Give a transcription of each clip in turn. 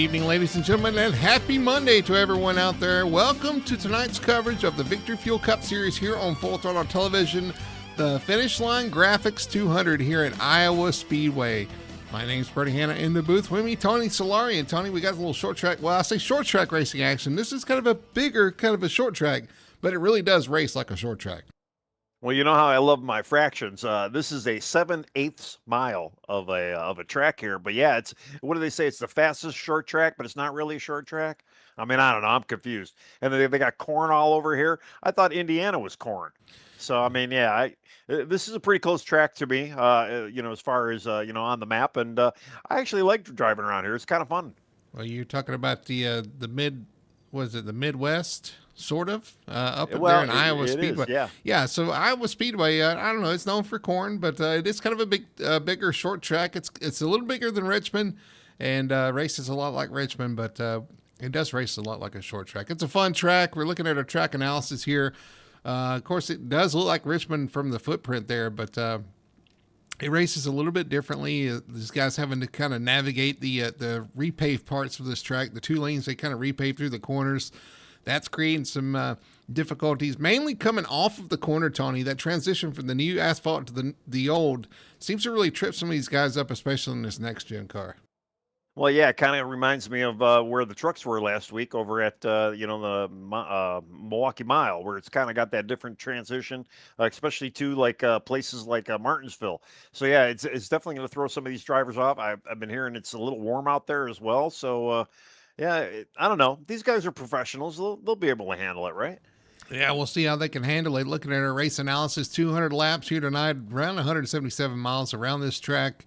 evening, ladies and gentlemen, and happy Monday to everyone out there. Welcome to tonight's coverage of the Victory Fuel Cup Series here on Full Throttle Television, the Finish Line GRAPHIX 200 here at Iowa Speedway. My name's Bertie Hanna in the booth. With me, Tony Solari. And Tony, we got a little short track. Well, I say short track racing action. This is kind of a bigger, kind of a short track, but it really does race like a short track. Well, you know how I love my fractions. This is a 7/8 mile of a track here, but yeah, it's what do they say? It's the fastest short track, but it's not really a short track. I mean, I don't know. I'm confused. And they got corn all over here. I thought Indiana was corn. So I mean, yeah, this is a pretty close track to me. As far as on the map, and I actually like driving around here. It's kind of fun. Well, you're talking about the Midwest? Sort of up there in Iowa Speedway. Yeah. So Iowa Speedway, I don't know, it's known for corn, but it is kind of a bigger short track. It's a little bigger than Richmond, and races a lot like Richmond, but it does race a lot like a short track. It's a fun track. We're looking at our track analysis here. Of course, it does look like Richmond from the footprint there, but it races a little bit differently. These guys having to kind of navigate the repaved parts of this track. The two lanes they kind of repave through the corners. That's creating some difficulties, mainly coming off of the corner, Tony. That transition from the new asphalt to the old seems to really trip some of these guys up, especially in this next-gen car. Well, yeah, it kind of reminds me of where the trucks were last week over at, the Milwaukee Mile, where it's kind of got that different transition, especially to like places like Martinsville. So, yeah, it's definitely going to throw some of these drivers off. I've been hearing it's a little warm out there as well, so yeah, I don't know. These guys are professionals. They'll be able to handle it, right? Yeah, we'll see how they can handle it. Looking at our race analysis, 200 laps here tonight, around 177 miles around this track.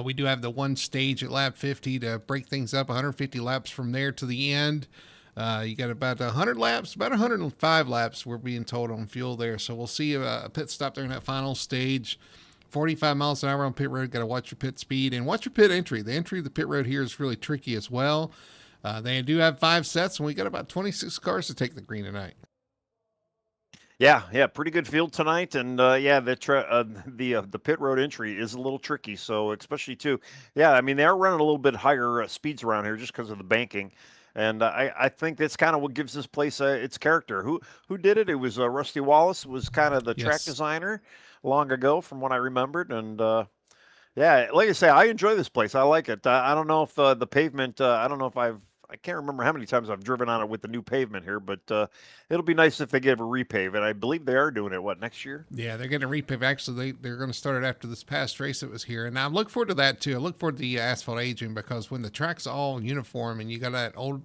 We do have the one stage at lap 50 to break things up, 150 laps from there to the end. You got about 100 laps, about 105 laps we're being told on fuel there. So we'll see a pit stop there in that final stage. 45 miles an hour on pit road. Got to watch your pit speed and watch your pit entry. The entry of the pit road here is really tricky as well. They do have 5 sets, and we got about 26 cars to take the green tonight. Yeah, pretty good field tonight, and the pit road entry is a little tricky. So especially too, yeah, I mean they are running a little bit higher speeds around here just because of the banking, and I think that's kind of what gives this place its character. Who did it? It was Rusty Wallace was kind of the track designer long ago, from what I remembered, and. Yeah, like I say, I enjoy this place. I like it. I don't know if the pavement. I don't know if I can't remember how many times I've driven on it with the new pavement here, but it'll be nice if they give a repave, and I believe they are doing it. What, next year? Yeah, they're going to repave. Actually, they're going to start it after this past race that was here, and I look forward to that too. I look forward to the asphalt aging, because when the track's all uniform and you got that old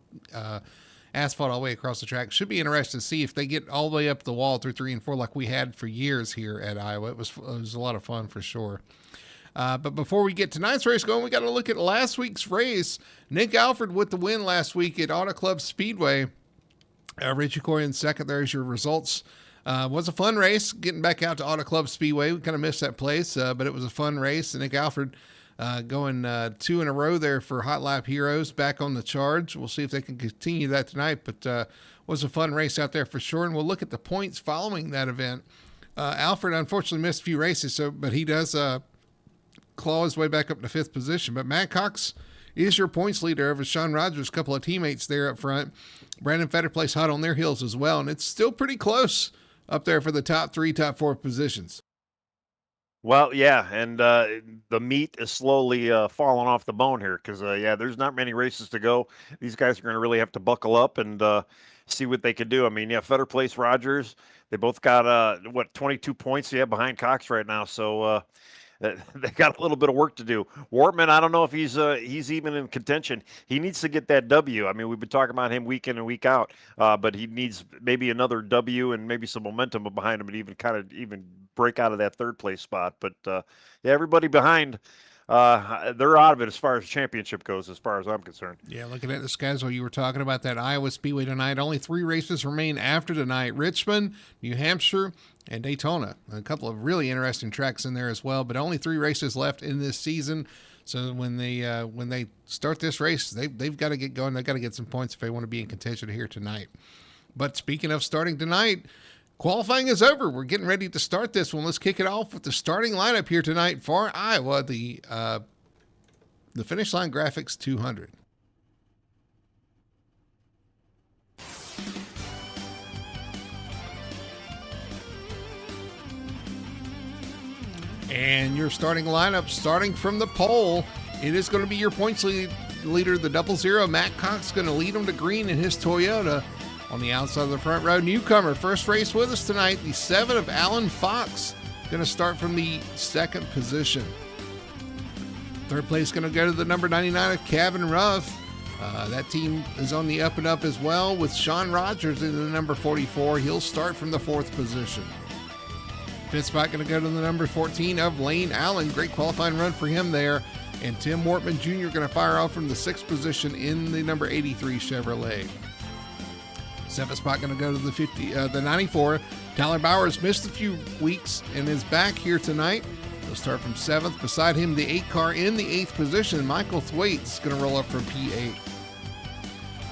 asphalt all the way across the track, should be interesting to see if they get all the way up the wall through 3 and 4 like we had for years here at Iowa. It was a lot of fun for sure. But before we get tonight's race going, we got to look at last week's race. Nick Alford with the win last week at Auto Club Speedway. Richie Coy in second. There's your results. Was a fun race getting back out to Auto Club Speedway. We kind of missed that place, but it was a fun race. And Nick Alford going 2 in a row there for Hot Lap Heroes, back on the charge. We'll see if they can continue that tonight, but was a fun race out there for sure. And we'll look at the points following that event. Alford unfortunately missed a few races, but he does claw his way back up to 5th position. But Matt Cox is your points leader over Sean Rogers, a couple of teammates there up front. Brandon Fetter plays hot on their heels as well, and it's still pretty close up there for the top 3, top 4 positions. Well, yeah, and the meat is slowly falling off the bone here because, there's not many races to go. These guys are going to really have to buckle up and see what they can do. I mean, yeah, Fetter plays Rogers. They both got, 22 points behind Cox right now, so they got a little bit of work to do. Wortman, I don't know if he's even in contention. He needs to get that W. I mean, we've been talking about him week in and week out, but he needs maybe another W and maybe some momentum behind him and even break out of that 3rd place spot. But everybody behind, they're out of it as far as championship goes, as far as I'm concerned. Yeah, looking at the schedule, you were talking about that Iowa Speedway tonight. Only 3 races remain after tonight: Richmond, New Hampshire, and Daytona. A couple of really interesting tracks in there as well, but only 3 races left in this season. So when they start this race, they've got to get going. They've got to get some points if they want to be in contention here tonight. But speaking of starting tonight, qualifying is over. We're getting ready to start this one. Let's kick it off with the starting lineup here tonight for Iowa, the Finish Line GRAPHIX 200. And your starting lineup, starting from the pole, it is going to be your points leader, the 00. Matt Cox going to lead him to green in his Toyota. On the outside of the front row, newcomer, first race with us tonight, the 7 of Alan Fox, going to start from the second position. Third place going to go to the number 99 of Kevin Ruff. That team is on the up and up as well, with Sean Rogers in the number 44. He'll start from the fourth position. Fifth spot going to go to the number 14 of Lane Allen. Great qualifying run for him there. And Tim Wortman Jr. going to fire off from the sixth position in the number 83 Chevrolet. Seventh spot going to go to the 94. Tyler Bowers missed a few weeks and is back here tonight. He'll start from seventh. Beside him, the 8 car in the eighth position. Michael Thwaite's going to roll up from P8.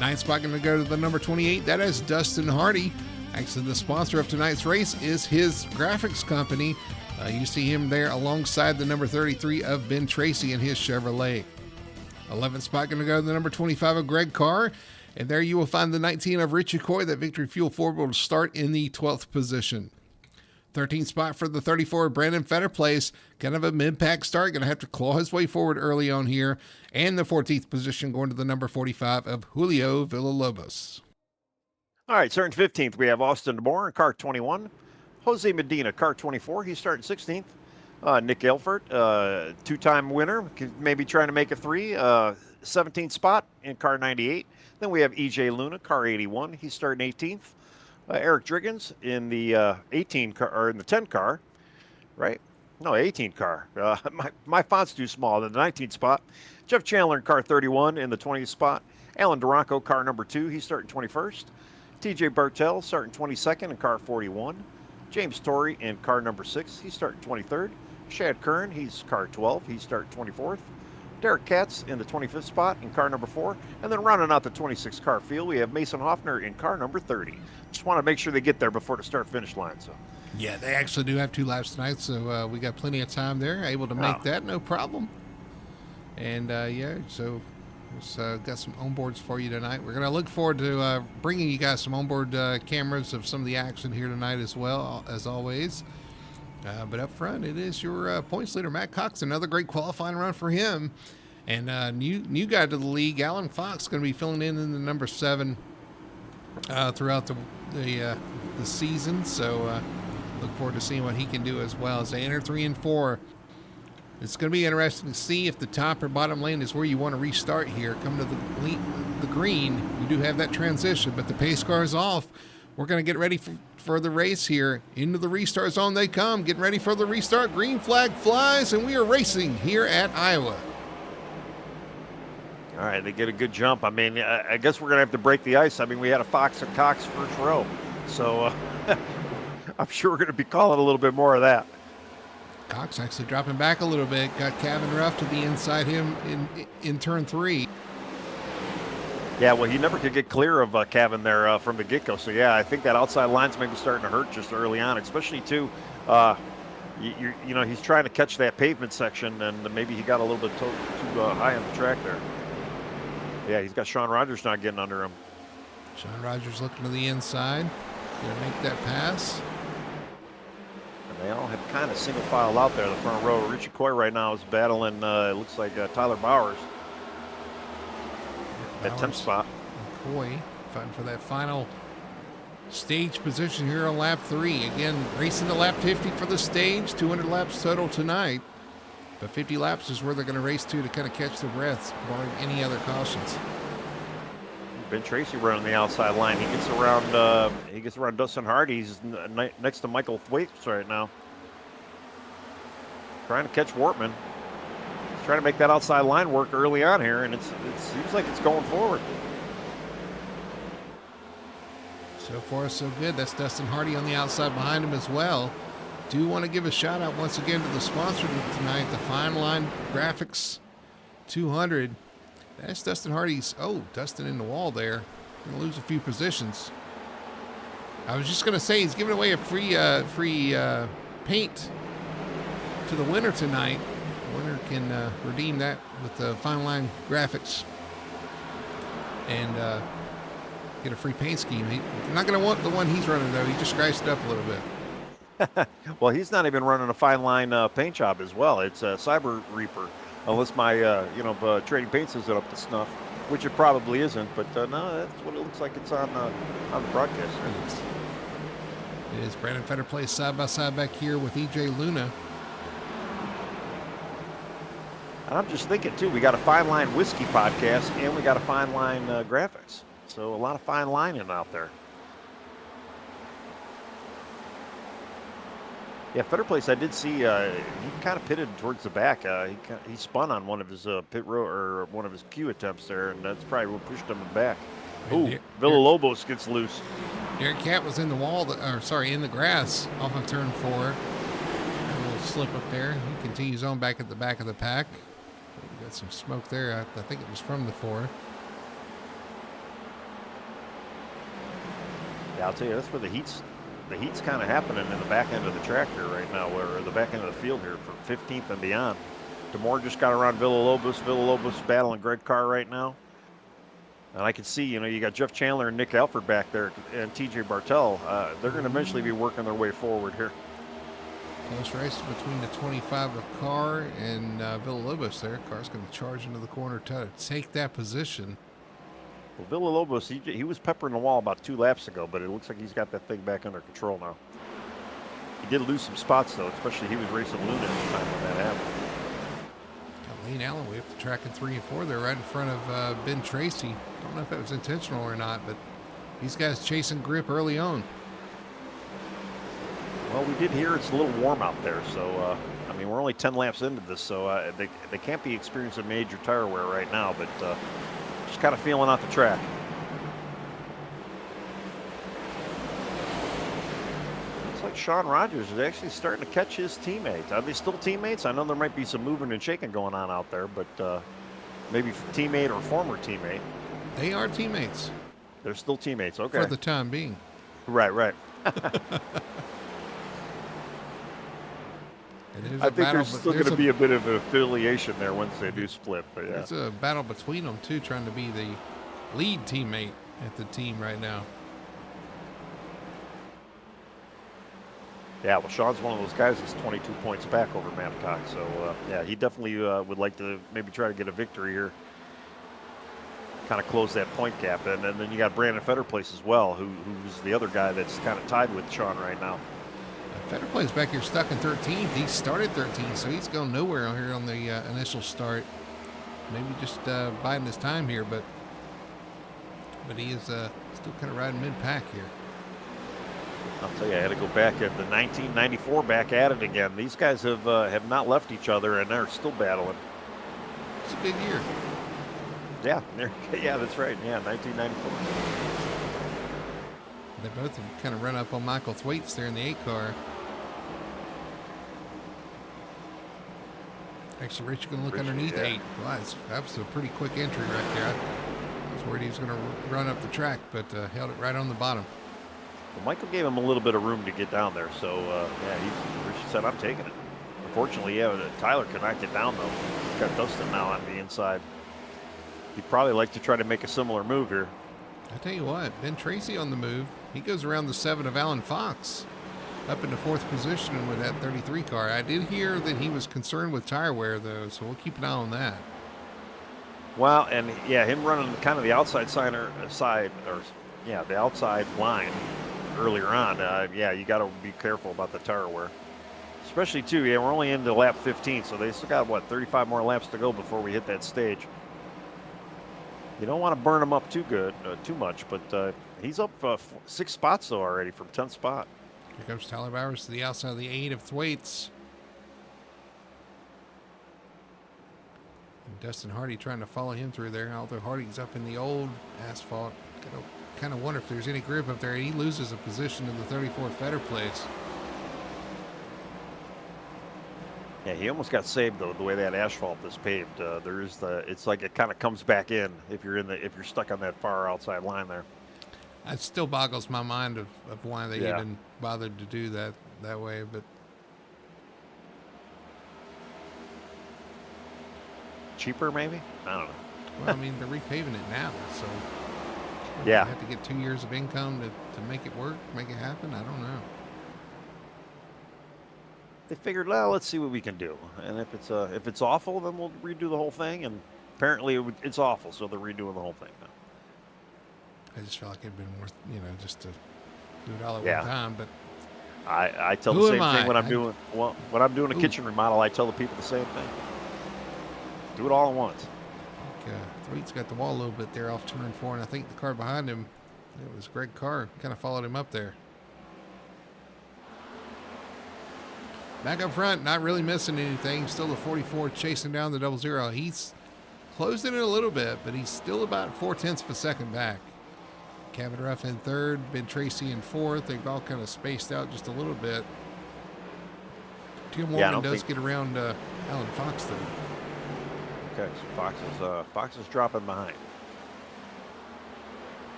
Ninth spot going to go to the number 28. That is Dustin Hardy. Actually, the sponsor of tonight's race is his graphics company. You see him there alongside the number 33 of Ben Tracy in his Chevrolet. 11th spot going to go to the number 25 of Greg Carr. And there you will find the 19 of Richie Coy. That Victory Fuel Ford will start in the 12th position. 13th spot for the 34 of Brandon Fetterplace. Kind of a mid-pack start. Going to have to claw his way forward early on here. And the 14th position going to the number 45 of Julio Villalobos. All right, starting 15th, we have Austin DeMore in car 21. Jose Medina, car 24. He's starting 16th. Nick Elfert, two-time winner, maybe trying to make a 3. 17th spot in car 98. Then we have EJ Luna, car 81. He's starting 18th. Eric Driggins in the 18 car, or in the 10 car, right? No, 18 car. My font's too small. The 19th spot. Jeff Chandler in car 31 in the 20th spot. Alan Duranco, car number 2. He's starting 21st. TJ Bartel starting 22nd in car 41. James Torrey in car number 6. He's starting 23rd. Shad Curran, he's car 12. He's starting 24th. Derek Katz in the 25th spot in car number 4. And then rounding out the 26 car field, we have Mason Hoffner in car number 30. Just want to make sure they get there before the start-finish line. So, yeah, they actually do have 2 laps tonight, so we got plenty of time there. Able to make that, no problem. And, yeah, so got some onboards for you tonight. We're going to look forward to bringing you guys some onboard cameras of some of the action here tonight as well, as always. But up front, it is your points leader, Matt Cox. Another great qualifying run for him. And new guy to the league, Alan Fox, going to be filling in the number 7 throughout the season. So look forward to seeing what he can do as well as they enter 3 and 4. It's going to be interesting to see if the top or bottom lane is where you want to restart here. Come to the green, you do have that transition, but the pace car is off. We're going to get ready for the race here. Into the restart zone they come. Getting ready for the restart. Green flag flies, and we are racing here at Iowa. all right, they get a good jump. I mean, I guess we're going to have to break the ice. I mean, we had a Fox and Cox first row. So I'm sure we're going to be calling a little bit more of that. Cox actually dropping back a little bit. Got Kevin Ruff to the inside him in turn 3. Yeah, well, he never could get clear of Kevin there from the get-go. So, yeah, I think that outside line's maybe starting to hurt just early on, especially, too, you know, he's trying to catch that pavement section, and maybe he got a little bit too high on the track there. Yeah, he's got Sean Rogers not getting under him. Sean Rogers looking to the inside. Going to make that pass. And they all have kind of single filed out there, the front row. Richie Coy right now is battling, it looks like Tyler Bowers. At 10th spot. Coy fighting for that final stage position here on lap 3. Again, racing to lap 50 for the stage. 200 laps total tonight. But 50 laps is where they're going to race to kind of catch their breaths, barring any other cautions. Ben Tracy running the outside line. He gets around Dustin Hardy. He's next to Michael Thwaites right now. Trying to catch Wortman. Trying to make that outside line work early on here, and it seems like it's going forward. So far, so good. That's Dustin Hardy on the outside behind him as well. Do want to give a shout out once again to the sponsor tonight, the Fine Line GRAPHIX 200. That's Dustin Hardy's. Oh, Dustin in the wall there. Going to lose a few positions. I was just going to say he's giving away a free paint to the winner tonight. Winner can redeem that with the Fine Line GRAPHIX and get a free paint scheme. You're not going to want the one he's running, though. He just scratched it up a little bit. Well, he's not even running a fine line paint job as well. It's a Cyber Reaper, unless my trading paints isn't up to snuff, which it probably isn't. But no, that's what it looks like. It's on the broadcast. It is Brandon Fetter plays side by side back here with EJ Luna. And I'm just thinking too. We got a fine line whiskey podcast, and we got a fine line graphics. So a lot of fine lining out there. Yeah, Fetter Place, I did see he kind of pitted towards the back. He spun on one of his pit row or one of his Q attempts there, and that's probably what pushed him back. Ooh, Villalobos gets loose. Derek Cat was in the wall, in the grass off of turn 4. A little slip up there. He continues on back at the back of the pack. We got some smoke there. I think it was from the 4. Yeah, I'll tell you, that's where the heat's kind of happening in the back end of the track here right now, or the back end of the field here from 15th and beyond. DeMore just got around Villalobos. Villalobos battling Greg Carr right now. And I can see, you got Jeff Chandler and Nick Alford back there and TJ Bartel. They're going to eventually be working their way forward here. Close race between the 25 of Carr and Villalobos there. Carr's going to charge into the corner to take that position. Well, Villalobos, he was peppering the wall about 2 laps ago, but it looks like he's got that thing back under control now. He did lose some spots, though, especially he was racing Luna at the time when that happened. Got Lane Allen way up the track in 3 and 4 there, right in front of Ben Tracy. Don't know if that was intentional or not, but these guys chasing grip early on. Well, we did hear it's a little warm out there, so we're only 10 laps into this, so they can't be experiencing major tire wear right now, but just kind of feeling out the track. Looks like Sean Rogers is actually starting to catch his teammates. Are they still teammates? I know there might be some moving and shaking going on out there, but maybe teammate or former teammate. They are teammates. They're still teammates, okay. For the time being. Right. I think there's still going to be a bit of an affiliation there once they do split. But yeah, there's a battle between them too, trying to be the lead teammate at the team right now. Yeah, well, Sean's one of those guys that's 22 points back over Mamcock. So yeah, he definitely would like to maybe try to get a victory here, kind of close that point gap. And then you got Brandon Fetterplace as well, who's the other guy that's kind of tied with Sean right now. Fetterplace back here stuck in 13th. He started 13th, so he's going nowhere here on the initial start. Maybe just biding his time here, but he is still kind of riding mid-pack here. I'll tell you, I had to go back at the 1994 back at it again. These guys have not left each other, and they're still battling. It's a big year. Yeah, yeah, that's right. Yeah, 1994. They both have kind of run up on Michael Thwaites there in the 8 car. Actually, Rich, you're going to look underneath 8. Wow, that was a pretty quick entry right there. I was worried he was going to run up the track, but held it right on the bottom. Well, Michael gave him a little bit of room to get down there, so Rich said, I'm taking it. Unfortunately, yeah, Tyler could not get down, though. He's got Dustin now on the inside. He'd probably like to try to make a similar move here. I tell you what, Ben Tracy on the move. He goes around the 7 of Alan Fox, up into 4th position with that 33 car. I did hear that he was concerned with tire wear, though, so we'll keep an eye on that. Well, and yeah, him running kind of the outside the outside line earlier on. Yeah, you got to be careful about the tire wear, especially too. Yeah, we're only into lap 15, so they still got 35 more laps to go before we hit that stage. You don't want to burn him up too much, but he's up 6 spots though already from 10th spot. Here comes Tyler Bowers to the outside of the 8 of Thwaites. And Dustin Hardy trying to follow him through there, although Hardy's up in the old asphalt. Gotta kind of wonder if there's any grip up there. He loses a position in the 34th Fetter place. Yeah, he almost got saved though the way that asphalt is paved. It's like it kind of comes back in if you're stuck on that far outside line there. It still boggles my mind of why they even bothered to do that way, but cheaper maybe? I don't know. Well, I mean, they're repaving it now, so yeah, you have to get 2 years of income to make it work, make it happen. I don't know. they figured, well, let's see what we can do. And if it's awful, then we'll redo the whole thing. And apparently it's awful, so they're redoing the whole thing now. I just felt like it'd been worth, just to do it all at Yeah. one time. But I tell Who the am same thing I? when I'm doing when I'm doing a kitchen remodel. I tell the people the same thing. Do it all at once. Threet's got the wall a little bit there off turn 4, and I think the car behind him, it was Greg Carr, kind of followed him up there. Back up front, not really missing anything. Still the 44 chasing down the 00. He's closing it a little bit, but he's still about 0.4 of a second back. Kevin Ruff in third, Ben Tracy in fourth. They've all kind of spaced out just a little bit. Tim Morgan does get around Alan Fox though. Okay, so Fox is dropping behind.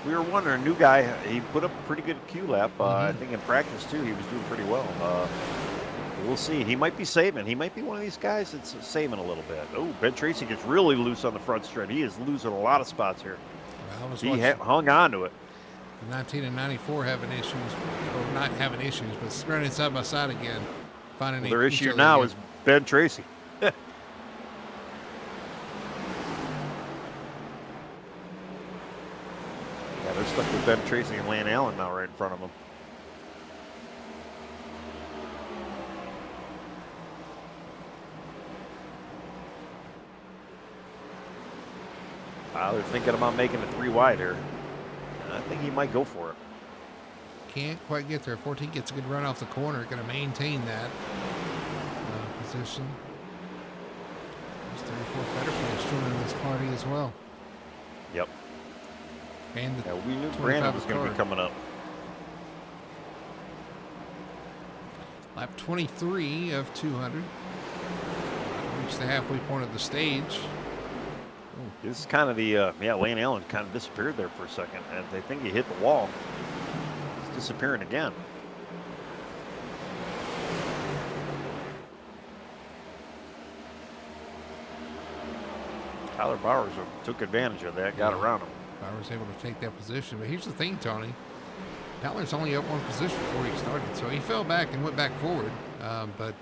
We were wondering, new guy, he put up a pretty good Q lap. I think in practice too, he was doing pretty well. We'll see. He might be saving. He might be one of these guys that's saving a little bit. Oh, Ben Tracy gets really loose on the front straight. He is losing a lot of spots here. He hung on to it. The 19 and 94 having issues, or not having issues, but running side by side again. Finding their issue now is Ben Tracy. Yeah, they're stuck with Ben Tracy and Lane Allen now right in front of them. They're thinking about making it 3 wide here. And I think he might go for it. Can't quite get there. 14 gets a good run off the corner. Going to maintain that position. There's 34 better players joining this party as well. Yep. And we knew Brandon was going to be coming up. Lap 23 of 200. Reached the halfway point of the stage. This is kind of the, Lane Allen kind of disappeared there for a second. And they think he hit the wall. He's disappearing again. Tyler Bowers took advantage of that, got around him. Bowers able to take that position. But here's the thing, Tony. Tyler's only up 1 position before he started. So he fell back and went back forward, but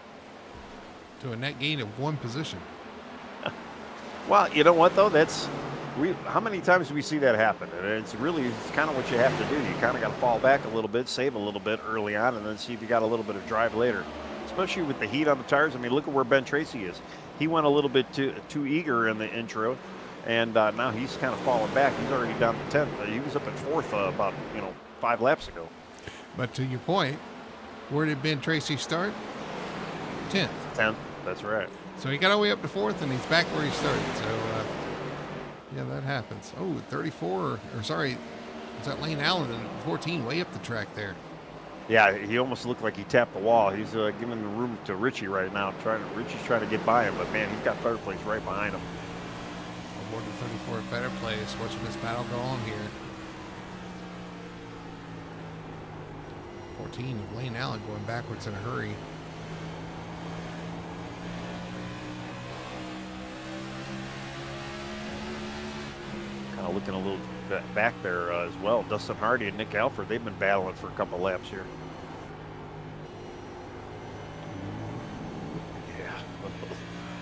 to a net gain of 1 position. Well, you know what, though? How many times do we see that happen? And it's kind of what you have to do. You kind of got to fall back a little bit, save a little bit early on, and then see if you got a little bit of drive later. Especially with the heat on the tires. I mean, look at where Ben Tracy is. He went a little bit too eager in the intro, and now he's kind of falling back. He's already down to 10th. He was up at 4th about 5 laps ago. But to your point, where did Ben Tracy start? 10th. 10th. That's right. So he got all the way up to 4th, and he's back where he started. So, yeah, that happens. Oh, 34, or sorry, was that Lane Allen in 14, way up the track there. Yeah, he almost looked like he tapped the wall. He's giving the room to Richie right now. Richie's trying to get by him, but man, he's got third place right behind him. More than 34 at better place. Watching this battle go on here. 14 of Lane Allen going backwards in a hurry. Kind of looking a little bit back there as well. Dustin Hardy and Nick Alford, they've been battling for a couple of laps here. Yeah,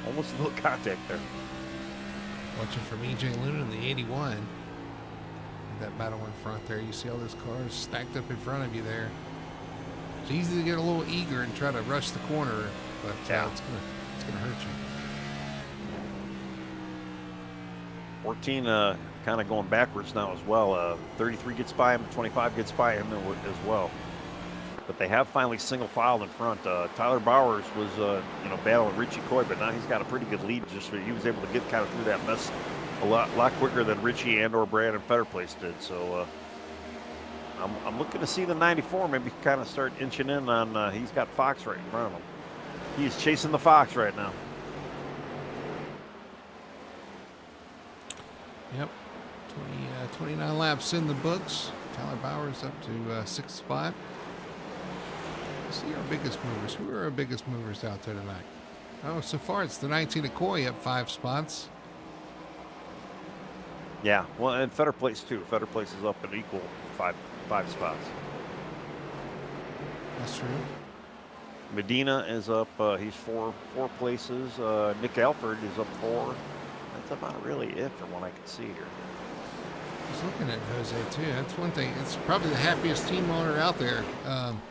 almost a little contact there. Watching from EJ Luna in the 81. That battle in front there. You see all those cars stacked up in front of you there. It's easy to get a little eager and try to rush the corner, but it's gonna hurt you. 14 kind of going backwards now as well. 33 gets by him, 25 gets by him as well. But they have finally single filed in front. Tyler Bowers was battling Richie Coy, but now he's got a pretty good lead. Just he was able to get kind of through that mess a lot quicker than Richie and or Brandon Fetterplace did. So I'm looking to see the 94 maybe kind of start inching in on. He's got Fox right in front of him. He's chasing the Fox right now. Yep, 29 laps in the books. Tyler Bowers up to 6th spot. Let's see our biggest movers. Who are our biggest movers out there tonight? Oh, so far it's the 19 of Coy up 5 spots. Yeah, well, and Fetterplace too. Fetterplace is up an equal five spots. That's true. Medina is up. He's four places. Nick Alford is up 4. That's about really it from what I can see here. Just looking at Jose too. That's one thing. It's probably the happiest team owner out there.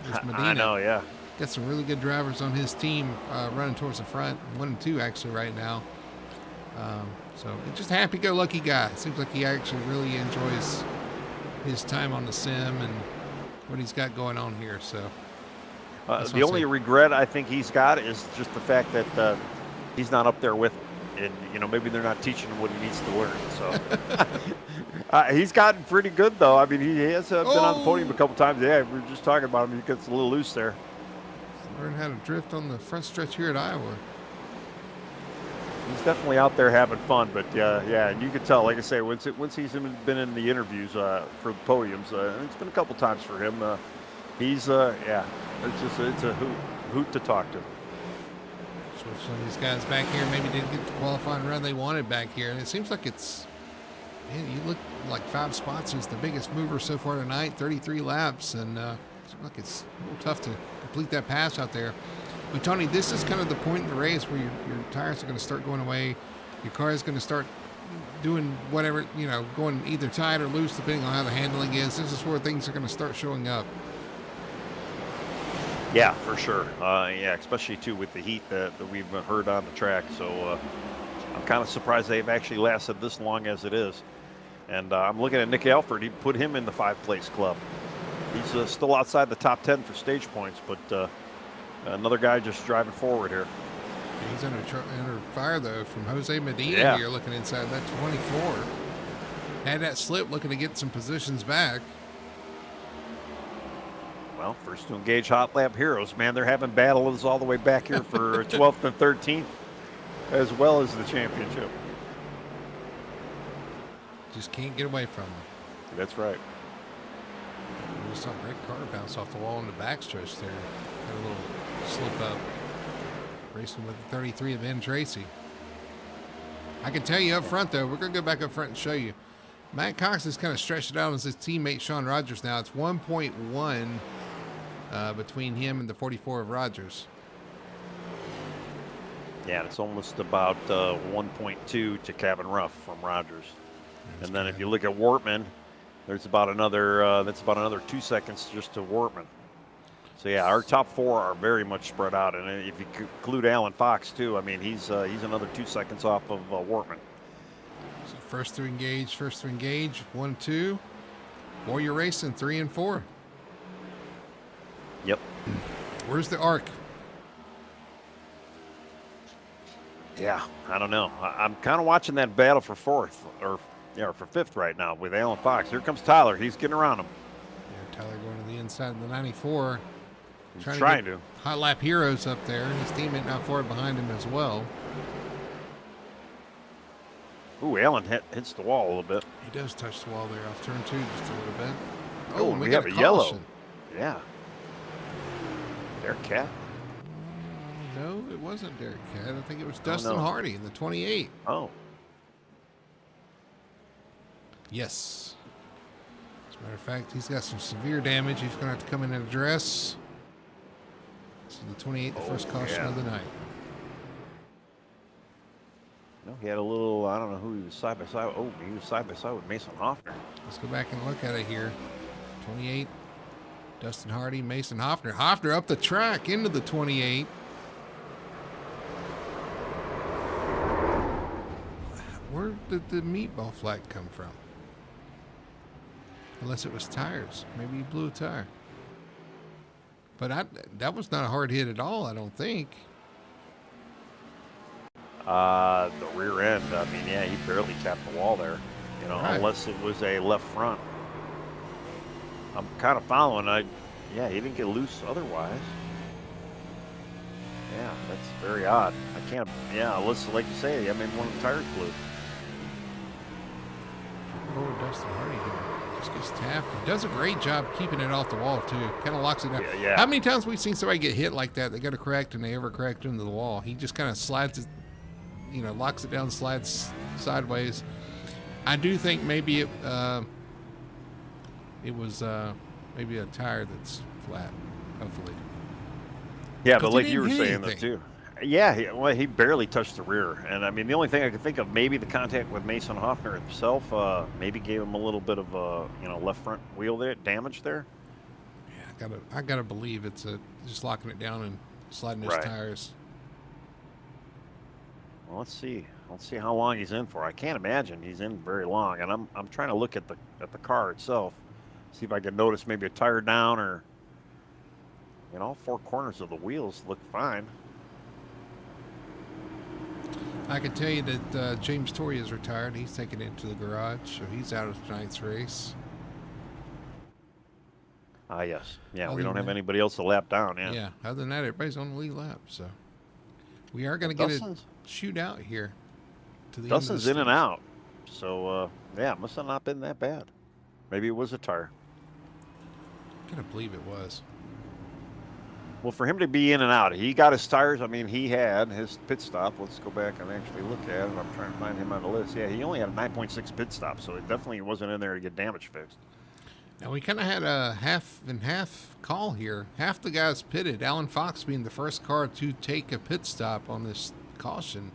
Is Medina. I know, yeah. Got some really good drivers on his team running towards the front. 1 and 2 actually right now. So just happy-go-lucky guy. Seems like he actually really enjoys his time on the sim and what he's got going on here. So the only regret I think he's got is just the fact that he's not up there with him. And, you know, maybe they're not teaching him what he needs to learn. So he's gotten pretty good, though. I mean, he has been on the podium a couple times. Yeah, we were just talking about him. He gets a little loose there. Learn how to drift on the front stretch here at Iowa. He's definitely out there having fun, but yeah, and you can tell, like I say, once he's been in the interviews for the podiums, it's been a couple times for him. He's it's a hoot to talk to. Switch some of these guys back here. Maybe didn't get the qualifying run they wanted back here, and it seems like it's, man, you look like 5 spots is the biggest mover so far tonight. 33 laps, and it seems like it's a little tough to complete that pass out there. But Tony, this is kind of the point in the race where your tires are going to start going away. Your car is going to start doing whatever, you know, going either tight or loose depending on how the handling is. This is where things are going to start showing up. Yeah, for sure. Yeah, especially too with the heat that we've heard on the track. So I'm kind of surprised they've actually lasted this long as it is. And I'm looking at Nick Alford. He put him in the 5th-place club. He's still outside the top 10 for stage points, but another guy just driving forward here. He's under fire, though, from Jose Medina here, looking inside that 24. Had that slip, looking to get some positions back. Well, first to engage Hot Lap Heroes. Man, they're having battles all the way back here for 12th and 13th, as well as the championship. Just can't get away from them. That's right. We saw a great car bounce off the wall in the backstretch there. Had a little slip up. Racing with the 33 of Ben Tracy. I can tell you up front, though, we're going to go back up front and show you. Matt Cox has kind of stretched it out as his teammate Sean Rogers now. It's 1.1 between him and the 44 of Rogers. Yeah, it's almost about 1.2 to Cabin Rough from Rogers. And then if you look at Wortman, there's about another that's about another 2 seconds just to Wortman. So yeah, our top 4 are very much spread out, and if you include Alan Fox too, I mean he's another 2 seconds off of Wortman. So first to engage, 1, 2. Warrior Racing 3 and 4. Yep. Where's the arc? Yeah, I don't know. I'm kind of watching that battle for 4th or for 5th right now with Alan Fox. Here comes Tyler. He's getting around him. Yeah, Tyler going to the inside of the 94. He's trying to. Hot Lap Heroes up there. His teammate not far behind him as well. Ooh, Alan hits the wall a little bit. He does touch the wall there off turn 2 just a little bit. Oh, we have a yellow. Yeah. Derek Cat. No, it wasn't Derek Cat. I think it was Dustin Hardy in the 28. Oh. Yes. As a matter of fact, he's got some severe damage. He's going to have to come in and address. So the 28, the first caution of the night. No, he had a little, I don't know who he was side by side. Oh, he was side by side with Mason Hoffner. Let's go back and look at it here. 28, Dustin Hardy, Mason Hoffner. Hoffner up the track into the 28. Where did the meatball flag come from? Unless it was tires. Maybe he blew a tire. But that was not a hard hit at all, I don't think. The rear end, I mean, yeah, he barely tapped the wall there, you know, unless it was a left front. I'm kind of following. Yeah, he didn't get loose otherwise. Yeah, that's very odd. I can't, unless, like you say, I mean, one of the tires blew. Oh, Dustin Hardy here. Just gets tapped. He does a great job keeping it off the wall, too. Kind of locks it down. Yeah. How many times have we seen somebody get hit like that? They got a correct and they ever correct into the wall. He just kind of slides it, locks it down, slides sideways. I do think maybe it was maybe a tire that's flat, hopefully. Yeah, but Because he like you didn't were hit saying that anything. too. Yeah, well, he barely touched the rear, and I mean the only thing I could think of, maybe the contact with Mason Hoffner himself, maybe gave him a little bit of left front wheel there damage there. Yeah, I gotta believe it's just locking it down and sliding his Right. tires. Well, let's see how long he's in for. I can't imagine he's in very long, and I'm trying to look at the car itself, see if I can notice maybe a tire down or all four corners of the wheels look fine. I can tell you that James Torrey is retired. He's taken it to the garage, so he's out of tonight's race. Ah, yes. Yeah, we Other don't than have that- anybody else to lap down. Yeah. Yeah. Other than that, everybody's on the lead lap. So we are going to get a Dustin's shootout here to the Dustin's end in of and the stage. out. So, yeah, it must have not been that bad. Maybe it was a tire. I can't believe it was. Well, for him to be in and out, he got his tires. I mean, he had his pit stop. Let's go back and actually look at it. I'm trying to find him on the list. Yeah, he only had a 9.6 pit stop, so it definitely wasn't in there to get damage fixed. Now we kind of had a half and half call here. Half the guys pitted. Alan Fox being the first car to take a pit stop on this caution.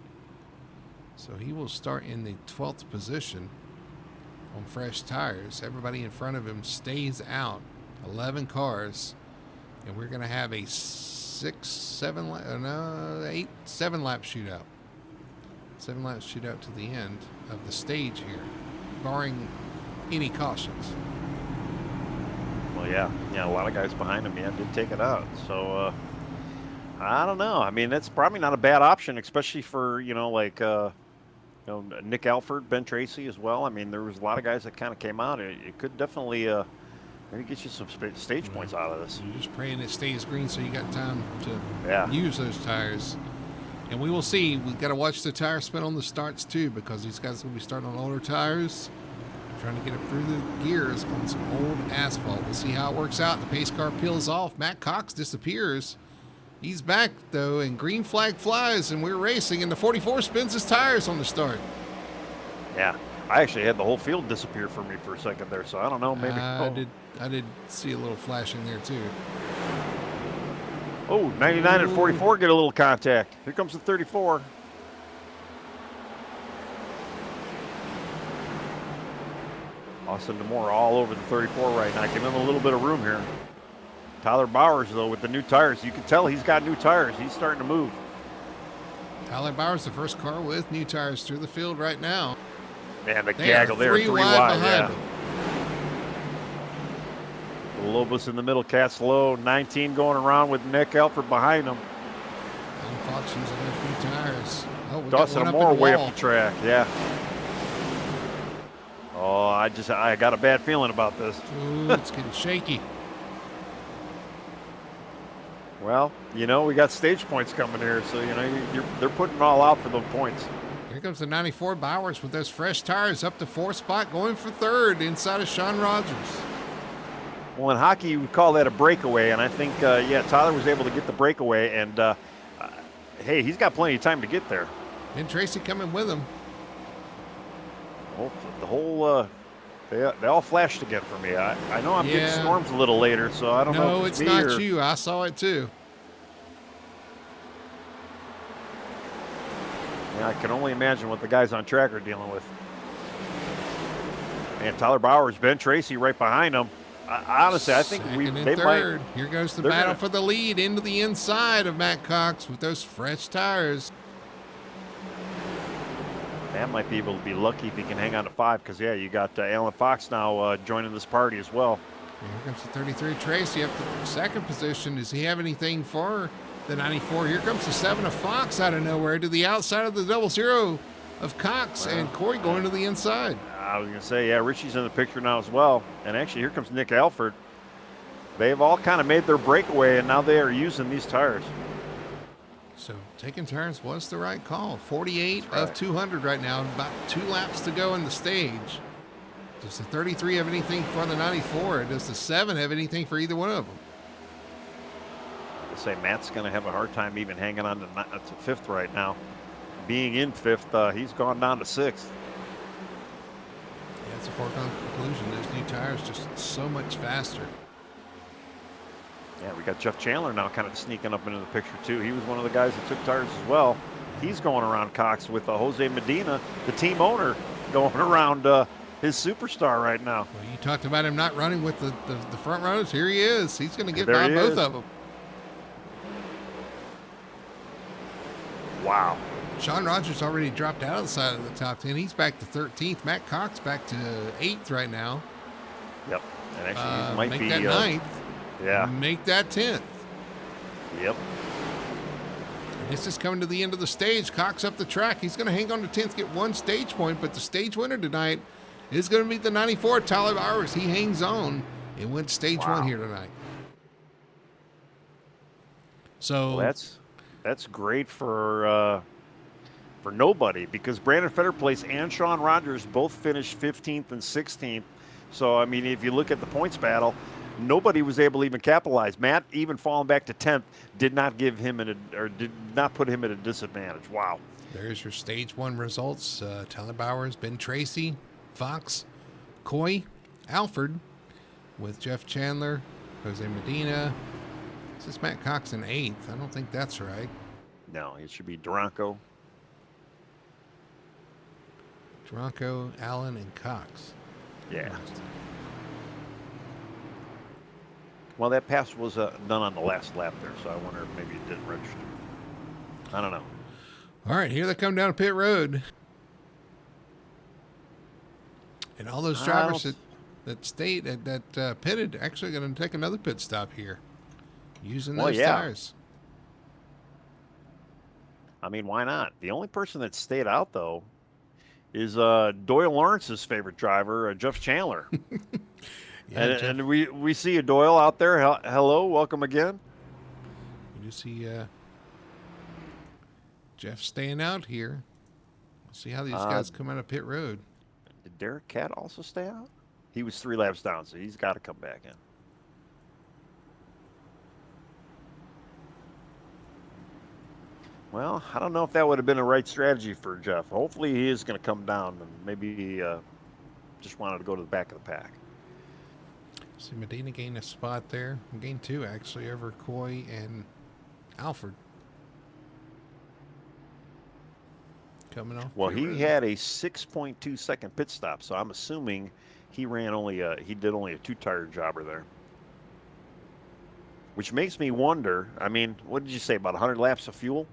So he will start in the 12th position on fresh tires. Everybody in front of him stays out. 11 cars. And we're going to have a 7 lap shootout. 7 lap shootout to the end of the stage here, barring any cautions. Well, yeah, a lot of guys behind him, did take it out. So, I don't know. I mean, that's probably not a bad option, especially for, Nick Alford, Ben Tracy as well. I mean, there was a lot of guys that kind of came out. It could definitely maybe get you some stage points out of this. You're just praying it stays green so you got time to Yeah. use those tires. And we will see. We've got to watch the tire spin on the starts too, because these guys will be starting on older tires, trying to get it through the gears on some old asphalt. We'll see how it works out. The pace car peels off. Matt Cox disappears. He's back though, and green flag flies, and we're racing. And the 44 spins his tires on the start. Yeah. I actually had the whole field disappear for me for a second there, so I don't know. Maybe. I did see a little flashing there too. Oh, 99 and 44 get a little contact. Here comes the 34. Austin DeMore all over the 34 right now, giving him a little bit of room here. Tyler Bowers, though, with the new tires. You can tell he's got new tires. He's starting to move. Tyler Bowers, the first car with new tires through the field right now. Man, the They gaggle are there, three 3 wide wide. behind Yeah. them. Lobos in the middle, Cats low. 19 going around with Nick Alford behind him. And Fox using those new tires. Oh, we got Dustin one up in Moore the way wall. up the track. Yeah. Oh, I got a bad feeling about this. Ooh, it's getting shaky. Well, we got stage points coming here, so they're putting it all out for the points. Here comes the 94 Bowers with those fresh tires up to 4th spot, going for 3rd inside of Sean Rogers. Well, in hockey, you would call that a breakaway, and I think, Tyler was able to get the breakaway, and hey, he's got plenty of time to get there. And Tracy coming with him. They all flashed again for me. I know I'm getting Yeah. storms a little later, so I don't know No, if it's me not or- you. I saw it too. Yeah, I can only imagine what the guys on track are dealing with. And Tyler Bowers, Ben Tracy right behind him. Honestly, I think Second and they third. might. Here goes the they're battle gonna- for the lead into the inside of Matt Cox with those fresh tires. Matt might be able to be lucky if he can hang on to 5, because you got Alan Fox now joining this party as well. Here comes the 33 Tracy up to 2nd position. Does he have anything for the 94? Here comes the 7 of Fox out of nowhere to the outside of the 00 of Cox, and Corey going to the inside. I was going to say, Richie's in the picture now as well. And actually, here comes Nick Alford. They've all kind of made their breakaway, and now they are using these tires. So taking turns was the right call. 48 That's right. of 200 right now. About 2 laps to go in the stage. Does the 33 have anything for the 94? Does the 7 have anything for either one of them? I say Matt's going to have a hard time even hanging on to 5th right now. Being in 5th, he's gone down to 6th. Yeah, it's a foregone conclusion. Those new tires just so much faster. Yeah, we got Jeff Chandler now kind of sneaking up into the picture too. He was one of the guys that took tires as well. He's going around Cox with Jose Medina, the team owner, going around his superstar right now. Well, you talked about him not running with the front runners. Here he is. He's going to get There by he both is. of them. Wow. Sean Rogers already dropped out of the side of the top 10. He's back to 13th. Matt Cox back to 8th right now. Yep. And actually, he might make be that 9th. Yeah. Make that 10th. Yep. This is coming to the end of the stage. Cox up the track. He's going to hang on to 10th, get one stage point, but the stage winner tonight is going to be the 94, Tyler Bowers. He hangs on and went stage 1 here tonight. So well, that's great for nobody, because Brandon Fetterplace and Sean Rogers both finished 15th and 16th. So, I mean, if you look at the points battle, nobody was able to even capitalize. Matt, even falling back to 10th, did not give him did not put him at a disadvantage. Wow. There's your stage 1 results. Tyler Bowers, Ben Tracy, Fox, Coy, Alford, with Jeff Chandler, Jose Medina. This is Matt Cox in 8th. I don't think that's right. No, it should be Duranco. Duranco, Allen, and Cox. Yeah. Well, that pass was done on the last lap there, so I wonder if maybe it didn't register. I don't know. All right, here they come down pit road. And all those drivers that stayed, that pitted, actually going to take another pit stop here using those tires. I mean, why not? The only person that stayed out, though, is Doyle Lawrence's favorite driver, Jeff Chandler. And we see a Doyle out there. Hello, welcome again. You do see Jeff staying out here. We'll see how these guys come out of pit road. Did Derek Catt also stay out? He was 3 laps down, so he's got to come back in. Well, I don't know if that would have been the right strategy for Jeff. Hopefully he is going to come down and maybe just wanted to go to the back of the pack. See, Medina gained a spot there. Gained 2, actually, over Coy and Alford. Coming off. Well, he had a 6.2 second pit stop, so I'm assuming he ran he did only a 2-tire jobber there. Which makes me wonder, I mean, what did you say, about 100 laps of fuel?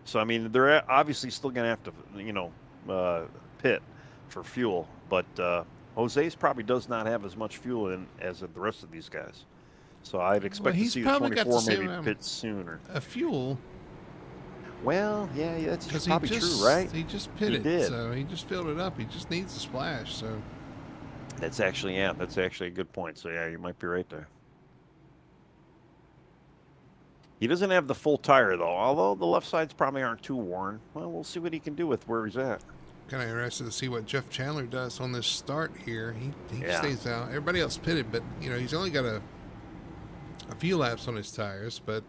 So, I mean, they're obviously still going to have to, pit for fuel. But Jose's probably does not have as much fuel in as the rest of these guys. So I'd expect to see the 24 maybe pit sooner. A fuel. Well, yeah, that's probably true, right? He just pitted, so he just filled it up. He just needs a splash, so. That's actually a good point. So, yeah, you might be right there. He doesn't have the full tire, though, although the left sides probably aren't too worn. Well, we'll see what he can do with where he's at. Kind of interested to see what Jeff Chandler does on this start here. He stays out. Everybody else pitted, but, he's only got a few laps on his tires, but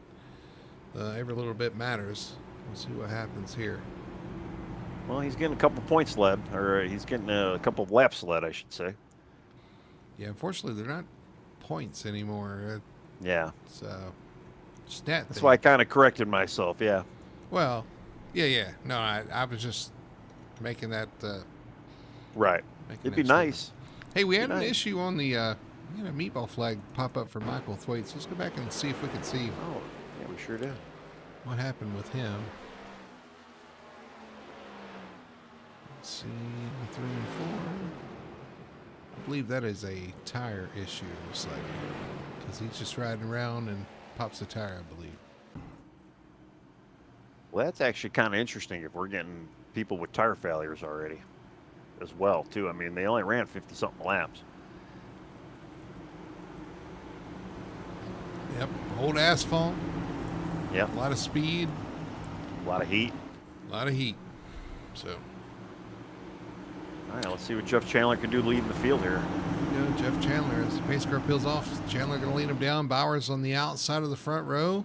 every little bit matters. We'll see what happens here. Well, he's getting a couple points led, or he's getting a couple of laps led, I should say. Yeah, unfortunately, they're not points anymore. Yeah. So, stat. That's why I kind of corrected myself, yeah. Well, yeah. No, I was just making that. Right. It'd be nice. Hey, we had an issue on the. We had a meatball flag pop up for Michael Thwaites. Let's go back and see if we can see. Oh, yeah, we sure did. What happened with him? Let's see, 3 and 4. I believe that is a tire issue, looks like, because he's just riding around and pops a tire, I believe. Well, that's actually kind of interesting if we're getting people with tire failures already as well, too. I mean, they only ran 50-something laps. Yep, old asphalt. Yep. A lot of speed. A lot of heat. So. All right, let's see what Jeff Chandler can do leading the field here. Jeff Chandler, as the pace car peels off, Chandler going to lead him down. Bowers on the outside of the front row.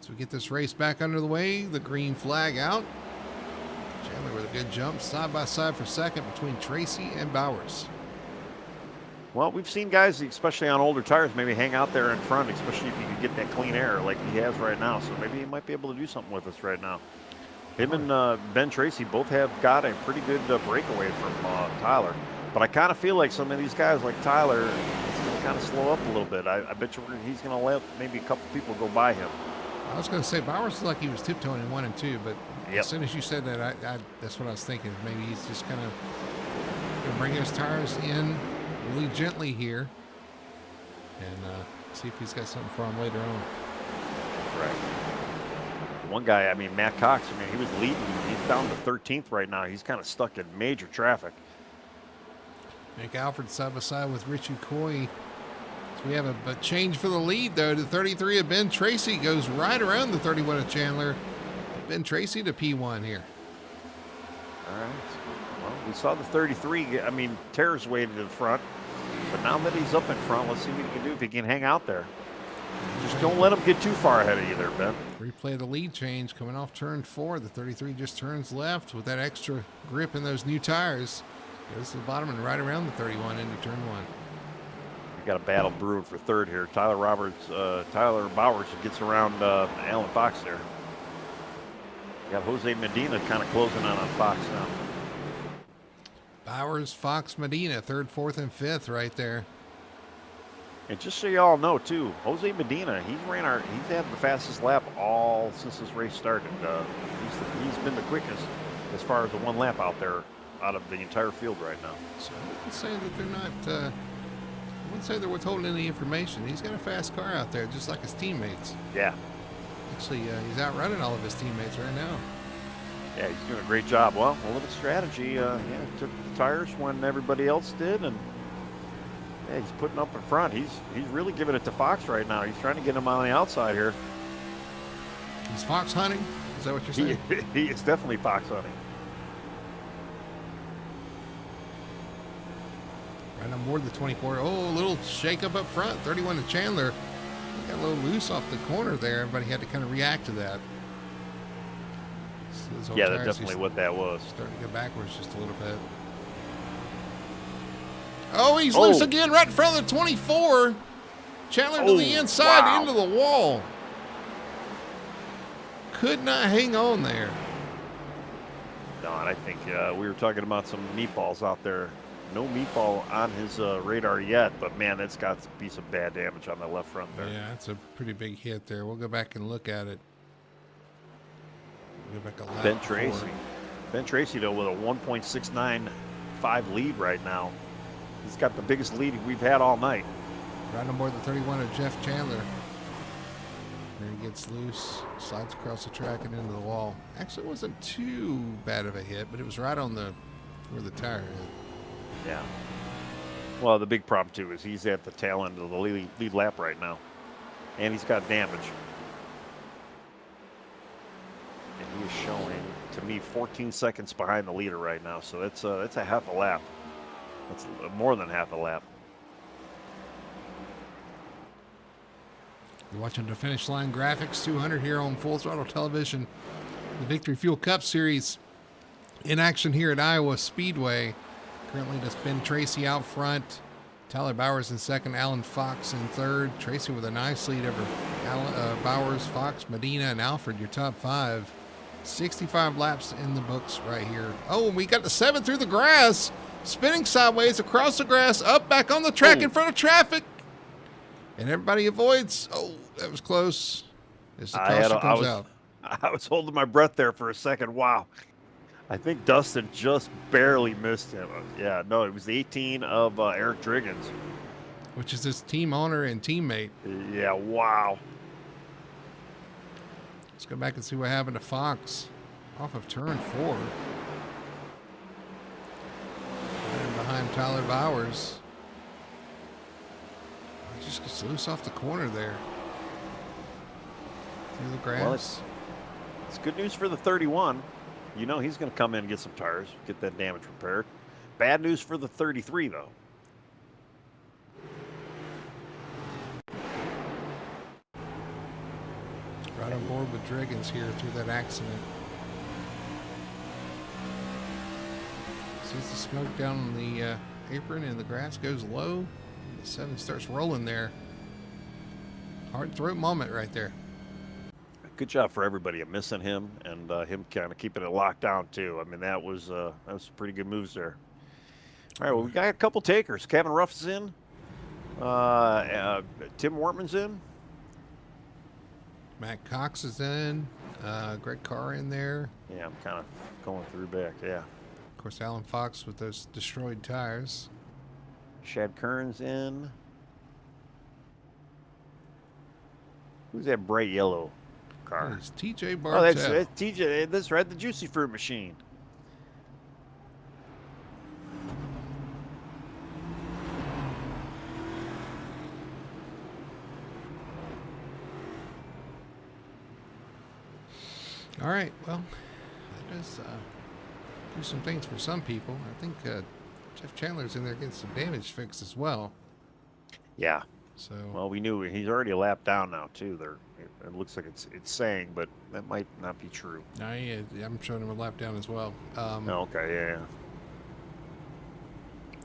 So we get this race back under the way. The green flag out. Chandler with a good jump, side by side for second between Tracy and Bowers. Well, we've seen guys, especially on older tires, maybe hang out there in front, especially if you can get that clean air like he has right now. So maybe he might be able to do something with us right now. Him and Ben Tracy both have got a pretty good breakaway from Tyler. But I kind of feel like some of these guys like Tyler, it's going to kind of slow up a little bit. I bet you he's going to let maybe a couple people go by him. I was going to say Bowers is like he was tiptoeing in 1 and 2, but Yep. as soon as you said that, that's what I was thinking. Maybe he's just kind of going to bring his tires in really gently here and see if he's got something for him later on. Right. One guy, I mean, Matt Cox, I mean, he was leading. He's down to 13th right now. He's kind of stuck in major traffic. Nick Alfred side by side with Richie Coy. So we have a change for the lead, though. The 33 of Ben Tracy goes right around the 31 of Chandler. Ben Tracy to P1 here. All right. Well, we saw the 33. I mean, tear his way to the front. But now that he's up in front, let's see what he can do if he can hang out there. Just don't let him get too far ahead of you there, Ben. Replay the lead change coming off turn 4. The 33 just turns left with that extra grip in those new tires. Goes to the bottom and right around the 31 into turn 1. We got a battle brewing for third here. Tyler Bowers gets around Alan Fox there. You got Jose Medina kind of closing on Fox now. Bowers, Fox, Medina, 3rd, 4th, and 5th right there. And just so y'all know too, Jose Medina, he's had the fastest lap all since this race started. He's been the quickest as far as the one lap out there out of the entire field right now. So I wouldn't say that they're not. I wouldn't say they're withholding any information. He's got a fast car out there, just like his teammates. Yeah. Actually, he's outrunning all of his teammates right now. Yeah, he's doing a great job. Well, a little bit of strategy. Took the tires when everybody else did, and yeah, he's putting up in front. He's really giving it to Fox right now. He's trying to get him on the outside here. He's fox hunting? Is that what you're saying? He is definitely fox hunting. Right on board the 24. Oh, a little shake up front. 31 to Chandler. He got a little loose off the corner there. Everybody had to kind of react to that. So yeah, that's definitely what that was. Starting to go backwards just a little bit. Oh, he's loose again right in front of the 24. Chandler to the inside, into the wall. Could not hang on there. No, and I think we were talking about some meatballs out there. No meatball on his radar yet, but man, that's got to be some bad damage on the left front there. Yeah, that's a pretty big hit there. We'll go back and look at it. We'll go back a lap Ben Tracy. Ben Tracy, though, with a 1.695 lead right now. He's got the biggest lead we've had all night. Right on board the 31 of Jeff Chandler. There he gets loose, slides across the track and into the wall. Actually, it wasn't too bad of a hit, but it was right on where the tire hit. Yeah. Well, the big problem, too, is he's at the tail end of the lead lap right now. And he's got damage. And he is showing, to me, 14 seconds behind the leader right now. So that's a half a lap. That's more than half a lap. You're watching the Finish Line Graphics 200 here on Full Throttle Television. The Victory Fuel Cup Series in action here at Iowa Speedway. Currently, that's Ben Tracy out front. Tyler Bowers in second. Alan Fox in third. Tracy with a nice lead over Bowers, Fox, Medina, and Alfred, your top 5. 65 laps in the books right here. Oh, and we got the 7 through the grass. Spinning sideways across the grass, up back on the track in front of traffic. And everybody avoids. Oh, that was close. As the caution comes out. I was holding my breath there for a second. Wow. I think Dustin just barely missed him. Yeah, no, it was the 18 of Eric Driggins. Which is his team owner and teammate. Yeah, wow. Let's go back and see what happened to Fox off of turn 4. And behind Tyler Bowers. He just gets loose off the corner there. Through the grass. Well, it's good news for the 31. You know he's going to come in and get some tires, get that damage repaired. Bad news for the 33, though. Right on board with Driggins here through that accident. Sees the smoke down on the apron and the grass goes low. The 7 starts rolling there. Hard throat moment right there. Good job for everybody. I'm missing him and him kind of keeping it locked down too. I mean, that was some pretty good moves there. All right, well, we got a couple takers. Kevin Ruff's in. Tim Wortman's in. Matt Cox is in. Greg Carr in there. Yeah, I'm kind of going through back. Yeah. Of course, Alan Fox with those destroyed tires. Shad Kern's in. Who's that bright yellow car? It's TJ Oh, Bartel. that's TJ. That's right, the Juicy Fruit machine. All right, well, that does do some things for some people. I think Jeff Chandler's in there getting some damage fixed as well. Yeah. So Well, we knew he's already a lap down now too. There, it looks like it's saying, but that might not be true. yeah, I'm showing him a lap down as well. Okay, yeah.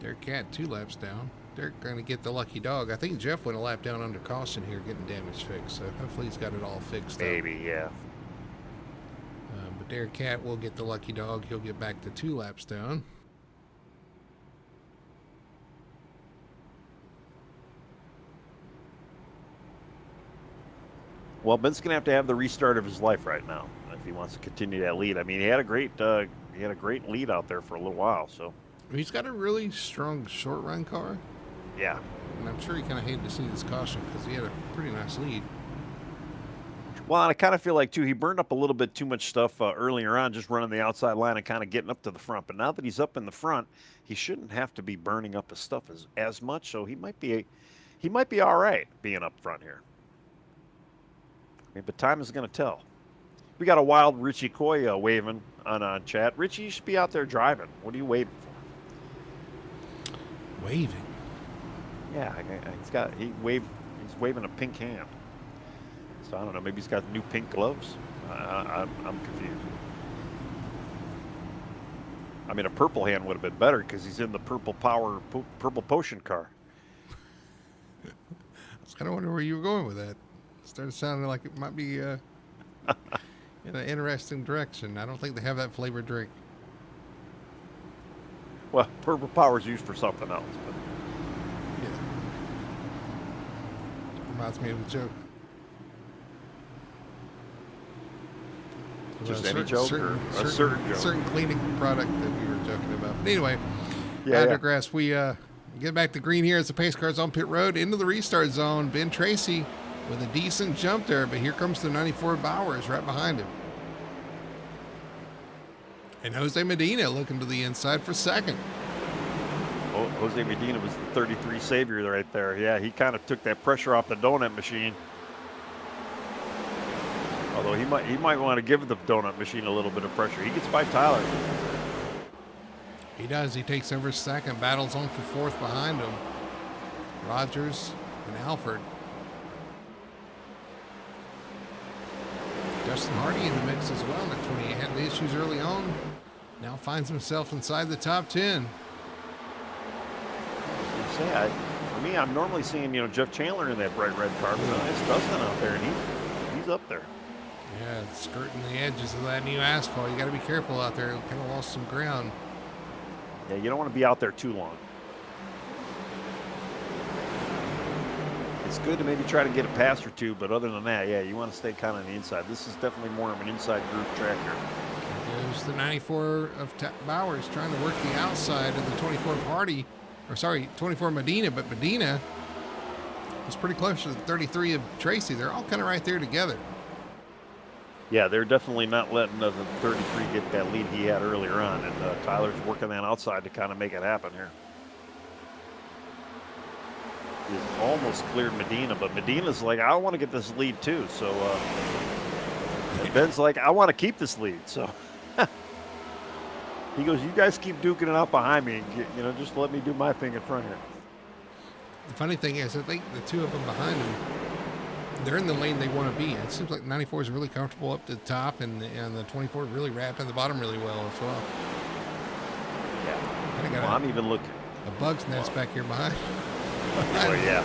Derek Cat 2 laps down. They're going to get the lucky dog. I think Jeff went a lap down under caution here, getting damage fixed. So hopefully he's got it all fixed. Maybe, yeah. But Derek Cat will get the lucky dog. He'll get back to 2 laps down. Well, Ben's gonna have the restart of his life right now if he wants to continue that lead. I mean, he had a great lead out there for a little while. So He's got a really strong short run car. yeah. And I'm sure he kind of hated to see this caution because he had a pretty nice lead. Well, and I kind of feel like, too, he burned up a little bit too much stuff earlier on, just running the outside line and kind of getting up to the front. But now that he's up in the front, he shouldn't have to be burning up his stuff as much. So he might be all right being up front here. I mean, but time is going to tell. We got a wild Richie Coy waving on chat. Richie, you should be out there driving. What are you waving for? Waving. Yeah, he's waving a pink hand. So I don't know. Maybe he's got new pink gloves. I'm confused. I mean, a purple hand would have been better because he's in the purple potion car. I was kind of wondering where you were going with that. It started sounding like it might be in an interesting direction. I don't think they have that flavored drink. Well, purple power is used for something else. But Yeah. Reminds me of a joke. just any joke or a certain joke? Certain cleaning product that we were joking about. But anyway, Yeah, I yeah. digress. We get back to green here as the pace car's on pit road into the restart zone. Ben Tracy with a decent jump there, but here comes the 94 Bowers right behind him. And Jose Medina looking to the inside for second. Oh, Jose Medina was the 33 savior right there. Yeah, he kind of took that pressure off the donut machine. Although he might want to give the donut machine a little bit of pressure. He gets by Tyler. He does. He takes over second. Battles on for fourth behind him. Rogers and Alford. Justin Hardy in the mix as well at 28. Had the issues early on. Now finds himself inside the top 10. For me, I'm normally seeing Jeff Chandler in that bright red car, but it's Dustin out there, and he's up there. Yeah, skirting the edges of that new asphalt. You got to be careful out there. Kind of lost some ground. Yeah, you don't want to be out there too long. It's good to maybe try to get a pass or two, but other than that, yeah, you want to stay kind of on the inside. This is definitely more of an inside group track here. There's the 94 of Bowers trying to work the outside of the 24 of Hardy. 24 Medina, but Medina was pretty close to the 33 of Tracy. They're all kind of right there together. Yeah, they're definitely not letting the 33 get that lead he had earlier on, and Tyler's working that outside to kind of make it happen here. He's almost cleared Medina, but Medina's like, I want to get this lead too. So and Ben's like, I want to keep this lead. So he goes, you guys keep duking it out behind me, and just let me do my thing in front here. The funny thing is, I think the two of them behind him, they're in the lane they want to be in. It seems like 94 is really comfortable up to the top, and the 24 really wrapping the bottom really well as well. Yeah. Well, I'm even looking. A bug's nest back here behind. Oh, yeah.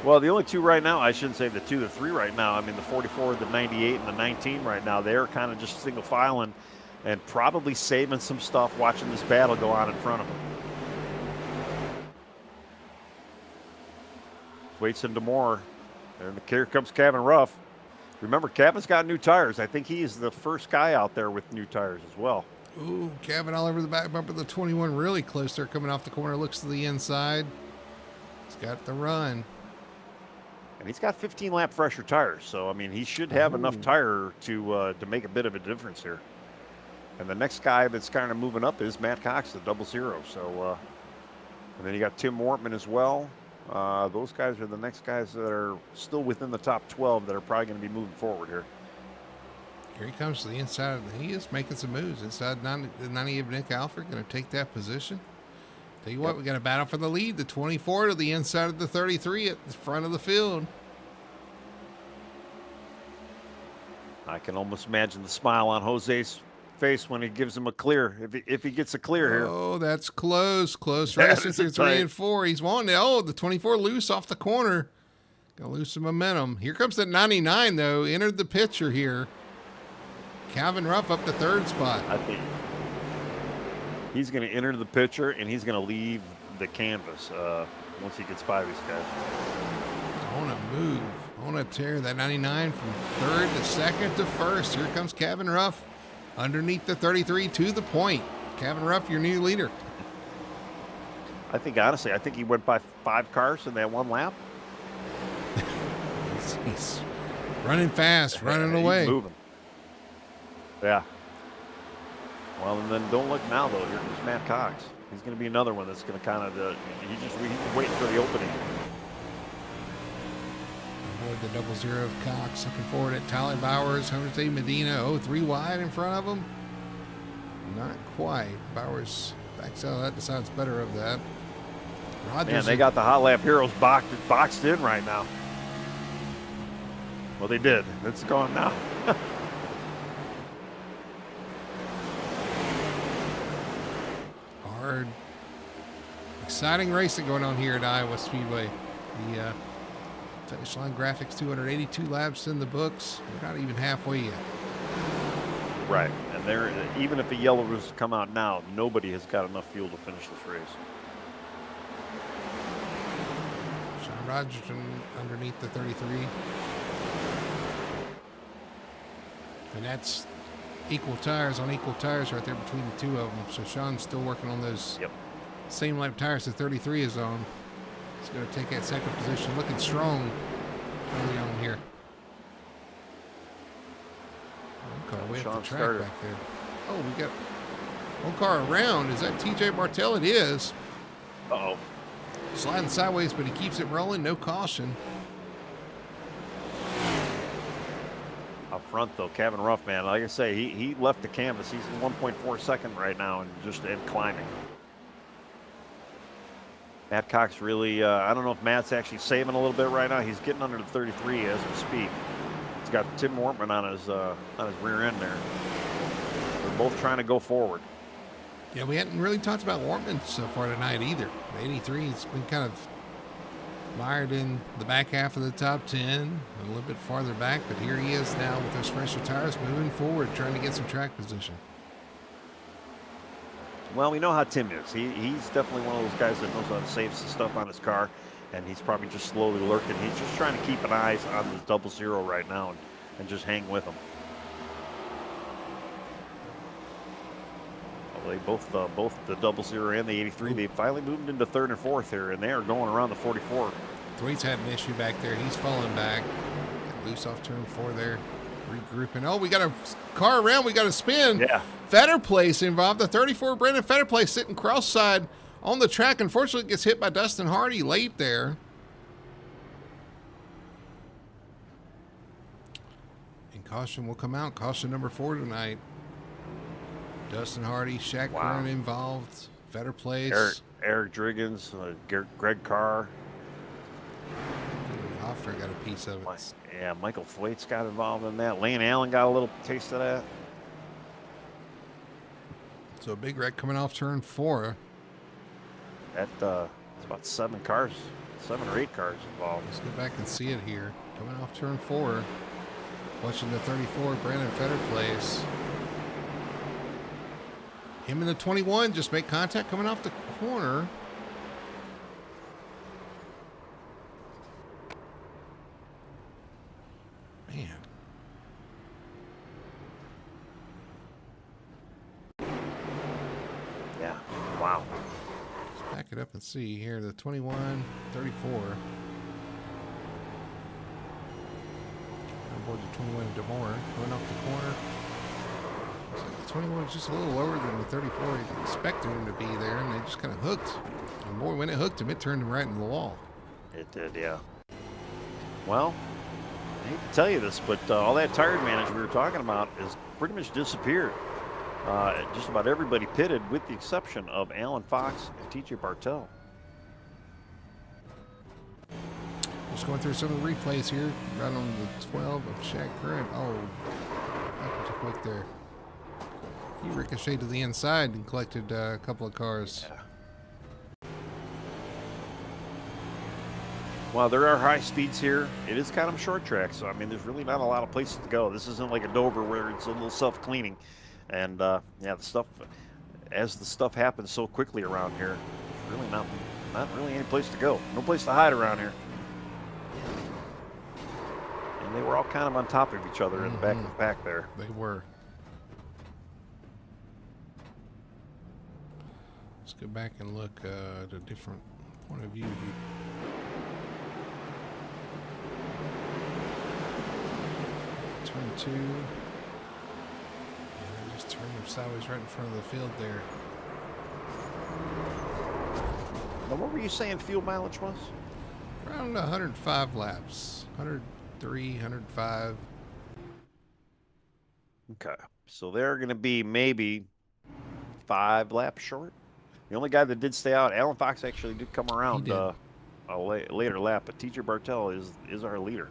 Well, the only two right now, I shouldn't say the two, the three right now. I mean, the 44, the 98, and the 19 right now, they're kind of just single filing and probably saving some stuff watching this battle go on in front of them. Waits into more. And here comes Kevin Ruff. Remember, Kevin's got new tires. I think he's the first guy out there with new tires as well. Ooh, Kevin all over the back bumper. The 21 really close there, coming off the corner. Looks to the inside. He's got the run. And he's got 15 lap fresher tires, so I mean he should have enough tire to make a bit of a difference here. And the next guy that's kind of moving up is Matt Cox, the 00. So, and then you got Tim Wortman as well. Those guys are the next guys that are still within the top 12 that are probably going to be moving forward here. Here he comes to the inside. He is making some moves inside 90 of Nick Alfred. Going to take that position. Tell you what, we got a battle for the lead. The 24 to the inside of the 33 at the front of the field. I can almost imagine the smile on Jose's face when he gives him a clear. If he gets a clear here. Oh, that's close. Close racing through 3 and 4. He's wanting it. Oh, the 24 loose off the corner. Gonna lose some momentum. Here comes that 99 though. Entered the picture here. Calvin Ruff up the 3rd spot. I think he's going to enter the picture and he's going to leave the canvas once he gets by these guys. I want to move. I want to tear that 99 from 3rd to 2nd to 1st. Here comes Calvin Ruff underneath the 33 to the point. Calvin Ruff, your new leader. I think, honestly, he went by 5 cars in that one lap. he's running fast, running away. He's moving. Yeah. Well, and then don't look now, though. Here comes Matt Cox. He's going to be another one that's going to kind of, he's waiting for the opening. The 00 of Cox looking forward at Tyler Bowers, Jose Medina, 3 wide in front of him. Not quite. Bowers backs out of that, decides better of that. Rogers. Man, they got the Hot Lap Heroes boxed in right now. Well, they did. It's gone now. Hard, exciting racing going on here at Iowa Speedway. The finish line graphics, 282 laps in the books. We're not even halfway yet. Right, and there, even if the yellow was to come out now, nobody has got enough fuel to finish this race. Sean Rogers underneath the 33. And that's equal tires on equal tires right there between the two of them. So Sean's still working on those same lap tires the 33 is on. He's going to take that 2nd position, looking strong early on here. One car way up the track back there. Oh, we got one car around. Is that TJ Bartel? It is. Uh-oh. Sliding sideways, but he keeps it rolling. No caution. Up front, though, Kevin Ruff, man, like I say, he left the canvas. He's in 1.4 second right now and climbing. Matt Cox really, I don't know if Matt's actually saving a little bit right now. He's getting under the 33 as we speak. He's got Tim Wortman on his rear end there. They're both trying to go forward. Yeah, we hadn't really talked about Wortman so far tonight either. The 83 has been kind of mired in the back half of the top 10, a little bit farther back, but here he is now with those fresher tires moving forward, trying to get some track position. Well, we know how Tim is. He's definitely one of those guys that knows how to save some stuff on his car, and he's probably just slowly lurking. He's just trying to keep an eye on the 00 right now and just hang with him. Well, they both the 00 and the 83, they finally moved into 3rd and 4th here, and they are going around the 44. Three's had an issue back there. He's falling back. Got loose off turn 4 there. Regrouping. Oh, we got a car around. We got a spin. Yeah. Fetterplace involved. The 34 Brandon Fetterplace sitting cross-side on the track. Unfortunately, gets hit by Dustin Hardy late there. And caution will come out. Caution number 4 tonight. Dustin Hardy, Shaq Curran involved. Fetterplace. Eric Driggins, Greg Carr. Hoffer got a piece of it. Yeah, Michael Thwaites got involved in that. Lane Allen got a little taste of that. So a big wreck coming off turn 4. That it's about 7 or 8 cars involved. Let's go back and see it here. Coming off turn 4. Watching the 34, Brandon Fetter place. Him in the 21 just make contact coming off the corner. Man. Yeah. Wow. Let's back it up and see here. The 21, 34. On board the 21 Demore. Coming off the corner. So the 21 is just a little lower than the 34. He expected him to be there, and they just kind of hooked. And boy, when it hooked him, it turned him right into the wall. It did, yeah. Well, I hate to tell you this, but all that tire advantage we were talking about is pretty much disappeared. Just about everybody pitted, with the exception of Alan Fox and TJ Bartel. Just going through some of the replays here. Right on the 12 of Shaq Current. Oh, that was quick there. He ricocheted to the inside and collected a couple of cars. Yeah. Well, there are high speeds here. It is kind of a short track, so I mean, there's really not a lot of places to go. This isn't like a Dover where it's a little self-cleaning. And yeah, the stuff, as the stuff happens so quickly around here, there's really not really any place to go. No place to hide around here. And they were all kind of on top of each other in the back of the pack there. They were. Let's go back and look at a different point of view. Turn 2. And they just turned them sideways right in front of the field there. Now, what were you saying fuel mileage was? Around 105 laps. 103, 105. Okay. So they're going to be maybe 5 laps short. The only guy that did stay out, Alan Fox actually did come around a later lap, but TJ Bartel is our leader.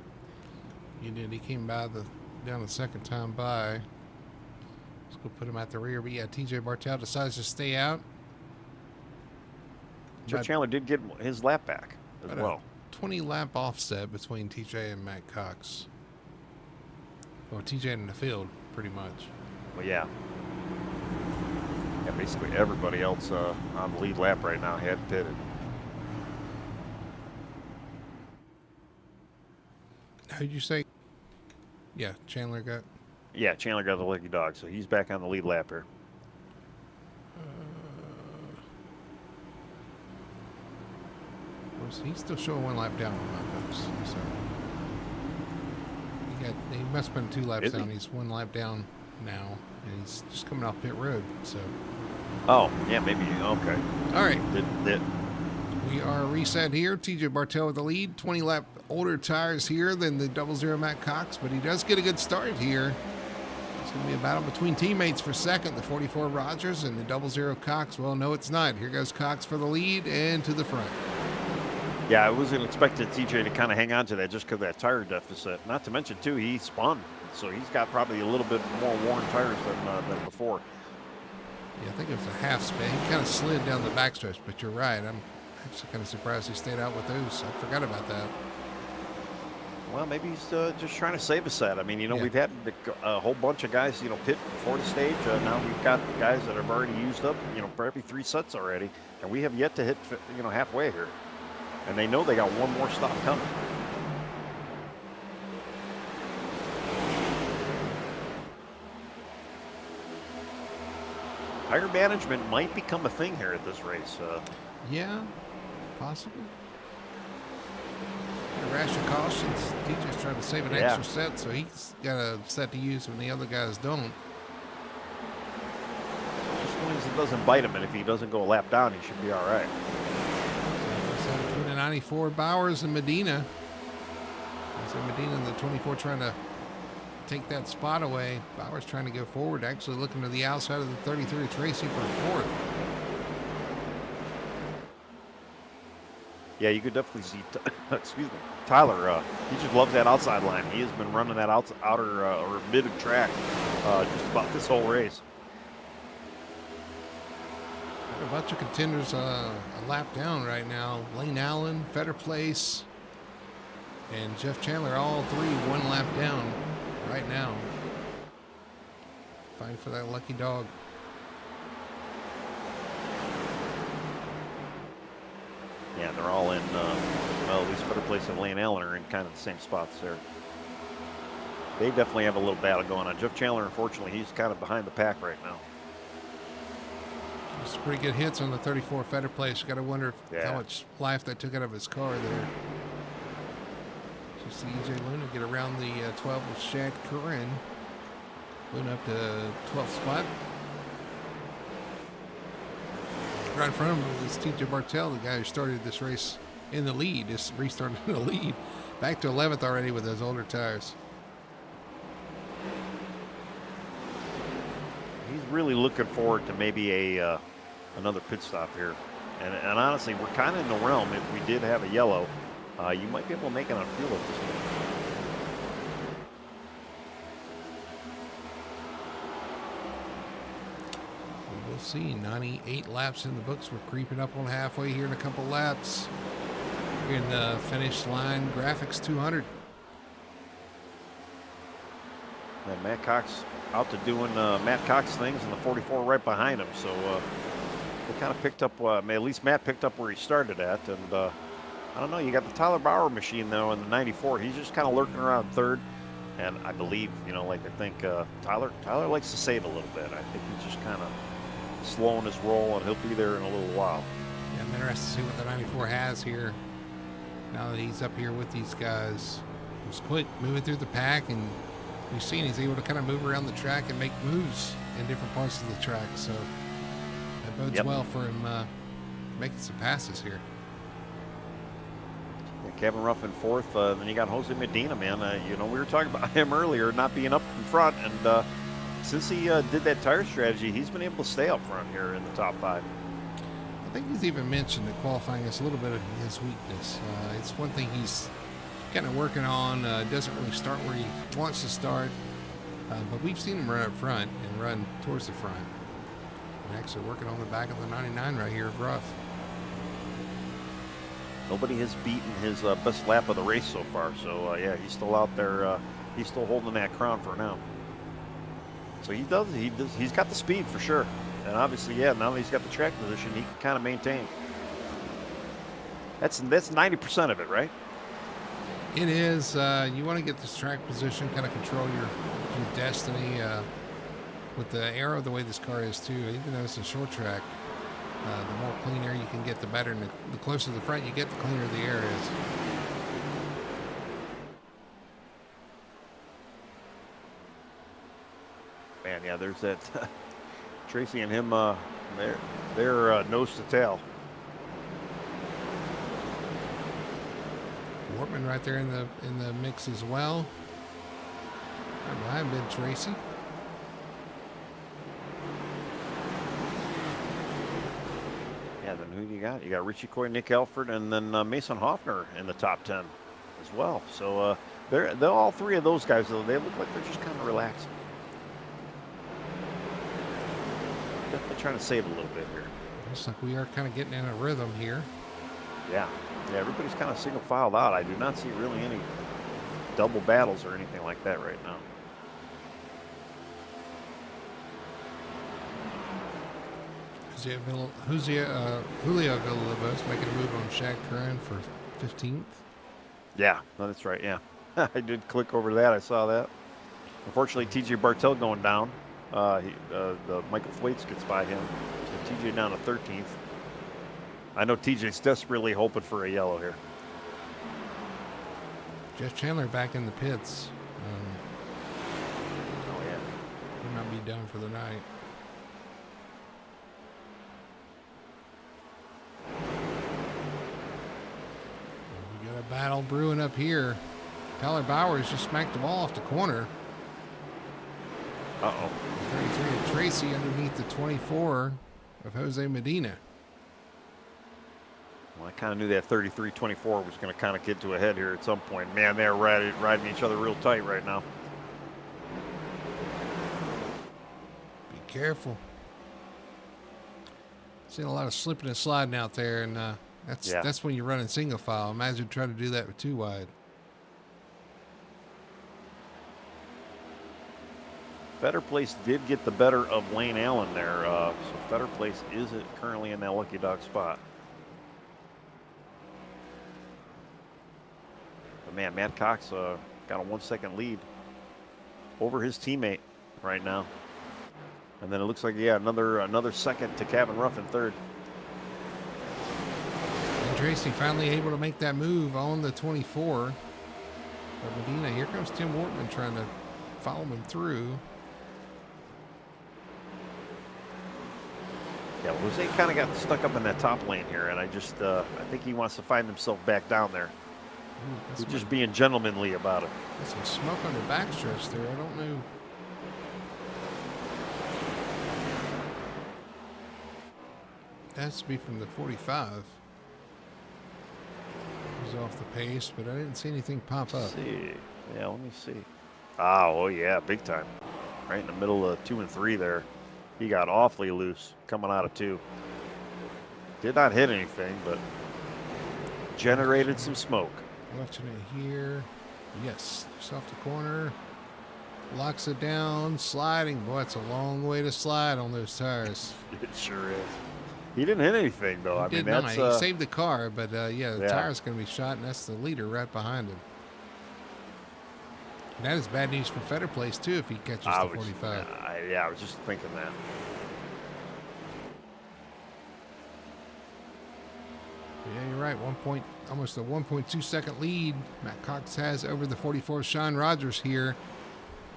He did. He came by down the second time by. Let's go put him at the rear. But yeah, TJ Bartel decides to stay out. Joe Chandler did get his lap back as well. 20 lap offset between TJ and Matt Cox. Well, TJ in the field, pretty much. Well, yeah. Yeah, basically everybody else on the lead lap right now had pitted. Who'd you say? Yeah, Chandler got. Yeah, Chandler got the lucky dog, so he's back on the lead lap here. He's still showing 1 lap down on my books. So he must have been 2 laps down. He's 1 lap down now, and he's just coming off pit road. So. Oh, yeah, maybe. Okay. All right. We are reset here. TJ Bartel with the lead. 20 lap older tires here than the 00 Matt Cox, but he does get a good start here. It's going to be a battle between teammates for second. The 44 Rogers and the 00 Cox. Well, no, it's not. Here goes Cox for the lead and to the front. Yeah, I wasn't expecting TJ to kind of hang on to that just because of that tire deficit. Not to mention, too, he spun. So he's got probably a little bit more worn tires than before. Yeah, I think it was a half spin. He kind of slid down the backstretch, but you're right. I'm actually kind of surprised he stayed out with those. I forgot about that. Well, maybe he's just trying to save a set. I mean, we've had a whole bunch of guys, pit before the stage. Now we've got guys that have already used up, probably 3 sets already. And we have yet to hit, halfway here. And they know they got one more stop coming. Tire management might become a thing here at this race. Yeah, possibly. A rash of cautions. TJ's trying to save an extra set, so he's got a set to use when the other guys don't. As long as it doesn't bite him, and if he doesn't go a lap down, he should be all right. So between the 94 Bowers and Medina. So Medina and the 24 trying to take that spot away. Bowers trying to go forward, actually looking to the outside of the 33 Tracy for 4th. Yeah, you could definitely see, excuse me, Tyler, he just loves that outside line. He has been running that outer or mid of track just about this whole race. A bunch of contenders a lap down right now. Lane Allen, Fetter Place, and Jeff Chandler, all three 1 lap down right now. Fighting for that lucky dog. Yeah, they're all in, well, at least Fetter Place and Lane Allen are in kind of the same spots there. They definitely have a little battle going on. Jeff Chandler, unfortunately, he's kind of behind the pack right now. Some pretty good hits on the 34 Fetter Place. You got to wonder how much life that took out of his car there. You see EJ Luna get around the 12 with Shad Curran. Luna up to 12th spot. Right in front of him is TJ Bartell, the guy who started this race in the lead, just restarted in the lead. Back to 11th already with those older tires. He's really looking forward to maybe another pit stop here. And honestly, we're kind of in the realm. If we did have a yellow, you might be able to make it on fuel at this point. We'll see. 98 laps in the books. We're creeping up on halfway here in a couple laps. We're in the finish line. GRAPHIX 200. And Matt Cox out to doing Matt Cox things in the 44 right behind him. So they kind of picked up, at least Matt picked up where he started at. And I don't know, you got the Tyler Bauer machine though in the 94. He's just kind of lurking around third. And I believe, I think Tyler likes to save a little bit. I think he's just kind of slowing his roll, and he'll be there in a little while. Yeah, I'm interested to see what the 94 has here. Now that he's up here with these guys. He was quick moving through the pack, and you've seen he's able to kind of move around the track and make moves in different parts of the track. So that bodes well for him making some passes here. Kevin Ruff in fourth. Then you got Jose Medina, man. We were talking about him earlier not being up in front, and since he did that tire strategy, he's been able to stay up front here in the top 5. I think he's even mentioned that qualifying is a little bit of his weakness. It's one thing he's kind of working on. Doesn't really start where he wants to start, but we've seen him run up front and run towards the front. And actually working on the back of the 99 right here of Ruff. Nobody has beaten his best lap of the race so far. So yeah, he's still out there. He's still holding that crown for now. So he's got the speed for sure. And obviously, yeah, now that he's got the track position, he can kind of maintain. That's 90% of it, right? It is. You want to get this track position, kind of control your destiny. With the aero the way this car is too, even though it's a short track, the more clean air you can get, the better. And the closer to the front you get, the cleaner the air is. Man, yeah, there's that Tracy and him. They're nose to tail. Wortman right there in the mix as well. Right behind Ben Tracy. Yeah, then who do you got? You got Richie Coy, Nick Elford, and then Mason Hoffner in the top 10 as well. So they're all three of those guys, though, they look like they're just kind of relaxing. Definitely trying to save a little bit here. Looks like we are kind of getting in a rhythm here. Yeah, everybody's kind of single filed out. I do not see really any double battles or anything like that right now. Julio Villalobos making a move on Shad Curran for 15th. Yeah, no, that's right. Yeah, I did click over to that. I saw that. Unfortunately, TJ Bartell going down. The Michael Thwaites gets by him. So TJ down to 13th. I know TJ's desperately hoping for a yellow here. Jeff Chandler back in the pits. Oh yeah, He might be done for the night. We got a battle brewing up here. Tyler Bowers just smacked the ball off the corner. Uh-oh. 33 of Tracy underneath the 24 of Jose Medina. Well, I kind of knew that 33-24 was going to kind of get to a head here at some point. Man, they're riding each other real tight right now. Be careful. Seeing a lot of slipping and sliding out there, and that's when you're running single file. Imagine trying to do that with 2 wide. Fetter Place did get the better of Lane Allen there, so Fetter Place is currently in that lucky dog spot. But man, Matt Cox got a 1 second lead over his teammate right now. And then it looks like, yeah, another second to Kevin Ruff in third. And Tracy finally able to make that move on the 24. But Medina, here comes Tim Wortman trying to follow him through. Yeah, Jose kind of got stuck up in that top lane here, and I think he wants to find himself back down there. He's just being gentlemanly about it. There's some smoke on the backstretch there. I don't know. That has to be from the 45. He's off the pace, but I didn't see anything pop up. Let's see. Yeah, let me see. Oh, yeah, big time. Right in the middle of 2 and 3 there. He got awfully loose coming out of 2. Did not hit anything, but generated some smoke. Watching it here. Yes, just off the corner. Locks it down, sliding. Boy, it's a long way to slide on those tires. It sure is. He didn't hit anything, though. I mean, that's... He saved the car, but yeah, the tire's going to be shot, and that's the leader right behind him. And that is bad news for Fetter Place, too, if he catches the 45. Yeah, I was just thinking that. Yeah, you're right. Almost a 1.2 second lead Matt Cox has over the 44 Sean Rogers here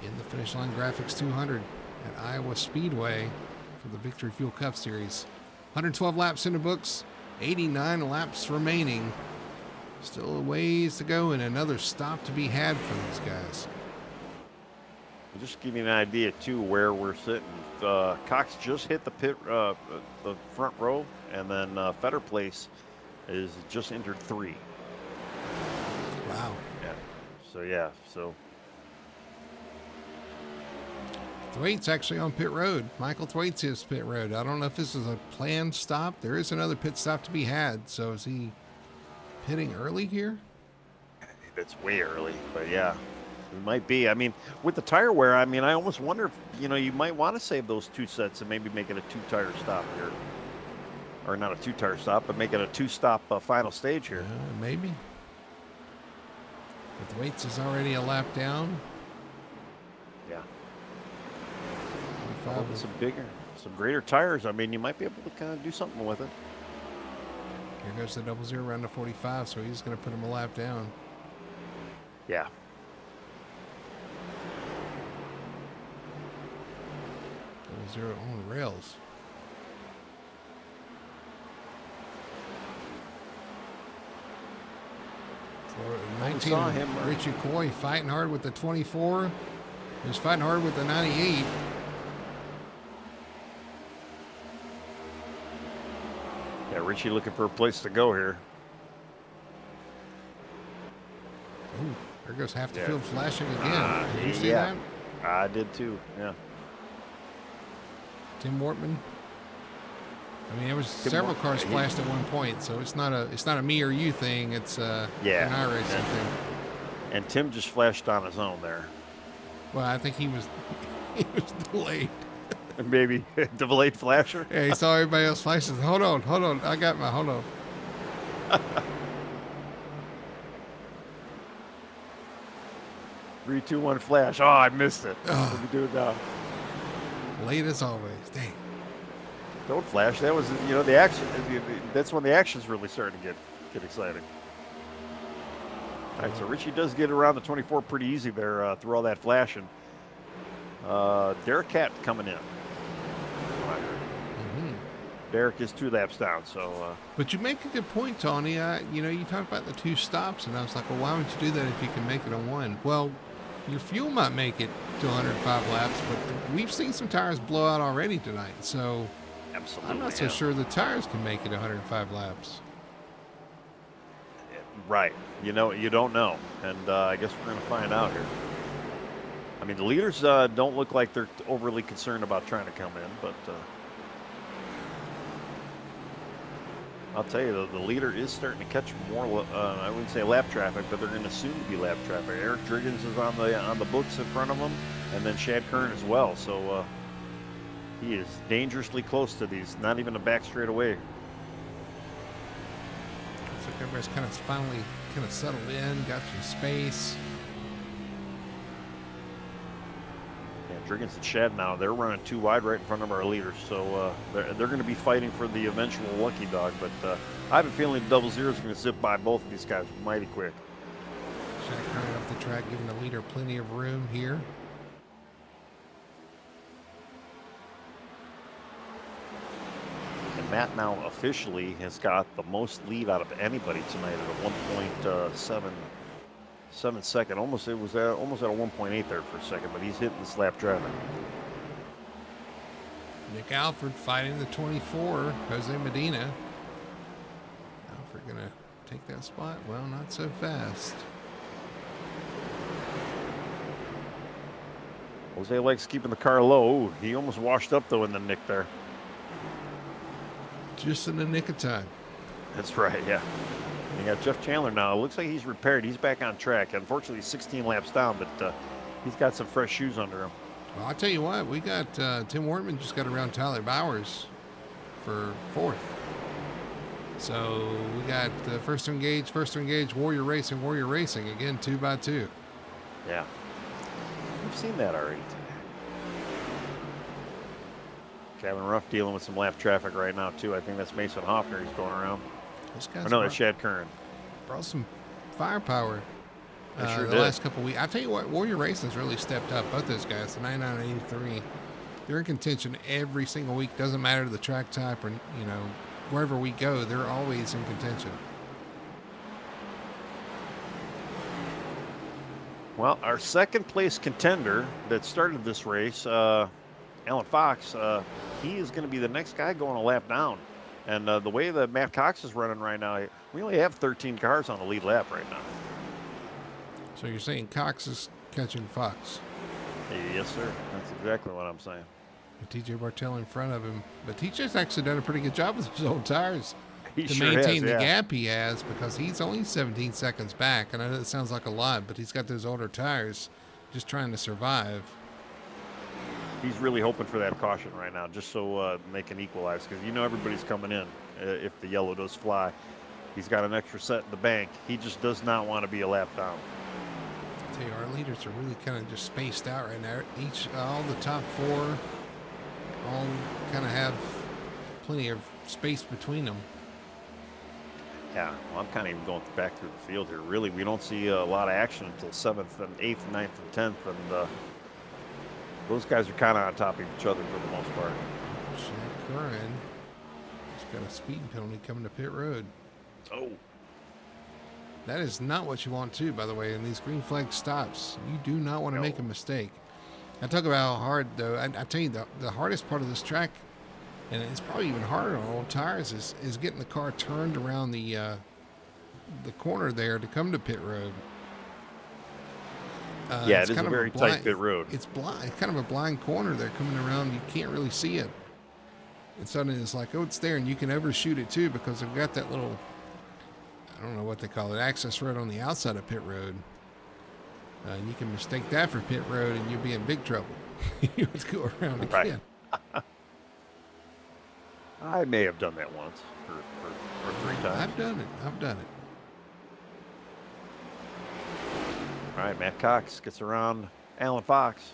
in the Finish Line Graphics 200 at Iowa Speedway for the Victory Fuel Cup Series. 112 laps in the books, 89 laps remaining. Still a ways to go and another stop to be had for these guys. Just to give you an idea, too, where we're sitting. Cox just hit the the front row, and then Fetter Place is just entered 3. Wow. Yeah. So. Thwaite's actually on pit road. Michael Thwaite's his pit road. I don't know if this is a planned stop. There is another pit stop to be had. So is he pitting early here? That's way early, but yeah, it might be. I mean, with the tire wear, I mean, I almost wonder if, you might want to save those 2 sets and maybe make it a 2-tire stop here. Or not a 2-tire stop, but make it a 2-stop final stage here. Maybe. But Thwaites is already a lap down. Yeah. Some greater tires. I mean, you might be able to kind of do something with it. Here goes the 00 around the 45, so he's going to put him a lap down. Yeah. Zero on the rails. For 19, Richie Coy fighting hard with the 24. He was fighting hard with the 98. Yeah, Richie looking for a place to go here. Ooh, there goes half the field flashing again. Did you see that? I did too, yeah. Tim Wortman. I mean, there was several cars flashed at one point, so it's not a me or you thing. It's an iRacing thing. And Tim just flashed on his own there. Well, I think he was delayed. Maybe delayed flasher. Yeah, he saw everybody else flashes. Hold on. I got my hold on. 3, 2, 1 flash. Oh, I missed it. What do we do now? Late as always. Dang. Don't flash. That was, the action. That's when the action's really starting to get exciting. All right, so Richie does get around the 24 pretty easy there through all that flashing. Derek Cat coming in. Mm-hmm. Derek is 2 laps down, so. But you make a good point, Tony. You talked about the 2 stops, and I was like, well, why would you do that if you can make it on 1? Well, your fuel might make it to 105 laps, but we've seen some tires blow out already tonight, so absolutely, I'm not so sure the tires can make it 105 laps. Right. You don't know, and I guess we're going to find out here. I mean, the leaders don't look like they're overly concerned about trying to come in, but I'll tell you, the leader is starting to catch more. I wouldn't say lap traffic, but they're going to soon be lap traffic. Eric Driggins is on the books in front of him, and then Chad Kern as well. So he is dangerously close to these. Not even a back straight away. Looks like everybody's kind of finally kind of settled in, got some space. Yeah, Driggins and Chad now, they're running too wide right in front of our leaders. So they're going to be fighting for the eventual lucky dog. But I have a feeling the double zero is going to zip by both of these guys mighty quick. Chad Kern up the track, giving the leader plenty of room here. Matt now officially has got the most lead out of anybody tonight at a 1.7 second. Almost it was almost at a 1.8 there for a second, but he's hitting this lap traffic. Nick Alford fighting the 24, Jose Medina. Alford gonna take that spot? Well, not so fast. Jose likes keeping the car low. Ooh, he almost washed up though in the nick there. Just in the nick of time. That's right, yeah. And you got Jeff Chandler now. It looks like he's repaired. He's back on track. Unfortunately, he's 16 laps down, but he's got some fresh shoes under him. Well, I'll tell you what, we got Tim Wortman just got around Tyler Bowers for 4th. So we got first to engage, Warrior Racing, again, 2x2. Yeah. We've seen that already. Kevin Ruff dealing with some lap traffic right now, too. I think that's Mason Hoffner he's going around. This guy's That's Chad Kern. Brought some firepower Sure the did. last couple weeks. I'll tell you what, Warrior Racing's really stepped up. Both those guys, the 99 and 83, they're in contention every single week. Doesn't matter the track type or, wherever we go, they're always in contention. Well, our second place contender that started this race, Alan Fox, he is going to be the next guy going a lap down. And the way that Matt Cox is running right now, we only have 13 cars on the lead lap right now. So you're saying Cox is catching Fox? Yes, sir. That's exactly what I'm saying. With TJ Bartell in front of him. But TJ's actually done a pretty good job with his old tires He to sure maintain has, the yeah. gap he has, because he's only 17 seconds back. And I know it sounds like a lot, but he's got those older tires just trying to survive. He's really hoping for that caution right now, just so they can equalize, because everybody's coming in if the yellow does fly. He's got an extra set in the bank. He just does not want to be a lap down. I tell you, our leaders are really kind of just spaced out right now. All the top 4, all kind of have plenty of space between them. Yeah, well, I'm kind of even going back through the field here. Really, we don't see a lot of action until 7th and 8th, 9th and 10th, and those guys are kind of on top of each other for the most part. Chad Curran just got a speeding penalty coming to pit road. Oh. That is not what you want to, by the way, in these green flag stops. You do not want to make a mistake. I talk about how hard, though. I tell you, the hardest part of this track, and it's probably even harder on old tires, is getting the car turned around the corner there to come to pit road. Yeah, it is a very tight pit road. It's blind. It's kind of a blind corner there coming around. You can't really see it. And suddenly it's like, oh, it's there, and you can overshoot it too, because they've got that little, I don't know what they call it, access road on the outside of pit road. And you can mistake that for pit road, and you'll be in big trouble. You have to go around again. Right. I may have done that once or 3 times. I've done it. All right, Matt Cox gets around Alan Fox.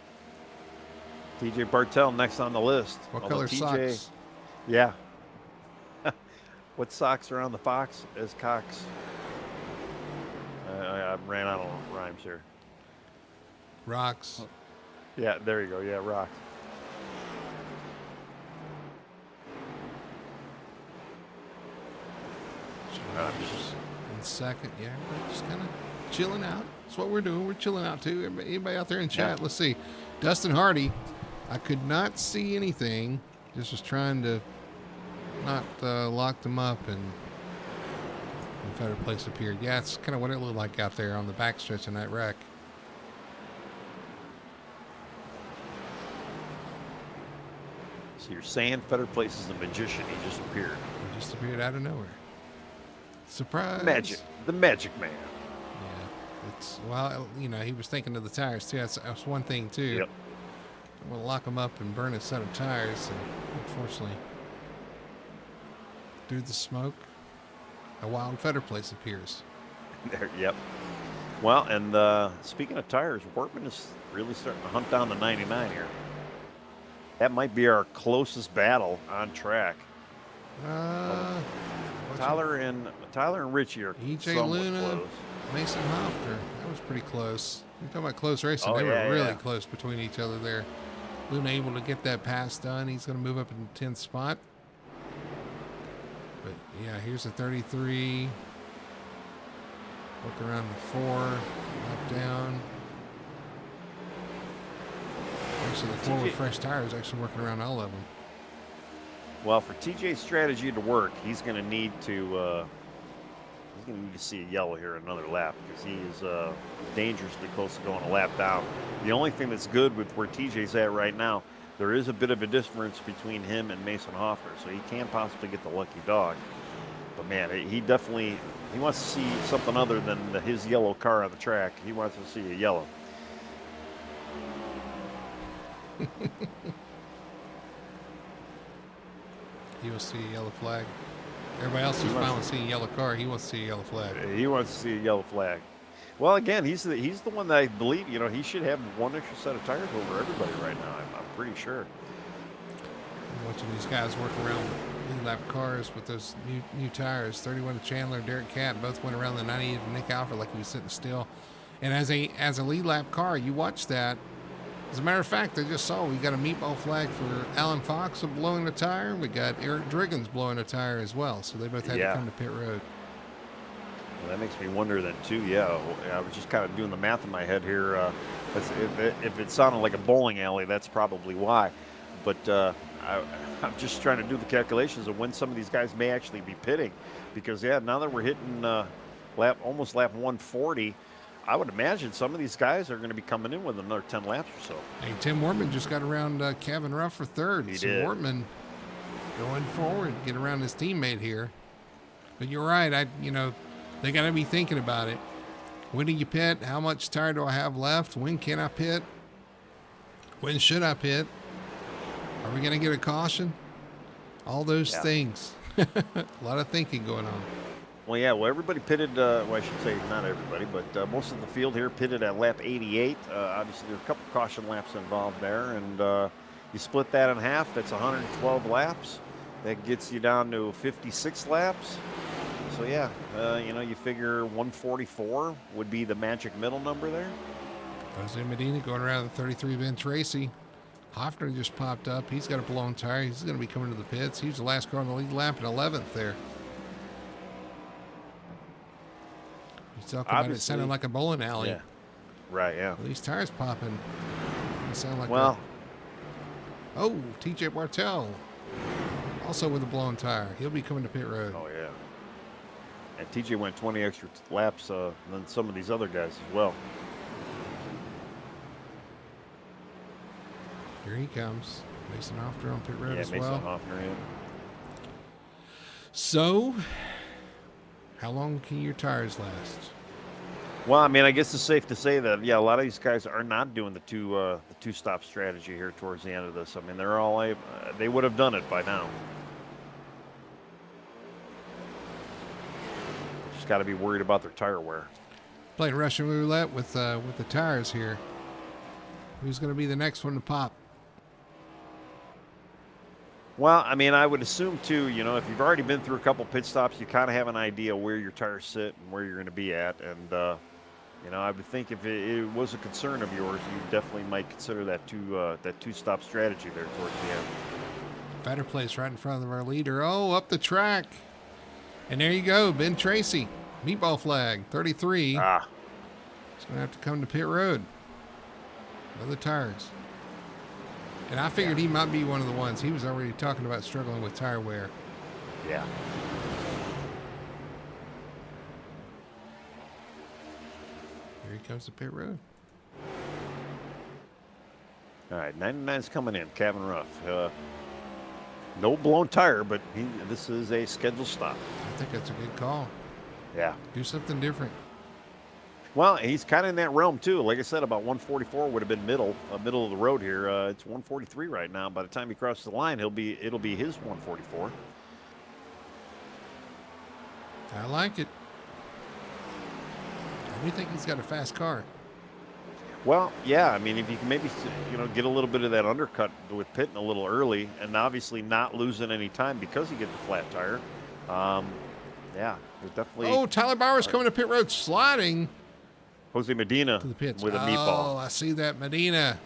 TJ Bartell next on the list. What color socks? Yeah. What socks are on the Fox is Cox? I ran out of rhymes here. Rocks. Yeah, there you go. Yeah, rocks. In second, yeah, we're just kind of chilling out. That's what we're doing. We're chilling out too. Anybody out there in chat? Yeah. Let's see. Dustin Hardy. I could not see anything. Just was trying to not lock them up, and Better Place appeared. Yeah, it's kind of what it looked like out there on the backstretch in that wreck. So you're saying Better Place is a magician. He just appeared. He just appeared out of nowhere. Surprise. The Magic Man. Yeah. It's, well, you know, he was thinking of the tires, too. That's one thing, too. Yep. We'll lock him up and burn a set of tires. And unfortunately, through the smoke, a wild feather place appears. There, yep. Well, and speaking of tires, Wortman is really starting to hunt down the 99 here. That might be our closest battle on track. Tyler and Richie are EJ somewhat Luna, close. Mason Hoffner. That was pretty close. You're talking about close racing. Oh, They yeah, were really yeah. close between each other there. Luna able to get that pass done. He's going to move up in the 10th spot. But yeah, here's a 33. Look around the 4. Up, down. Actually, the 4 with fresh tires actually working around all of them. Well, for TJ's strategy to work, he's going to need to see a yellow here another lap because he is dangerously close to going a lap down. The only thing that's good with where TJ's at right now, there is a bit of a difference between him and Mason Hoffner, so he can possibly get the lucky dog. But man, he definitely wants to see something other than his yellow car on the track. He wants to see a yellow. He wants to see a yellow flag. Everybody else is fine with seeing a yellow car. He wants to see a yellow flag. He wants to see a yellow flag. Well, again, he's the one that I believe, you know, he should have one extra set of tires over everybody right now. I'm pretty sure. I'm watching these guys work around lead lap cars with those new tires. 31 to Chandler, Derek Catt both went around the 98 to Nick Alford like he was sitting still. And as a lead lap car, you watch that. As a matter of fact, I just saw we got a meatball flag for Alan Fox blowing a tire. We got Eric Driggins blowing a tire as well. So they both had to come to pit road. Well, that makes me wonder then too. Yeah, I was just kind of doing the math in my head here. If it sounded like a bowling alley, that's probably why. But I'm just trying to do the calculations of when some of these guys may actually be pitting, because now that we're hitting almost lap 140. I would imagine some of these guys are going to be coming in with another 10 laps or so. Hey, Tim Wortman just got around Kevin Ruff for third. He so did. Wortman going forward, get around his teammate here. But you're right. They got to be thinking about it. When do you pit? How much tire do I have left? When can I pit? When should I pit? Are we going to get a caution? All those things. A lot of thinking going on. Well, everybody pitted, I should say not everybody, but most of the field here pitted at lap 88. Obviously, there are a couple caution laps involved there, and you split that in half, that's 112 laps. That gets you down to 56 laps. So, you figure 144 would be the magic middle number there. Jose Medina going around the 33 Vince Tracy. Hoffner just popped up. He's got a blown tire. He's going to be coming to the pits. He was the last car on the lead lap in 11th there. Talking about it sounding like a bowling alley. Yeah. Right, yeah. These tires popping. They sound like TJ Bartel. Also with a blown tire. He'll be coming to pit road. Oh, yeah. And TJ went 20 extra laps than some of these other guys as well. Here he comes. Mason Hoffner on pit road as well. Mason Hoffner in. So, how long can your tires last? Well, I mean, I guess it's safe to say that, a lot of these guys are not doing the two-stop strategy here towards the end of this. I mean, they're all they would have done it by now. Just got to be worried about their tire wear. Playing Russian roulette with the tires here. Who's going to be the next one to pop? Well, I mean, I would assume, too, if you've already been through a couple pit stops, you kind of have an idea where your tires sit and where you're going to be at. And, I would think if it was a concern of yours, you definitely might consider that two-stop strategy there towards the end. Better place right in front of our leader. Oh, up the track. And there you go, Ben Tracy. Meatball flag, 33. He's going to have to come to pit road. Other tires. And I figured he might be one of the ones. He was already talking about struggling with tire wear. Yeah. Here he comes to pit road. All right, 99's coming in, Kevin Ruff. No blown tire, but this is a scheduled stop. I think that's a good call. Yeah. Do something different. Well, he's kind of in that realm too. Like I said, about 144 would have been middle of the road here. It's 143 right now. By the time he crosses the line, it'll be his 144. I like it. I do think he's got a fast car. Well, yeah. I mean, if you can maybe get a little bit of that undercut with pitting a little early, and obviously not losing any time because you get the flat tire. Yeah, there's definitely. Oh, Tyler Bauer's coming to pit road, sliding Jose Medina to the pits with a meatball. Oh, I see that, Medina.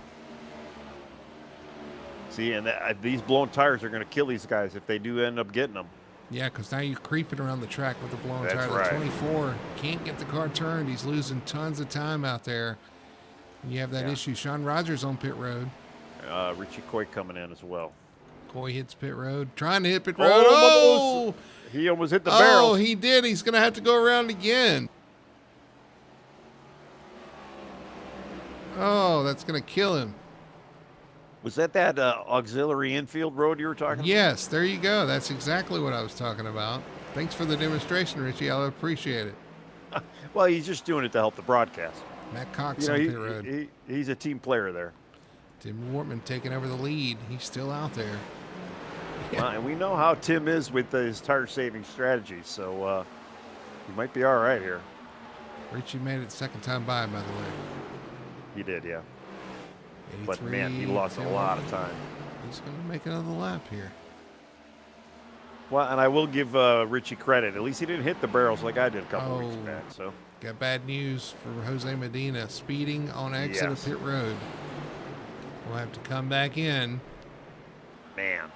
See, and these blown tires are going to kill these guys if they do end up getting them. Yeah, because now you're creeping around the track with the blown That's tire. right. The 24 can't get the car turned. He's losing tons of time out there. And you have that issue. Sean Rogers on pit road. Richie Coy coming in as well. Coy hits pit road, trying to hit pit road. Oh! He almost hit the barrel. Oh, he did. He's going to have to go around again. Oh, that's going to kill him. Was that auxiliary infield road you were talking about? Yes, there you go. That's exactly what I was talking about. Thanks for the demonstration, Richie. I'll appreciate it. Well, he's just doing it to help the broadcast. Matt Cox on pit road. He's a team player there. Tim Wortman taking over the lead. He's still out there. Yeah. And we know how Tim is with his tire-saving strategy, so he might be all right here. Richie made it second time by the way. He did, yeah. But, 83, man, he lost a lot of time. He's going to make another lap here. Well, and I will give Richie credit. At least he didn't hit the barrels like I did a couple weeks back. So got bad news for Jose Medina. Speeding on exit of pit road. We'll have to come back in. Man.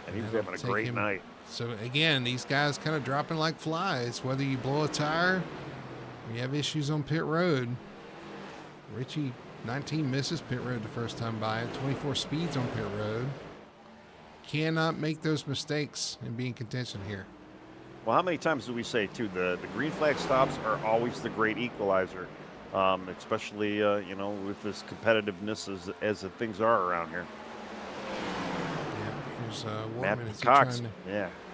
And he was having a great night. So, again, these guys kind of dropping like flies. Whether you blow a tire or you have issues on pit road. Richie, 19 misses pit road the first time by. 24 speeds on pit road. Cannot make those mistakes and be in contention here. Well, how many times do we say, too, the green flag stops are always the great equalizer, especially, with this competitiveness as the things are around here. Yeah, here's Wortman. Matt Cox,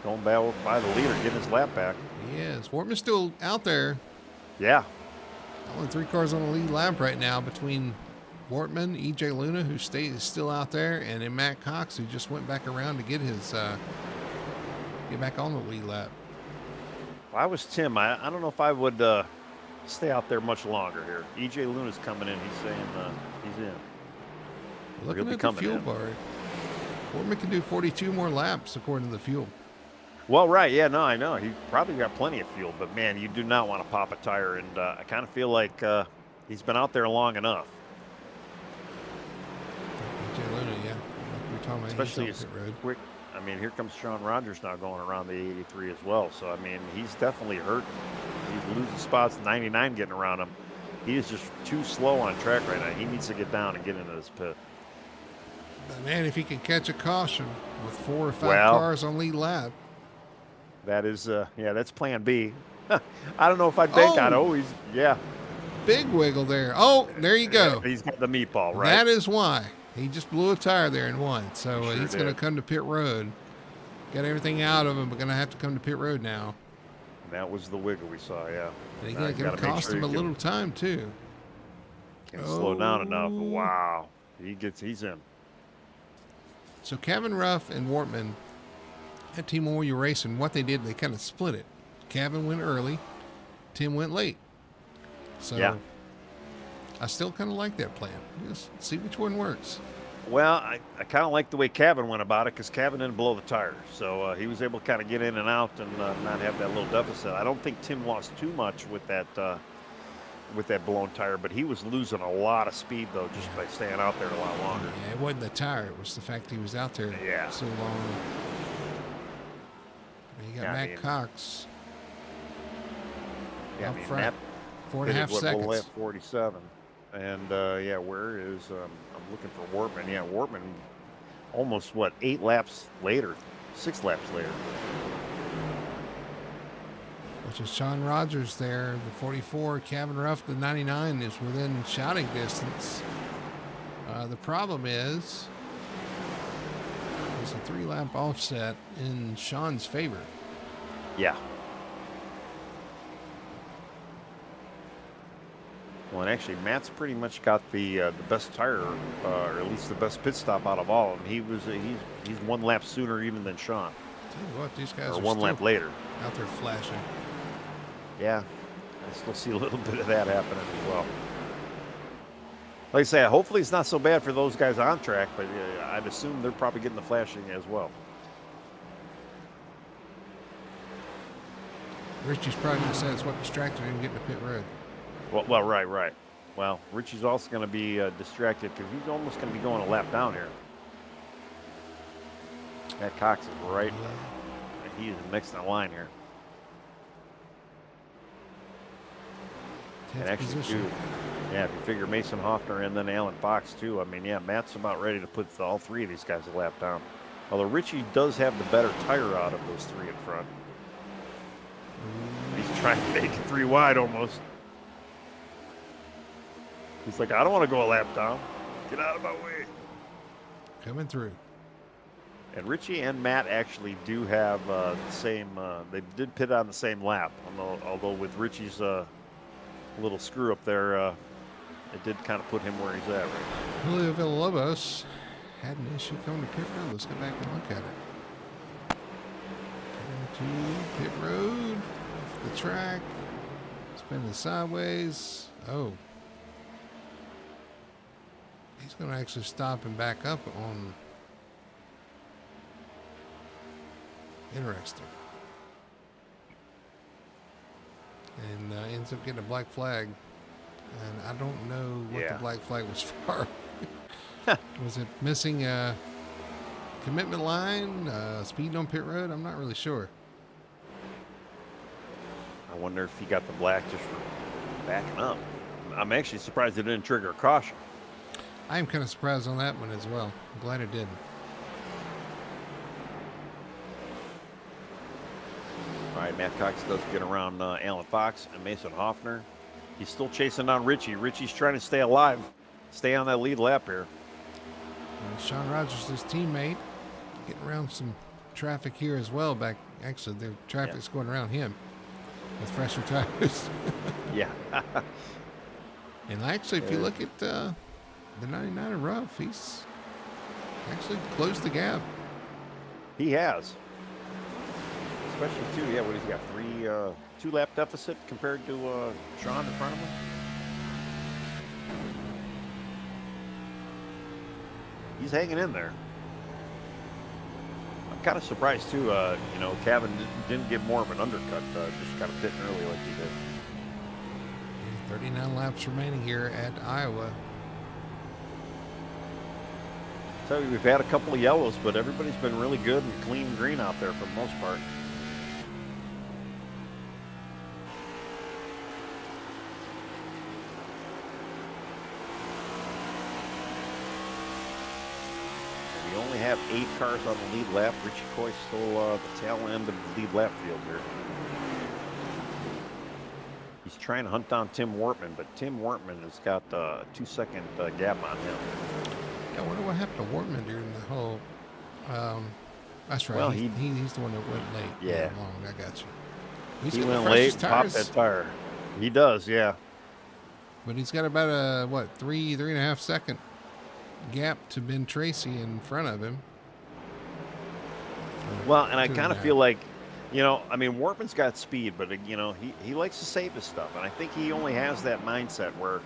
going by the leader, getting his lap back. He is. Wortman's still out there. Yeah. Only 3 cars on the lead lap right now between Wortman, E.J. Luna, who is still out there, and then Matt Cox, who just went back around to get his get back on the lead lap. If I was Tim, I don't know if I would stay out there much longer here. E.J. Luna's coming in. He's saying he's in. Looking at the fuel bar, Wortman can do 42 more laps according to the fuel. Well, right, yeah, no, I know. He probably got plenty of fuel, but man, you do not want to pop a tire, and I kind of feel like he's been out there long enough. Luna, yeah, like we were talking about, especially as quick. I mean, here comes Sean Rogers now going around the 83 as well. So I mean, he's definitely hurt. He's losing spots. 99 getting around him. He is just too slow on track right now. He needs to get down and get into this pit. But man, if he can catch a caution with 4 or 5 cars on lead lap. That is, that's plan B. I don't know if I'd bank on it. Big wiggle there. Oh, there you go. He's got the meatball, right? That is why. He just blew a tire there and won. So he's going to come to pit road. Got everything out of him, but going to have to come to pit road now. And that was the wiggle we saw, yeah. And he's going to cost him a little time, too. Can't slow down enough. Wow. He's in. So Kevin Ruff and Wortman at Team Warrior Racing, what they did, they kind of split it. Kevin went early. Tim went late. So I still kind of like that plan. Just see which one works. Well, I kind of like the way Kevin went about it because Kevin didn't blow the tire. So he was able to kind of get in and out and not have that little deficit. I don't think Tim lost too much with that blown tire, but he was losing a lot of speed, though, just by staying out there a lot longer. Yeah, it wasn't the tire. It was the fact he was out there so long. You got Matt Cox up front. 4.5 seconds. Lap 47. And, where is, I'm looking for Wortman. Yeah, Wortman almost, 8 laps later, 6 laps later. Which is Sean Rogers there, the 44. Kevin Ruff, the 99, is within shouting distance. The problem is there's a 3-lap offset in Sean's favor. Yeah. Well, and actually, Matt's pretty much got the best tire, or at least the best pit stop out of all of them. He's 1 lap sooner even than Sean, Tell you what, these guys or are 1 lap still later. out there flashing. Yeah, I still see a little bit of that happening as well. Like I say, hopefully it's not so bad for those guys on track, but I'd assume they're probably getting the flashing as well. Richie's probably going to say it's what distracted him getting to pit road. Well, right. Well, Richie's also going to be distracted because he's almost going to be going a lap down here. That Cox is right. Yeah. He is next in line here. And actually, too, yeah, if you figure Mason Hoffner and then Alan Fox, too, I mean, yeah, Matt's about ready to put all 3 of these guys a lap down. Although Richie does have the better tire out of those 3 in front. He's trying to make it 3 wide almost. He's like, I don't want to go a lap down. Get out of my way. Coming through. And Richie and Matt actually do have the same, they did pit on the same lap. Although with Richie's little screw up there, it did kind of put him where he's at right now. Julio Villalobos had an issue coming to pit road. Let's go back and look at it. Coming to pit road, off the track, spinning sideways. Oh. He's going to actually stop and back up on. Interesting. And ends up getting a black flag. And I don't know what the black flag was for. Was it missing a commitment line, speeding on pit road? I'm not really sure. I wonder if he got the black just for backing up. I'm actually surprised it didn't trigger a caution. I am kind of surprised on that one as well. I'm glad it didn't. All right, Matt Cox does get around Alan Fox and Mason Hoffner. He's still chasing down Richie. Richie's trying to stay alive, stay on that lead lap here. Sean Rogers, his teammate, getting around some traffic here as well. Actually, the traffic's going around him with fresher tires. Yeah. And actually, if you look at the 99er rough, he's actually closed the gap. He has. Especially, too, what he's got, 2-lap deficit compared to Sean in front of him. He's hanging in there. I'm kind of surprised, too, Cavan didn't get more of an undercut, just kind of pitting early like he did. 39 laps remaining here at Iowa. So we've had a couple of yellows, but everybody's been really good and clean green out there for the most part. We only have 8 cars on the lead lap. Richie Coy's still the tail end of the lead lap field here. He's trying to hunt down Tim Wortman, but Tim Wortman has got a 2-second gap on him. I wonder what happened to Wortman during the whole. That's right. Well, he's the one that went late. Yeah. Long. I got you. He went late, popped that tire. He does, yeah. But he's got about a 3.5 second gap to Ben Tracy in front of him. Well, and I kind of feel like, Wortman's got speed, but he likes to save his stuff, and I think he only has that mindset where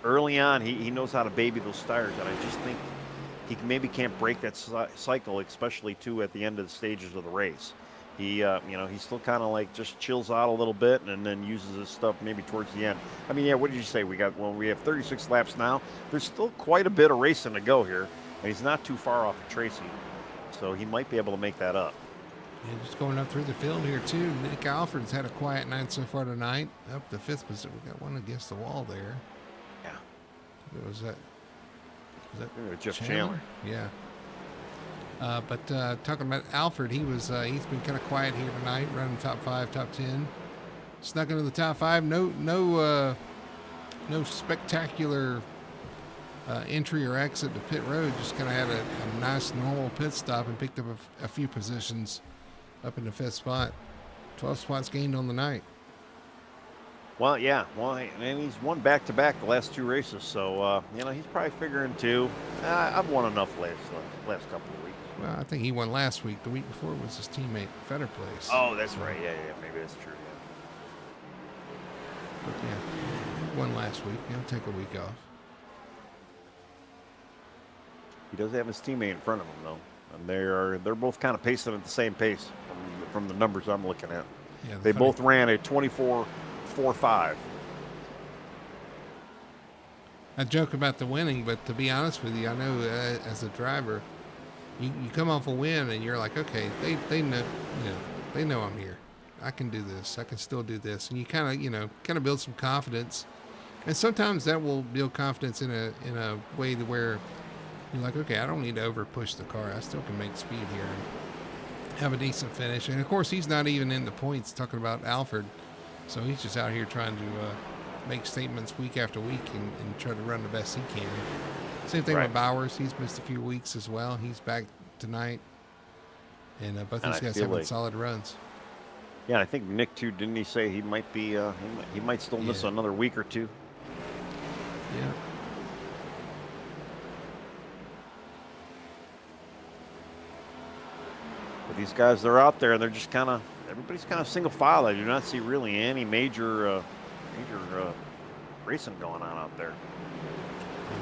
early on he knows how to baby those tires, and I just think he maybe can't break that cycle, especially too at the end of the stages of the race. He he still kind of like just chills out a little bit and then uses his stuff maybe towards the end. I mean, what did you say? We have 36 laps now. There's still quite a bit of racing to go here, and he's not too far off of Tracy, so he might be able to make that up. Yeah, just going up through the field here too. Nick Alfred's had a quiet night so far tonight. Up the 5th position. We got one against the wall there. Yeah. What was that? Was that Jeff Chandler? Yeah. But talking about Alfred, he's been kind of quiet here tonight, running top 5, top 10. Snuck into the top 5. No spectacular entry or exit to pit road. Just kind of had a nice normal pit stop and picked up a few positions up in the 5th spot. 12 spots gained on the night. Well, yeah. Well, and he's won back-to-back the last 2 races, so you know he's probably figuring too. I've won enough last couple of weeks. Well, I think he won last week. The week before was his teammate Fetter Place. Oh, that's right. Yeah, yeah. Maybe that's true. Yeah. But yeah, he won last week. He'll take a week off. He does have his teammate in front of him though, and they're both kind of pacing at the same pace from the numbers I'm looking at. Yeah, They both ran a 24.45. I joke about the winning, but to be honest with you, I know as a driver, you come off a win and you're like, okay, they know, they know I'm here. I can do this. I can still do this, and you kind of build some confidence, and sometimes that will build confidence in a way to where you're like, okay, I don't need to over push the car. I still can make speed here and have a decent finish. And of course, he's not even in the points. Talking about Alfred, so he's just out here trying to make statements week after week and try to run the best he can. Same thing with Bowers. He's missed a few weeks as well. He's back tonight, and both these guys having solid runs. Yeah, I think Nick too. Didn't he say he might be? He might still miss another week or two. Yeah. But these guys, they're out there and they're just everybody's kind of single file. I do not see really any major racing going on out there.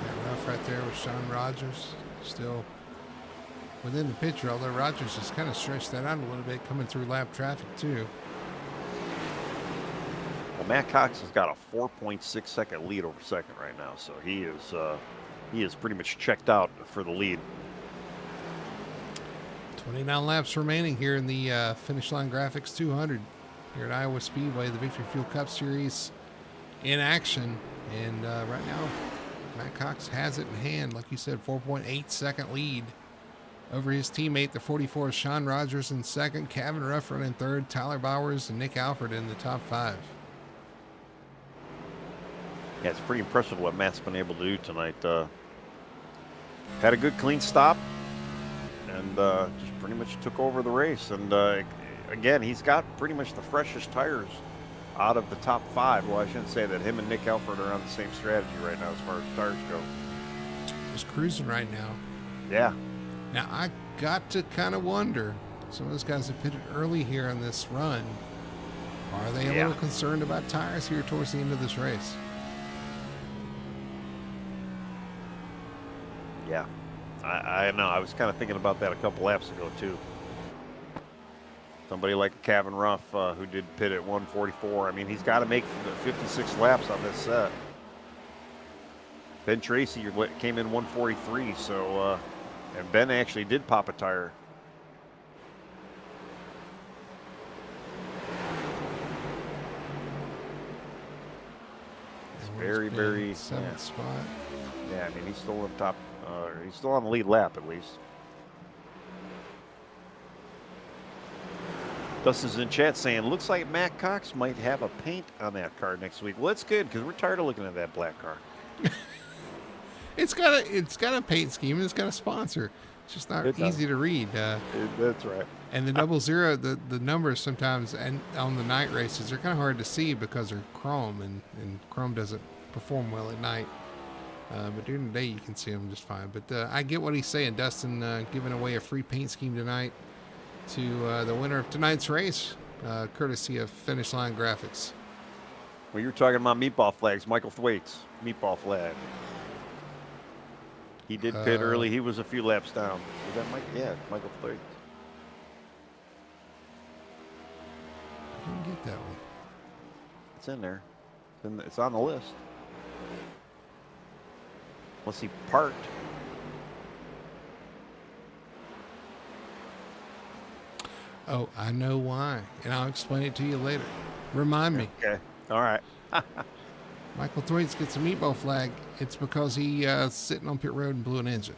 That rough right there with Sean Rogers, still within the picture, although Rogers has kind of stretched that out a little bit coming through lap traffic too. Well, Matt Cox has got a 4.6 second lead over second right now, so he is pretty much checked out for the lead. 29 laps remaining here in the Finish Line Graphics 200 here at Iowa Speedway, the Victory Fuel Cup Series in action. And right now, Matt Cox has it in hand. Like you said, 4.8 second lead over his teammate, the 44, Sean Rogers in second, Kevin Ruff in third, Tyler Bowers and Nick Alfred in the top 5. Yeah, it's pretty impressive what Matt's been able to do tonight. Had a good clean stop and just pretty much took over the race. And again, he's got pretty much the freshest tires out of the top 5. Well, I shouldn't say that. Him and Nick Alfred are on the same strategy right now as far as tires go. Just cruising right now. Yeah. Now, I got to kind of wonder, some of those guys have pitted early here on this run. Are they a little concerned about tires here towards the end of this race? Yeah. I know. I was kind of thinking about that a couple laps ago, too. Somebody like Kevin Ruff, who did pit at 144. I mean, he's got to make 56 laps on this set. Ben Tracy came in 143, so, and Ben actually did pop a tire. It's very, very... Seventh spot. Yeah, I mean, he's still on top. He's still on the lead lap, at least. Dustin's in chat saying, looks like Matt Cox might have a paint on that car next week. Well, that's good, because we're tired of looking at that black car. It's got a paint scheme and it's got a sponsor. It's just not easy to read. That's right. And the 00, the numbers sometimes, and on the night races, they're kind of hard to see because they're chrome, and chrome doesn't perform well at night. But during the day, you can see them just fine. But I get what he's saying. Dustin giving away a free paint scheme tonight to the winner of tonight's race, courtesy of Finish Line Graphics. Well, you were talking about meatball flags. Michael Thwaites, meatball flag. He did pit early. He was a few laps down. Was that Mike? Yeah, Michael Thwaites. I didn't get that one. It's in there. It's on the list. Unless he parked. Oh, I know why, and I'll explain it to you later. Remind me. Okay. All right. Michael Thwaites gets a meatball flag. It's because he sitting on pit road and blew an engine.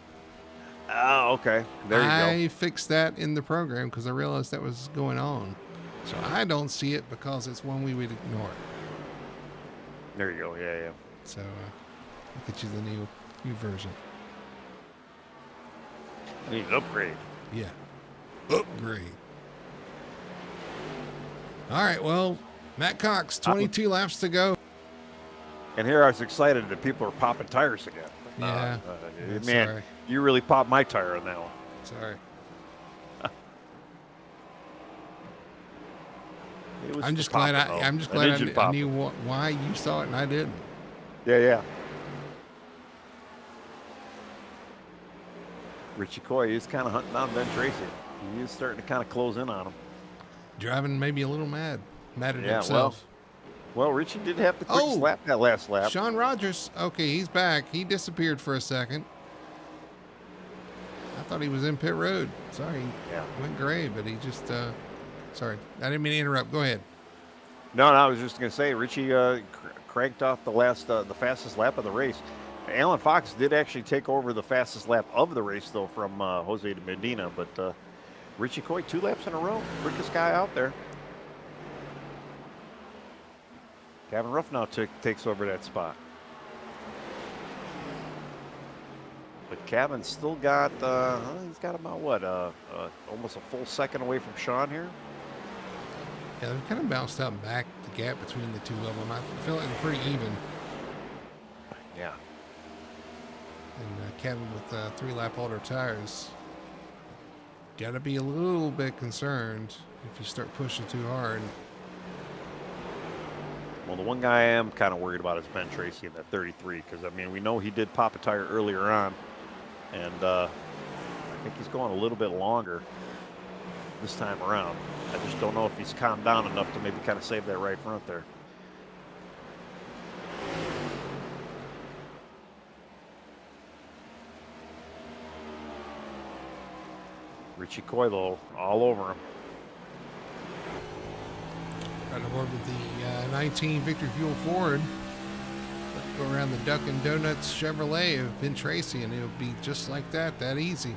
Oh, okay. There you go. I fixed that in the program because I realized that was going on. So I don't see it because it's one we would ignore. There you go. Yeah, yeah. So I'll get you the new version. I need an upgrade. Yeah. Upgrade. All right. Well, Matt Cox, 22 laps to go. And here I was excited that people are popping tires again. Yeah. Man, sorry. you really popped my tire on that one. Sorry. I'm just glad I knew why you saw it and I didn't. Yeah. Richie Coy is kind of hunting down Ben Tracy. He is starting to kind of close in on him. Driving maybe a little mad at himself. Well, Richie did have the quickest lap that last lap. Sean Rogers. Okay, he's back. He disappeared for a second. I thought he was in pit road. Sorry. Yeah. Went gray, but he just, sorry. I didn't mean to interrupt. Go ahead. No, I was just going to say, Richie cranked off the fastest lap of the race. Alan Fox did actually take over the fastest lap of the race, though, from Jose de Medina. But Richie Coy, 2 laps in a row. Quickest guy out there. Gavin Ruff now takes over that spot. But Gavin's still got, he's got about what, almost a full second away from Sean here. Yeah, they've kind of bounced up and back the gap between the two of them. I feel like they're pretty even. Yeah. And Kevin with 3-lap older tires. Got to be a little bit concerned if you start pushing too hard. Well, the one guy I am kind of worried about is Ben Tracy in that 33, because, I mean, we know he did pop a tire earlier on, and I think he's going a little bit longer this time around. I just don't know if he's calmed down enough to maybe kind of save that right front there. Richie Coy, though, all over him. Right aboard with the 19 Victory Fuel Ford. Go around the Dunkin' Donuts Chevrolet of Ben Tracy, and it'll be just like that easy.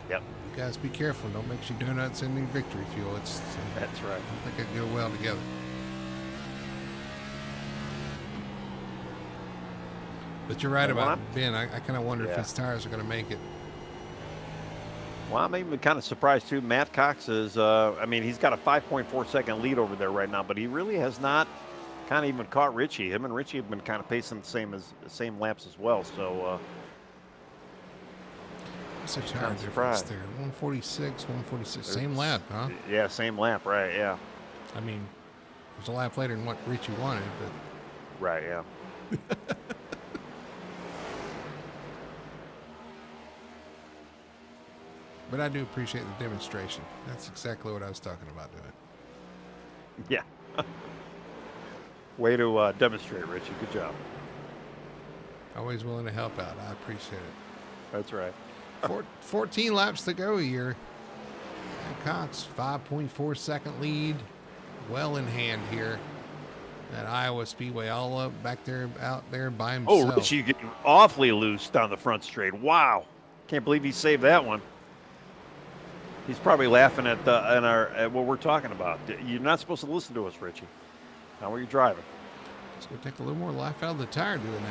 Yep. You guys be careful. Don't mix your donuts and your Victory Fuel. That's right. I don't think it'd go well together. But you're right about Ben. I kind of wonder if his tires are going to make it. Well, I'm even kind of surprised, too. Matt Cox is, I mean, he's got a 5.4 second lead over there right now, but he really has not kind of even caught Richie. Him and Richie have been kind of pacing the same laps as well. So, what's the tire difference there? 146, 146. Same lap, huh? Yeah, same lap, right, yeah. I mean, it was a lap later than what Richie wanted, but. Right, yeah. But I do appreciate the demonstration. That's exactly what I was talking about doing. Yeah. Way to demonstrate, Richie. Good job. Always willing to help out. I appreciate it. That's right. 14 laps to go here. And Cox, 5.4 second lead. Well in hand here at Iowa Speedway. All up back there, out there by himself. Oh, Richie getting awfully loose down the front straight. Wow. Can't believe he saved that one. He's probably laughing at what we're talking about. You're not supposed to listen to us, Richie. Not when you're driving. It's going to take a little more life out of the tire doing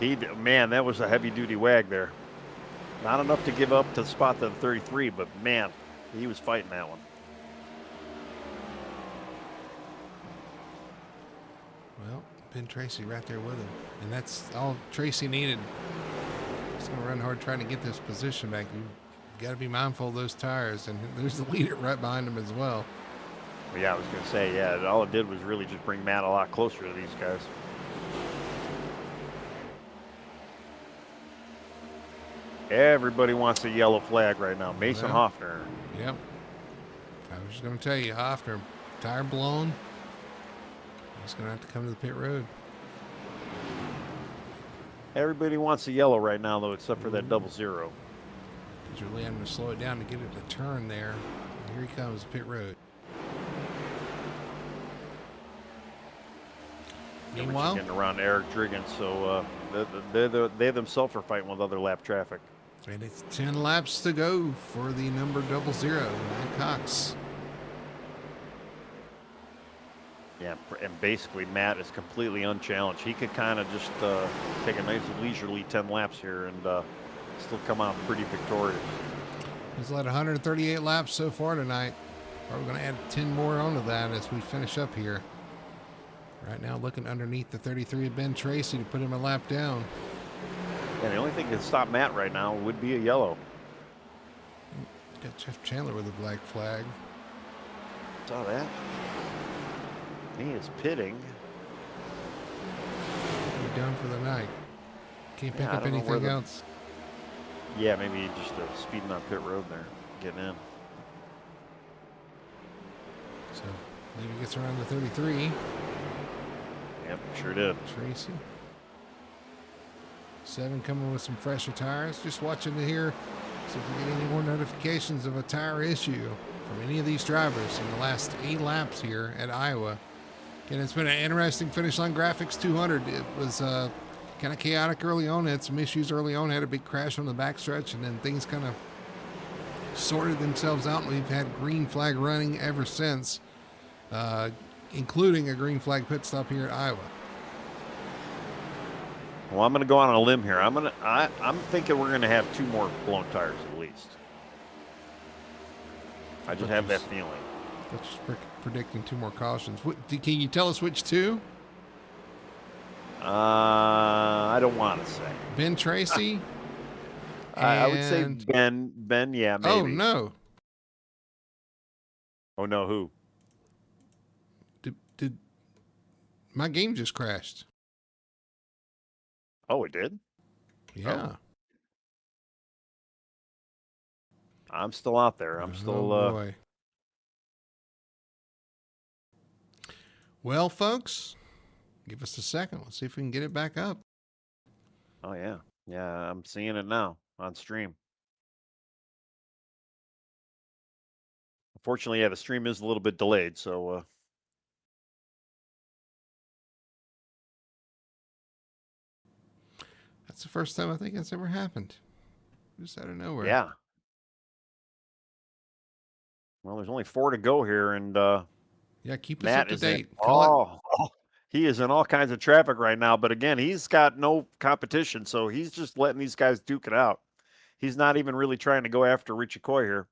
that. Man, that was a heavy-duty wag there. Not enough to give up to the spot to the 33, but, man, he was fighting that one. Well, Ben Tracy right there with him. And that's all Tracy needed. He's going to run hard trying to get this position back. You got to be mindful of those tires, and there's the leader right behind him as well. Yeah, I was going to say, yeah, all it did was really just bring Matt a lot closer to these guys. Everybody wants a yellow flag right now. Mason Hoffner. Yep. I was just going to tell you, Hoffner, tire blown. He's going to have to come to the pit road. Everybody wants a yellow right now, though, except for that 00. He's really having to slow it down to get it to turn there. And here he comes, pit road. Meanwhile, getting around Eric Driggins, so they themselves are fighting with other lap traffic. And it's 10 laps to go for the number 00, Matt Cox. Yeah, and basically Matt is completely unchallenged. He could kind of just take a nice leisurely 10 laps here and still come out pretty victorious. He's led 138 laps so far tonight. Probably going to add 10 more onto that as we finish up here. Right now, looking underneath the 33 of Ben Tracy to put him a lap down. Yeah, the only thing that stop Matt right now would be a yellow. Got Jeff Chandler with a black flag. Saw that. He is pitting. We're done for the night. Can't pick up anything else. Yeah, maybe just speeding on pit road there, getting in. So maybe gets around the 33. Yep, sure did. Tracy. 7 coming with some fresher tires. Just watching to hear, see if we get any more notifications of a tire issue from any of these drivers in the last 8 laps here at Iowa. And it's been an interesting finish line. GRAPHIX 200. It was kind of chaotic early on. Had some issues early on. Had a big crash on the backstretch, and then things kind of sorted themselves out. And we've had green flag running ever since, including a green flag pit stop here at Iowa. Well, I'm going to go on a limb here. I'm thinking we're going to have 2 more blown tires at least. I just have that feeling. That's just predicting 2 more cautions. Can you tell us which 2? I don't want to say. Ben Tracy? I would say Ben, yeah, maybe. Oh, no. Oh, no, who? Did my game just crashed? Oh, it did? Yeah. Oh. I'm still out there. I'm still... boy. Well, folks, give us a second. Let's see if we can get it back up. Oh, yeah. Yeah, I'm seeing it now on stream. Unfortunately, yeah, the stream is a little bit delayed, so... That's the first time I think that's ever happened. Just out of nowhere. Yeah. Well, there's only 4 to go here, and yeah, keep Matt us up to date. He is in all kinds of traffic right now. But again, he's got no competition, so he's just letting these guys duke it out. He's not even really trying to go after Richie Coy here.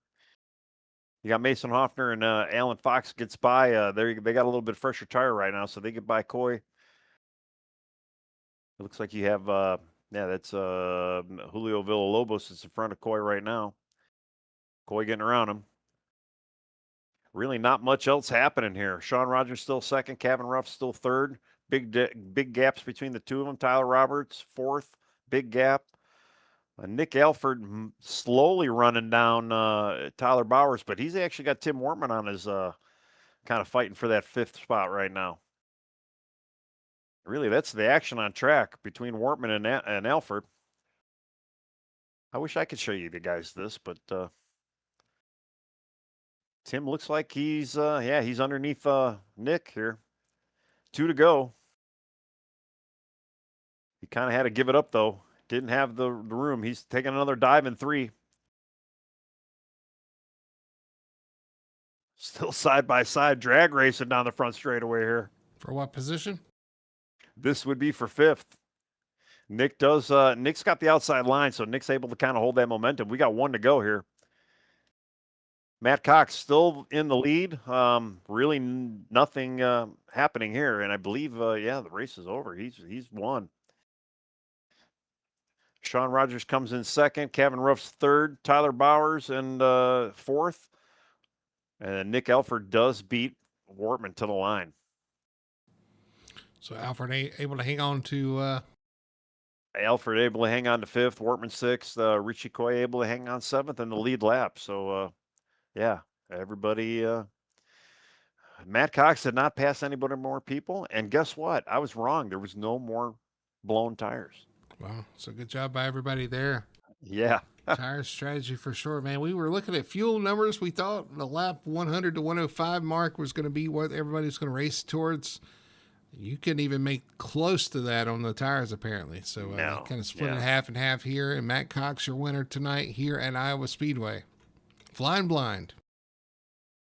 You got Mason Hoffner and Alan Fox gets by. They got a little bit fresher tire right now, so they get by Coy. It looks like you have that's Julio Villalobos is in front of Coy right now. Coy getting around him. Really not much else happening here. Sean Rogers still second. Kevin Ruff still third. Big gaps between the 2 of them. Tyler Roberts fourth. Big gap. Nick Alford slowly running down Tyler Bowers, but he's actually got Tim Wortman on his kind of fighting for that 5th spot right now. Really, that's the action on track between Wortman and Alford. I wish I could show you the guys this, but... Tim looks like he's he's underneath Nick here. 2 to go. He kind of had to give it up though. Didn't have the room. He's taking another dive in 3. Still side by side drag racing down the front straightaway here. For what position? This would be for 5th. Nick's got the outside line, so Nick's able to kind of hold that momentum. We got 1 to go here. Matt Cox still in the lead. Really nothing happening here, and I believe the race is over. He's won. Sean Rogers comes in 2nd. Kevin Ruff's 3rd. Tyler Bowers and 4th. And Nick Alford does beat Wortman to the line. So Alford able to hang on to. Alford able to hang on to 5th. Wortman 6th. Richie Coy able to hang on 7th in the lead lap. So. Yeah, everybody. Matt Cox did not pass anybody more people. And guess what? I was wrong. There was no more blown tires. Wow. So good job by everybody there. Yeah. Tire strategy for sure, man. We were looking at fuel numbers. We thought the lap 100 to 105 mark was going to be what everybody's going to race towards. You couldn't even make close to that on the tires, apparently. So kind of split it half and half here. And Matt Cox, your winner tonight here at Iowa Speedway. Flying blind.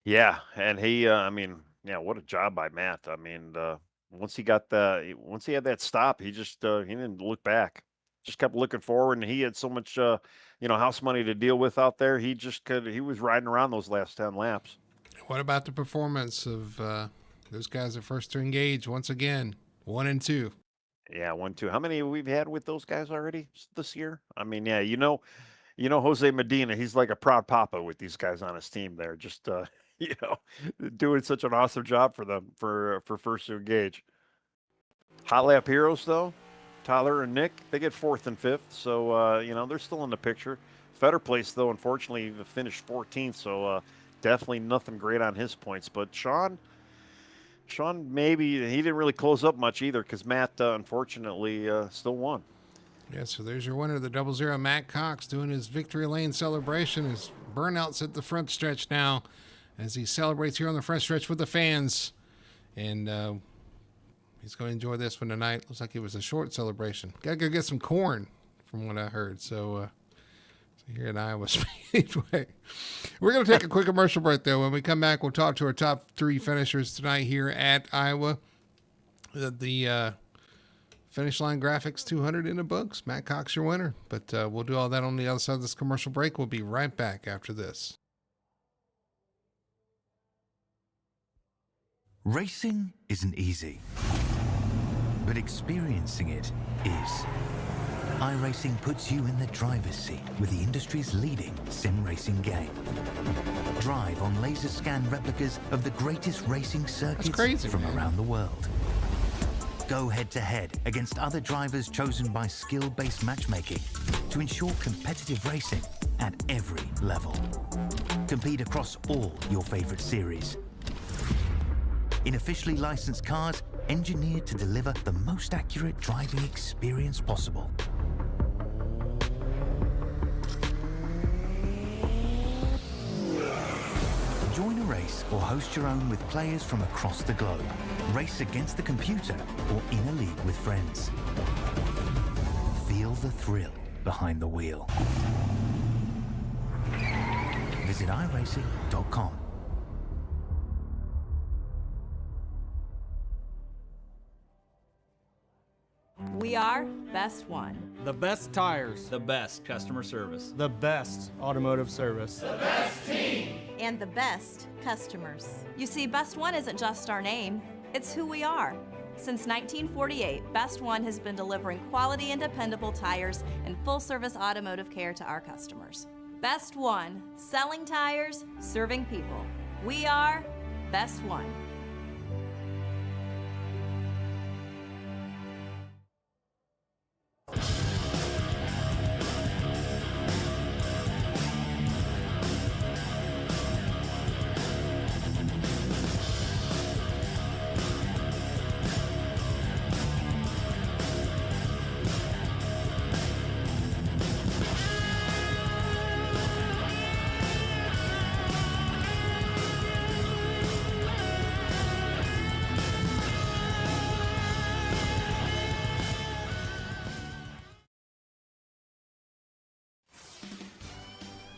Yeah, and he, what a job by Matt. I mean, once he had that stop, he just he didn't look back. Just kept looking forward, and he had so much house money to deal with out there. He was riding around those last 10 laps. What about the performance of Those guys are first to engage once again, 1 and 2. Yeah, 1-2. How many we've had with those guys already this year? I mean, yeah, Jose Medina, he's like a proud papa with these guys on his team there. Just you know, doing such an awesome job for them for first to engage. Hot Lap Heroes though, Tyler and Nick, they get 4th and 5th, so they're still in the picture. Fetter Place though, unfortunately, finished 14th, so definitely nothing great on his points. But Sean, maybe he didn't really close up much either because Matt, unfortunately, still won. Yeah, so there's your winner, the 00, Matt Cox, doing his victory lane celebration. His burnout's at the front stretch now as he celebrates here on the front stretch with the fans. And he's going to enjoy this one tonight. Looks like it was a short celebration. Got to go get some corn from what I heard. So here at Iowa Speedway. We're going to take a quick commercial break, though. When we come back, we'll talk to our top 3 finishers tonight here at Iowa. The Finish Line Graphics 200 in the books. Matt Cox, your winner. But we'll do all that on the other side of this commercial break. We'll be right back after this. Racing isn't easy, but experiencing it is. iRacing puts you in the driver's seat with the industry's leading sim racing game. Drive on laser scan replicas of the greatest racing circuits from around the world. Go head-to-head against other drivers chosen by skill-based matchmaking to ensure competitive racing at every level. Compete across all your favorite series. In officially licensed cars, engineered to deliver the most accurate driving experience possible. Join a race or host your own with players from across the globe. Race against the computer or in a league with friends. Feel the thrill behind the wheel. Visit iRacing.com. We are Best One. The best tires. The best customer service. The best automotive service. The best team. And the best customers. You see, Best One isn't just our name, it's who we are. Since 1948, Best One has been delivering quality and dependable tires and full-service automotive care to our customers. Best One, selling tires, serving people. We are Best One.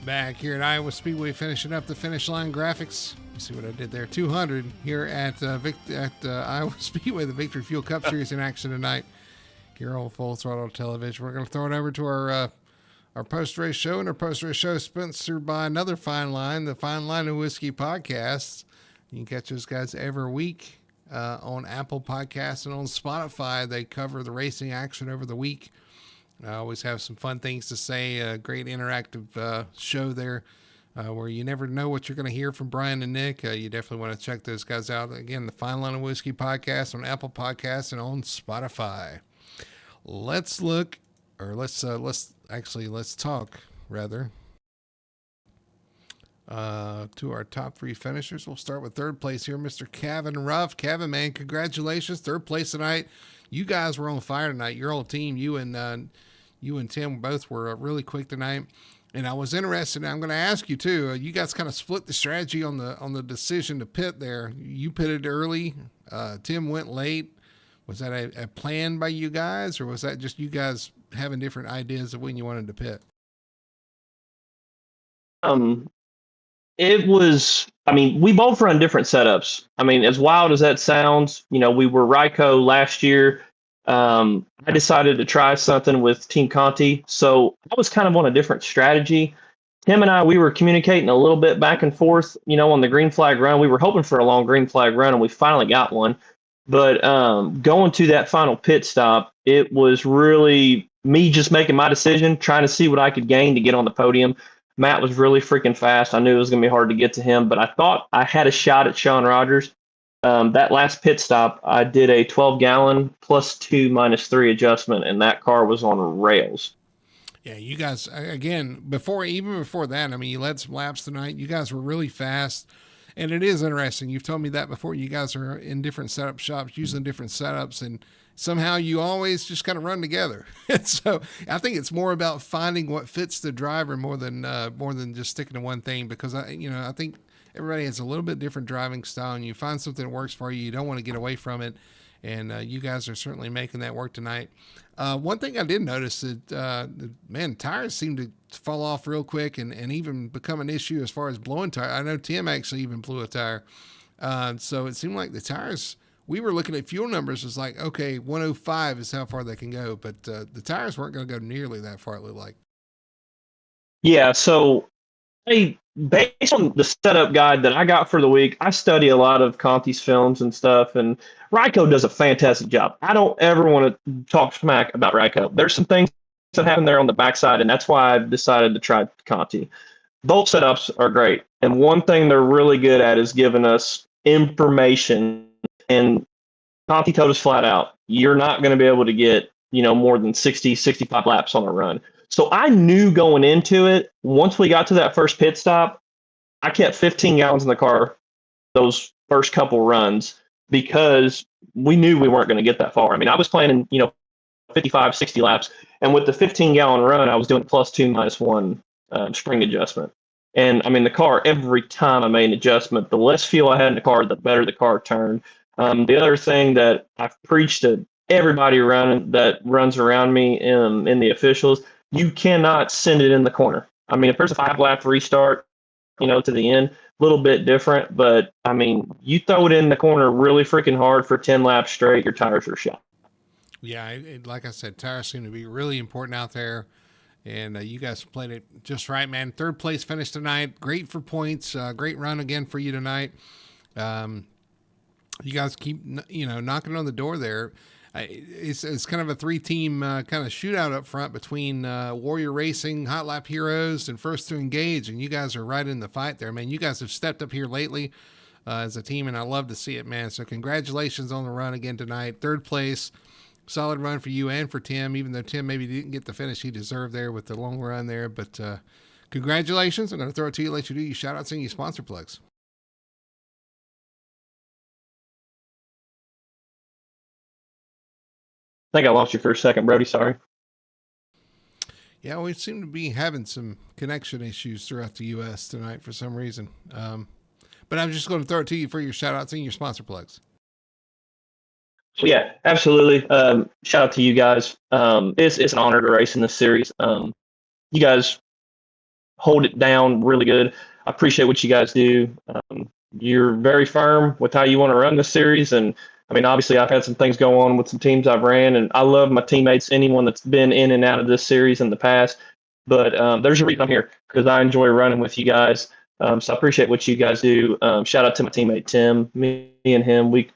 Back here at Iowa Speedway, finishing up the Finish Line Graphics. You see what I did there? 200 here at Iowa Speedway, the Victory Fuel Cup Series in action tonight here on Full Throttle Television. We're going to throw it over to our post-race show, and our post-race show is sponsored by another fine line, the Fine Line of Whiskey Podcast. You can catch those guys every week on Apple Podcasts and on Spotify. They cover the racing action over the week. I always have some fun things to say. A great interactive show there where you never know what you're going to hear from Brian and Nick. You definitely want to check those guys out. Again, the Fine Line of Whiskey Podcast on Apple Podcasts and on Spotify. Let's talk to our top 3 finishers. We'll start with third place here, Mr. Kevin Ruff. Kevin, man, congratulations. Third place tonight. You guys were on fire tonight. Your whole team, you and Tim both were really quick tonight. And I was interested, and I'm going to ask you too, you guys kind of split the strategy on the decision to pit there. You pitted early. Tim went late. Was that a plan by you guys, or was that just you guys having different ideas of when you wanted to pit? It was, we both run different setups. As wild as that sounds, we were Ryco last year. I decided to try something with Team Conti. So I was kind of on a different strategy. him and I, we were communicating a little bit back and forth, on the green flag run. We were hoping for a long green flag run, and we finally got one. But going to that final pit stop, it was really me just making my decision, trying to see what I could gain to get on the podium. Matt was really freaking fast. I knew it was going to be hard to get to him, but I thought I had a shot at Sean Rogers. That last pit stop, I did a 12-gallon +2 -3 adjustment, and that car was on rails. Yeah, you guys, again, even before that, I mean, you led some laps tonight. You guys were really fast. And it is interesting. You've told me that before. You guys are in different setup shops, using different setups, and somehow you always just kind of run together. And so I think it's more about finding what fits the driver more than just sticking to one thing, because I think everybody has a little bit different driving style, and you find something that works for you. You don't want to get away from it. And you guys are certainly making that work tonight. One thing I did notice that, tires seem to fall off real quick and even become an issue as far as blowing tire. I know Tim actually even blew a tire. So it seemed like the tires, we were looking at fuel numbers. It's like, okay, 105 is how far they can go. But the tires weren't going to go nearly that far, it looked like. Yeah, so based on the setup guide that I got for the week, I study a lot of Conti's films and stuff, and Ryko does a fantastic job. I don't ever want to talk smack about Ryko. There's some things that happen there on the backside, and that's why I've decided to try Conti. Both setups are great, and one thing they're really good at is giving us information. And Conti told us flat out, you're not going to be able to get more than 60, 65 laps on a run. So I knew going into it, once we got to that first pit stop, I kept 15 gallons in the car those first couple runs, because we knew we weren't going to get that far. I mean, I was planning, 55, 60 laps. And with the 15-gallon run, I was doing +2 -1 spring adjustment. And I mean, the car, every time I made an adjustment, the less fuel I had in the car, the better the car turned. The other thing that I've preached to everybody around that runs around me in the officials, you cannot send it in the corner. I mean, if there's a 5-lap restart, to the end, a little bit different. But I mean, you throw it in the corner really freaking hard for 10 laps straight, your tires are shot. Yeah, like I said, tires seem to be really important out there. And you guys played it just right, man. 3rd place finish tonight. Great for points. Great run again for you tonight. You guys keep, knocking on the door there. It's kind of a 3-team kind of shootout up front between Warrior Racing, Hot Lap Heroes, and First to Engage, and you guys are right in the fight there, man. You guys have stepped up here lately as a team, and I love to see it, man. So congratulations on the run again tonight. 3rd place, solid run for you and for Tim, even though Tim maybe didn't get the finish he deserved there with the long run there. But congratulations. I'm going to throw it to you, let you do your shout-outs and your sponsor plugs. I think I lost you for a second, Brody. Sorry. Yeah, we seem to be having some connection issues throughout the U.S. tonight for some reason. But I'm just going to throw it to you for your shout-outs and your sponsor plugs. Yeah, absolutely. Shout out to you guys. It's an honor to race in this series. You guys hold it down really good. I appreciate what you guys do. You're very firm with how you want to run this series, and I mean, obviously, I've had some things go on with some teams I've ran, and I love my teammates, anyone that's been in and out of this series in the past. But there's a reason I'm here, because I enjoy running with you guys. So I appreciate what you guys do. Shout out to my teammate, Tim. Me and him, we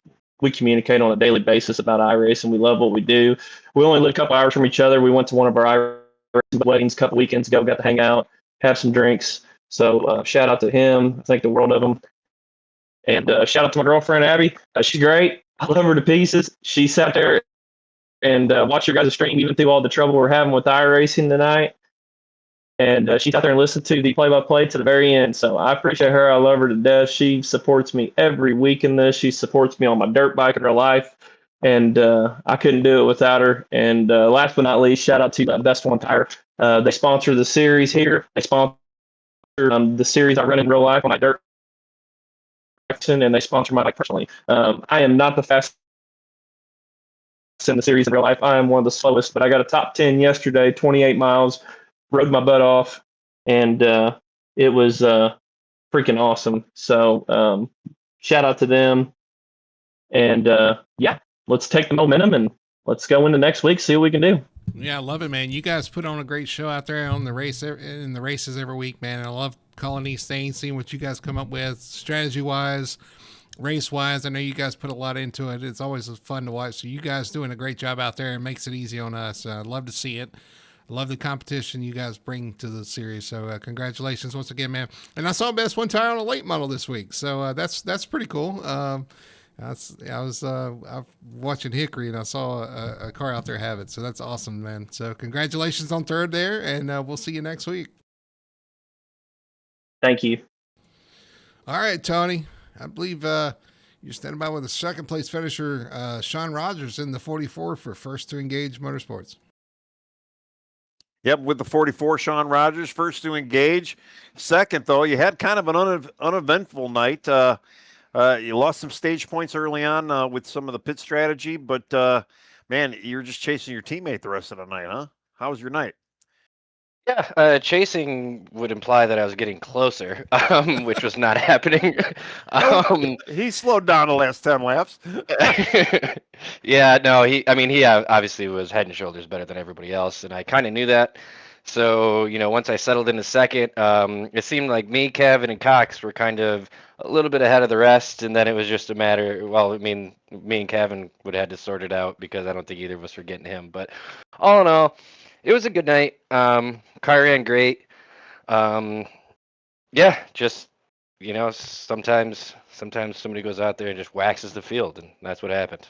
communicate on a daily basis about iRace, and we love what we do. We only live a couple hours from each other. We went to one of our iRace weddings a couple weekends ago, got to hang out, have some drinks. So shout out to him. I think the world of him. And shout out to my girlfriend, Abby. She's great. I love her to pieces. She sat there and watched your guys' stream, even through all the trouble we're having with iRacing tonight. And she sat there and listened to the play-by-play to the very end. So I appreciate her. I love her to death. She supports me every week in this. She supports me on my dirt bike in her life. And I couldn't do it without her. And last but not least, shout out to BESTONE Tire. They sponsor the series here. They sponsor the series I run in real life on my dirt, and they sponsor my bike personally. I am not the fastest in the series in real life. I am one of the slowest, but I got a top 10 yesterday, 28 miles, rode my butt off, and it was freaking awesome. So shout out to them. And yeah, let's take the momentum and let's go into next week, see what we can do. Yeah, I love it, man. You guys put on a great show out there on the races every week, man. And I love calling these things, seeing what you guys come up with, strategy wise, race wise. I know you guys put a lot into it. It's always fun to watch. So you guys doing a great job out there and makes it easy on us. I love to see it. I love the competition you guys bring to the series. So congratulations once again, man. And I saw Best One Tire on a late model this week, so that's pretty cool. I was watching Hickory and I saw a car out there have it, so that's awesome, man. So congratulations on third there, and we'll see you next week. Thank you. All right, Tony. I believe you're standing by with a second place finisher, Sean Rogers, in the 44 for First to Engage Motorsports. Yep, with the 44, Sean Rogers, first to engage. Second, though, you had kind of an uneventful night. You lost some stage points early on with some of the pit strategy, but man, you were just chasing your teammate the rest of the night, huh? How was your night? Yeah, chasing would imply that I was getting closer, which was not happening. He slowed down the last 10 laps. Yeah, no, he obviously was head and shoulders better than everybody else, and I kind of knew that. So, once I settled into second, it seemed like me, Kevin, and Cox were kind of a little bit ahead of the rest, and then it was just a matter, well, me and Kevin would have had to sort it out because I don't think either of us were getting him. But all in all, it was a good night. Car ran great. Yeah, just sometimes somebody goes out there and just waxes the field, and that's what happened.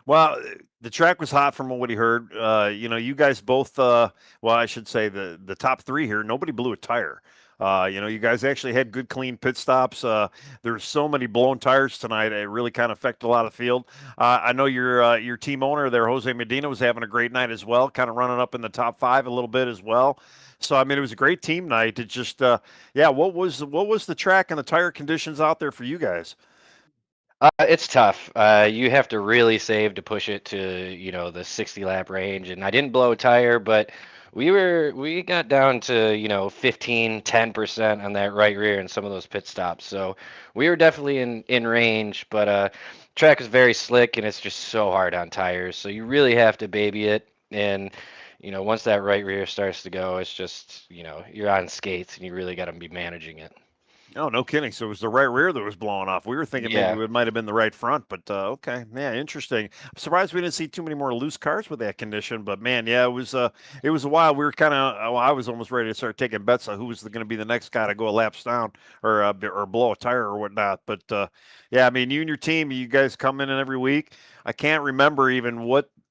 Well, the track was hot from what he heard. You guys both, well, I should say the top three here, nobody blew a tire. You guys actually had good, clean pit stops. There's so many blown tires tonight. It really kind of affected a lot of the field. I know your team owner there, Jose Medina, was having a great night as well, kind of running up in the top five a little bit as well. So, I mean, it was a great team night. It just, what was the track and the tire conditions out there for you guys? It's tough. You have to really save to push it to, the 60 lap range. And I didn't blow a tire, but we got down to, 15, 10% on that right rear in some of those pit stops. So we were definitely in range, but track is very slick and it's just so hard on tires. So you really have to baby it. And, once that right rear starts to go, it's just, you're on skates and you really got to be managing it. Oh, no kidding. So it was the right rear that was blowing off. We were thinking maybe it might have been the right front, but okay. Yeah, interesting. I'm surprised we didn't see too many more loose cars with that condition, but man, yeah, it was a while. We were kind of, I was almost ready to start taking bets on who was going to be the next guy to go a laps down or blow a tire or whatnot. But yeah, I mean, you and your team, you guys come in every week. I can't remember even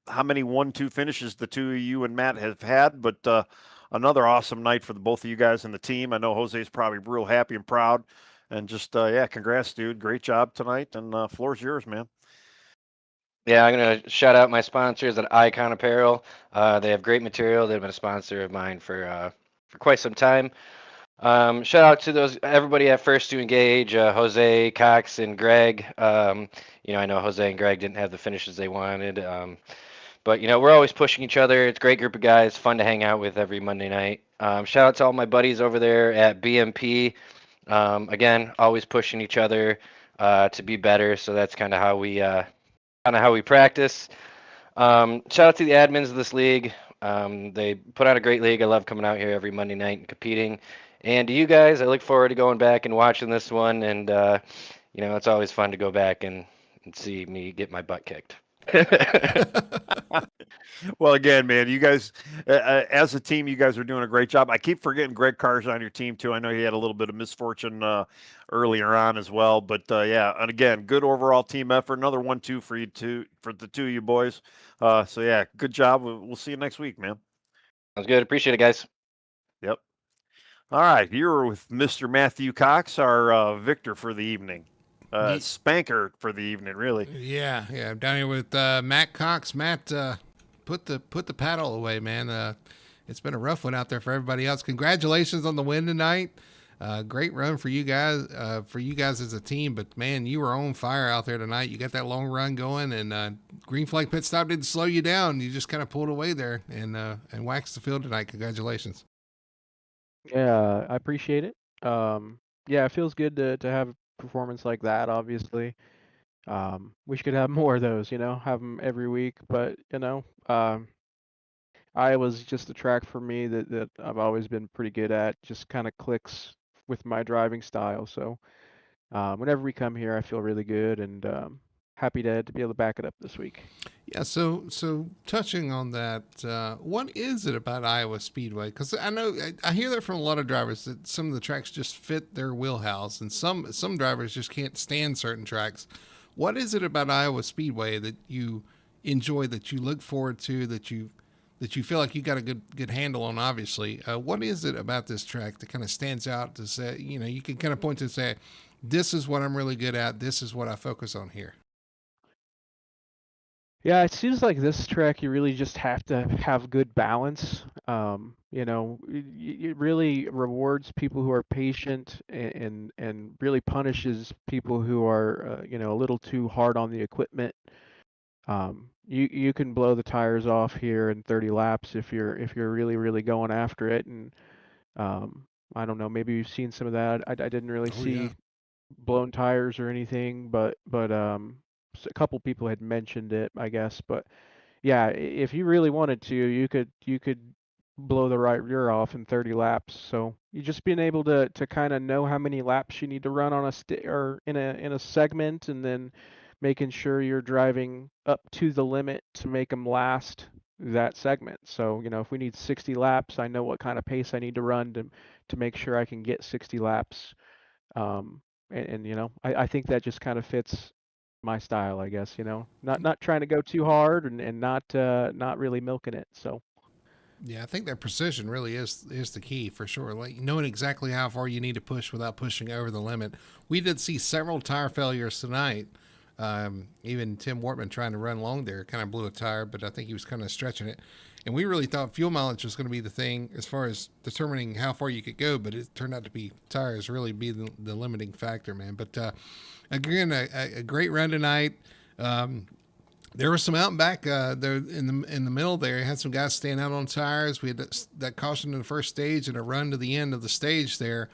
how many 1-2 finishes the two of you and Matt have had, but another awesome night for both of you guys and the team. I know Jose's probably real happy and proud. And just, congrats, dude. Great job tonight. And floor's yours, man. Yeah, I'm going to shout out my sponsors at Icon Apparel. They have great material. They've been a sponsor of mine for quite some time. Shout out to everybody at First to Engage, Jose, Cox, and Greg. I know Jose and Greg didn't have the finishes they wanted. But, we're always pushing each other. It's a great group of guys, fun to hang out with every Monday night. Shout out to all my buddies over there at BMP. Again, always pushing each other to be better. So that's kind of how we practice. Shout out to the admins of this league. They put out a great league. I love coming out here every Monday night and competing. And to you guys, I look forward to going back and watching this one. And, it's always fun to go back and see me get my butt kicked. Well, again, man, you guys, as a team, you guys are doing a great job. I keep forgetting Greg Carr's on your team, too. I know he had a little bit of misfortune earlier on as well. But, yeah, and again, good overall team effort. Another 1-2 for the two of you boys. So, yeah, good job. We'll see you next week, man. Sounds good. Appreciate it, guys. Yep. All right. You're with Mr. Matthew Cox, our victor for the evening. Spanker for the evening, really. Yeah. I'm down here with Matt Cox. Matt, put the paddle away, man. It's been a rough one out there for everybody else. Congratulations on the win tonight. Great run for you guys as a team. But man, you were on fire out there tonight. You got that long run going, and green flag pit stop didn't slow you down. You just kind of pulled away there and waxed the field tonight. Congratulations. Yeah, I appreciate it. Yeah, it feels good to have a performance like that, obviously. Wish could have more of those, have them every week, but Iowa's just a track for me that I've always been pretty good at. Just kind of clicks with my driving style. So whenever we come here, I feel really good and happy to be able to back it up this week. Yeah, so touching on that, what is it about Iowa Speedway? Because I know I hear that from a lot of drivers that some of the tracks just fit their wheelhouse, and some drivers just can't stand certain tracks. What is it about Iowa Speedway that you enjoy, that you look forward to, that you feel like you got a good handle on? Obviously, what is it about this track that kind of stands out to say, you can kind of point to and say, this is what I'm really good at. This is what I focus on here. Yeah, it seems like this track you really just have to have good balance. It really rewards people who are patient and really punishes people who are a little too hard on the equipment. You can blow the tires off here in 30 laps if you're really going after it. And I don't know, maybe you've seen some of that. I didn't really Oh yeah. see blown tires or anything, but a couple people had mentioned it, I guess. But yeah, if you really wanted to, you could blow the right rear off in 30 laps. So you just being able to kind of know how many laps you need to run on or in a segment, and then making sure you're driving up to the limit to make them last that segment. So, if we need 60 laps, I know what kind of pace I need to run to make sure I can get 60 laps. I think that just kind of fits my style, I guess, not trying to go too hard and not really milking it. So Yeah, I think that precision really is the key for sure. Like knowing exactly how far you need to push without pushing over the limit. We did see several tire failures tonight. Even Tim Wortman trying to run long there kind of blew a tire, but I think he was kind of stretching it. And we really thought fuel mileage was going to be the thing as far as determining how far you could go, but it turned out to be tires really be the limiting factor, man. But again, a great run tonight. There was some out and back there in the middle there. You had some guys staying out on tires. We had that caution in the first stage and a run to the end of the stage there.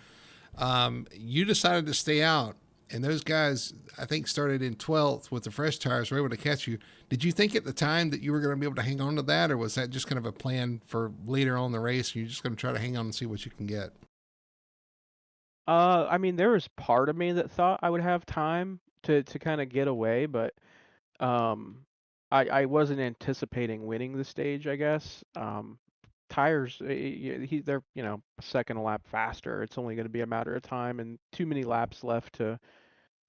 You decided to stay out, and those guys, I think, started in 12th with the fresh tires, were able to catch you. Did you think at the time that you were going to be able to hang on to that, or was that just kind of a plan for later on in the race, and you're just going to try to hang on and see what you can get? I mean, there was part of me that thought I would have time to kind of get away, but um, I wasn't anticipating winning the stage, I guess. Tires, they're a second a lap faster. It's only going to be a matter of time, and too many laps left to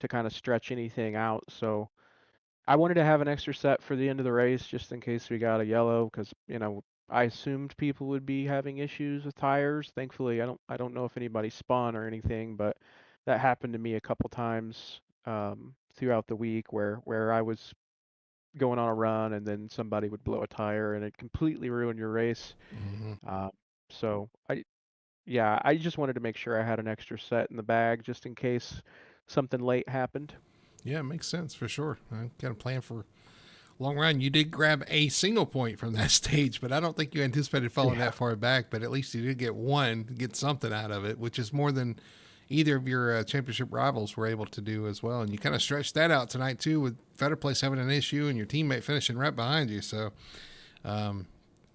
kind of stretch anything out. So I wanted to have an extra set for the end of the race just in case we got a yellow, because I assumed people would be having issues with tires. Thankfully, I don't know if anybody spun or anything, but that happened to me a couple times throughout the week where I was going on a run and then somebody would blow a tire and it completely ruined your race. Mm-hmm. Uh, so I just wanted to make sure I had an extra set in the bag just in case something late happened. Yeah, it makes sense for sure. I got a plan for long run. You did grab a single point from that stage, but I don't think you anticipated falling that far back. But at least you did get something out of it, which is more than either of your championship rivals were able to do as well. And you kind of stretched that out tonight too, with Fetter Place having an issue and your teammate finishing right behind you. So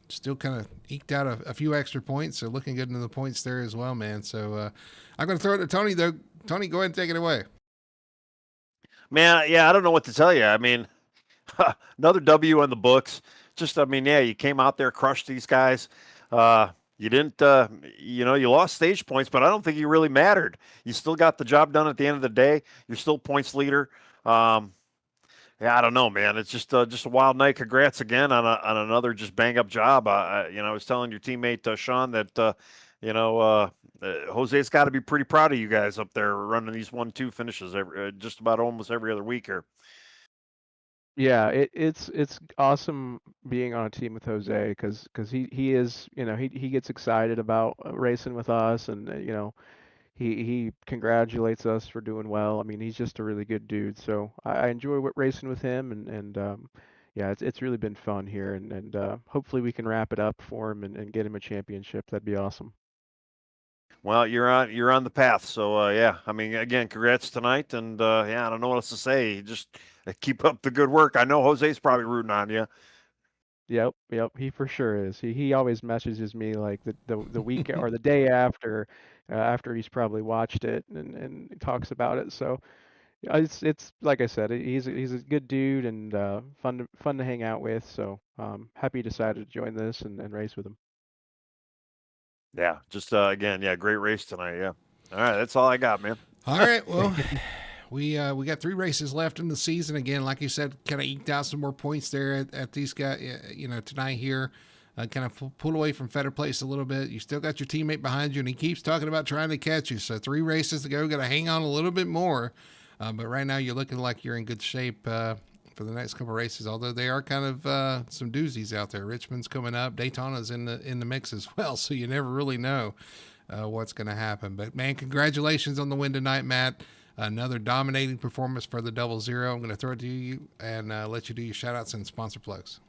still kind of eked out a few extra points. So looking good into the points there as well, man. So I'm going to throw it to Tony though. Tony, go ahead and take it away. Man, yeah, I don't know what to tell you. I mean, another W in the books. Just, I mean, yeah, you came out there, crushed these guys. You didn't, you lost stage points, but I don't think you really mattered. You still got the job done at the end of the day. You're still points leader. Yeah, I don't know, man. It's just a wild night. Congrats again on another just bang up job. I was telling your teammate Sean that Jose's got to be pretty proud of you guys up there running these 1-2 finishes just about almost every other week here. Yeah, it's awesome being on a team with Jose because he is, he gets excited about racing with us, and he congratulates us for doing well. I mean, he's just a really good dude. So I enjoy racing with him, and yeah, it's really been fun here, and hopefully we can wrap it up for him and get him a championship. That'd be awesome. Well, you're on the path. So yeah, I mean, again, congrats tonight, and yeah, I don't know what else to say. Just keep up the good work. I know Jose's probably rooting on you. Yep, yep, he for sure is. He always messages me like the week or the day after he's probably watched it and talks about it. So it's like I said, he's a good dude and fun to hang out with. So happy he decided to join this and race with him. Yeah, just again, yeah, great race tonight. Yeah. All right, that's all I got, man. All right, well, we got 3 races left in the season. Again, like you said, kind of eked out some more points there at these guys, tonight here. Kind of pull away from Fetter Place a little bit. You still got your teammate behind you, and he keeps talking about trying to catch you. So 3 races to go. Got to hang on a little bit more. But right now, you're looking like you're in good shape for the next couple of races. Although they are kind of some doozies out there. Richmond's coming up. Daytona's in the mix as well. So you never really know what's going to happen. But man, congratulations on the win tonight, Matt. Another dominating performance for the 00. I'm going to throw it to you and let you do your shout outs and sponsor plugs.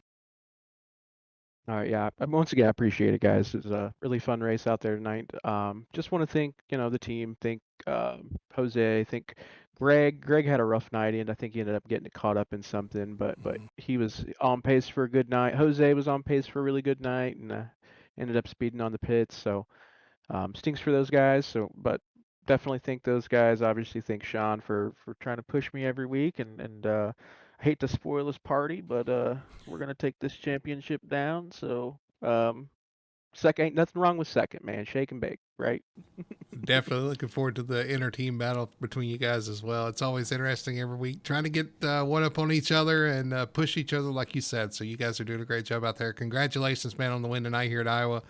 All right, yeah. Once again, I appreciate it, guys. It was a really fun race out there tonight. Just want to thank, the team. Thank Jose. Thank Greg. Greg had a rough night, and I think he ended up getting caught up in something. But he was on pace for a good night. Jose was on pace for a really good night, and ended up speeding on the pits. So stinks for those guys. So, but definitely thank those guys. Obviously, thank Sean for trying to push me every week, and I hate to spoil his party, but we're gonna take this championship down. So second, ain't nothing wrong with second, man. Shake and bake, right? Definitely looking forward to the inter team battle between you guys as well. It's always interesting every week trying to get one up on each other and push each other, like you said. So you guys are doing a great job out there. Congratulations, man, on the win tonight here at Iowa.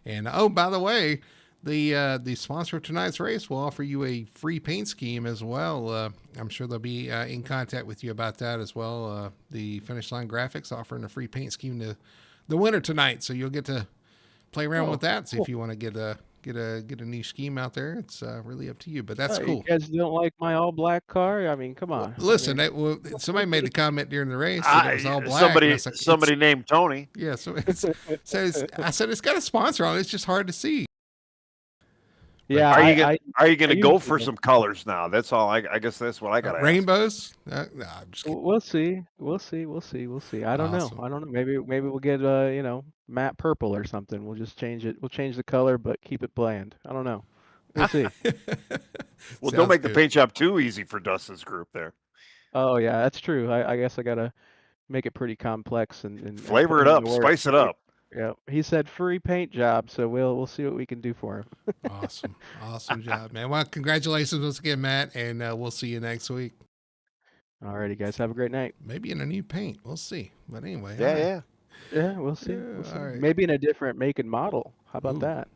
And oh, by the way, the sponsor of tonight's race will offer you a free paint scheme as well. I'm sure they'll be in contact with you about that as well. The Finish Line Graphics offering a free paint scheme to the winner tonight, so you'll get to play around with that. See if you want to get a new scheme out there. It's really up to you, but that's cool. You guys don't like my all black car? I mean, come on. Listen, somebody made a comment during the race that it was all black. Somebody named Tony. Yeah, so I said it's got a sponsor on it. It's just hard to see. Yeah, are you going to go for some colors now? That's all. I guess that's what I got. Rainbows? No, I'm just kidding. We'll see. I don't know. Maybe we'll get matte purple or something. We'll just change it. We'll change the color, but keep it bland. I don't know. We'll see. Well, don't make the paint job too easy for Dustin's group there. Oh yeah, that's true. I guess I gotta make it pretty complex and flavor it up, spice it up. Yeah, he said free paint job, so we'll see what we can do for him. Awesome job, man. Well, congratulations once again, Matt, and we'll see you next week. Alrighty, guys, have a great night. Maybe in a new paint, we'll see. But anyway, yeah, we'll see. All right. Maybe in a different make and model. How about that?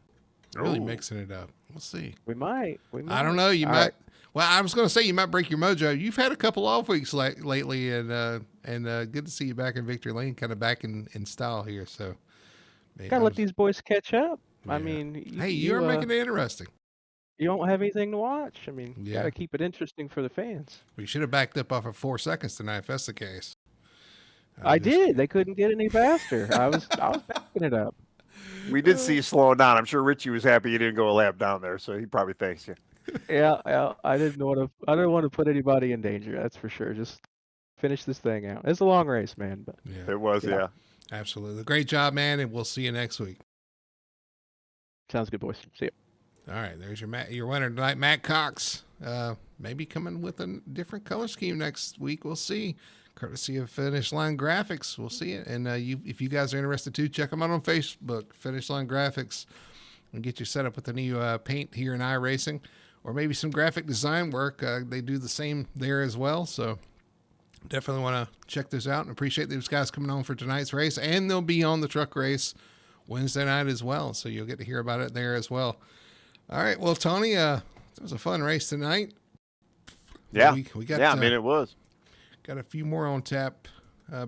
Really mixing it up. We'll see. We might. I don't know. You might. Right. Well, I was going to say you might break your mojo. You've had a couple off weeks lately, and good to see you back in Victory Lane, kind of back in style here. So. Gotta let these boys catch up. Yeah. I mean, you are making it interesting. You don't have anything to watch. I mean, you gotta keep it interesting for the fans. We should have backed up off of 4 seconds tonight if that's the case. I did. They couldn't get any faster. I was backing it up. We did see you slowing down. I'm sure Richie was happy you didn't go a lap down there, so he probably thanks you. Yeah. I didn't want to put anybody in danger. That's for sure. Just finish this thing out. It's a long race, man. But it was, yeah. Absolutely. Great job, man, and we'll see you next week. Sounds good, boys. See you. All right, there's your winner tonight, Matt Cox. Maybe coming with a different color scheme next week. We'll see. Courtesy of Finish Line Graphics. We'll see it. And if you guys are interested too, check them out on Facebook, Finish Line Graphics, and get you set up with the new paint here in iRacing, or maybe some graphic design work. They do the same there as well. So definitely want to check this out and appreciate those guys coming on for tonight's race. And they'll be on the truck race Wednesday night as well. So you'll get to hear about it there as well. All right. Well, Tony, it was a fun race tonight. Yeah. We got, I mean, it was. Got a few more on tap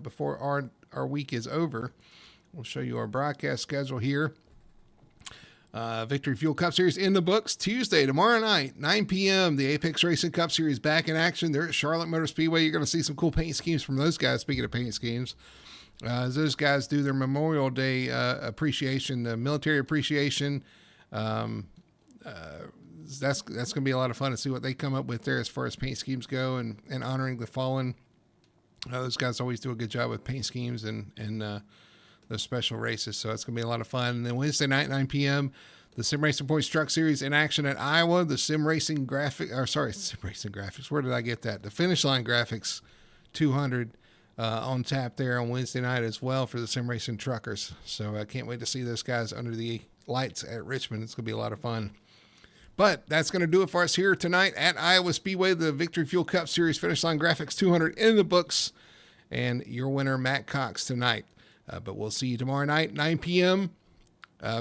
before our week is over. We'll show you our broadcast schedule here. Victory Fuel Cup Series in the books. Tuesday, tomorrow night, 9 p.m., the Apex Racing Cup Series back in action. They're at Charlotte Motor Speedway. You're going to see some cool paint schemes from those guys, speaking of paint schemes. As those guys do their Memorial Day appreciation, military appreciation. That's going to be a lot of fun to see what they come up with there as far as paint schemes go and honoring the fallen. Those guys always do a good job with paint schemes and those special races. So it's going to be a lot of fun. And then Wednesday night, 9 p.m., the Sim Racing Points Truck Series in action at Iowa. The Sim Racing Graphics. Where did I get that? The Finish Line Graphics 200 on tap there on Wednesday night as well for the Sim Racing Truckers. So I can't wait to see those guys under the lights at Richmond. It's going to be a lot of fun. But that's going to do it for us here tonight at Iowa Speedway. The Victory Fuel Cup Series Finish Line Graphics 200 in the books. And your winner, Matt Cox, tonight. But we'll see you tomorrow night, 9 p.m.,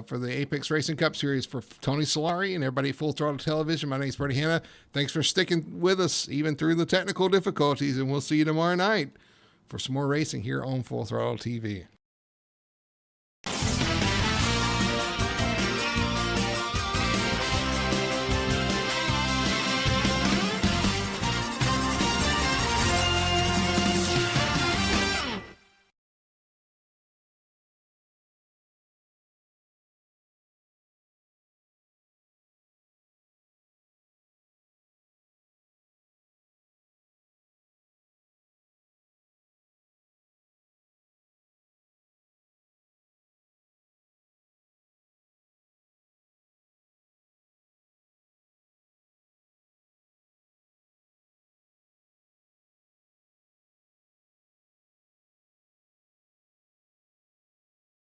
for the Apex Racing Cup Series. For Tony Solari and everybody at Full Throttle Television, my name's Brady Hanna. Thanks for sticking with us even through the technical difficulties, and we'll see you tomorrow night for some more racing here on Full Throttle TV.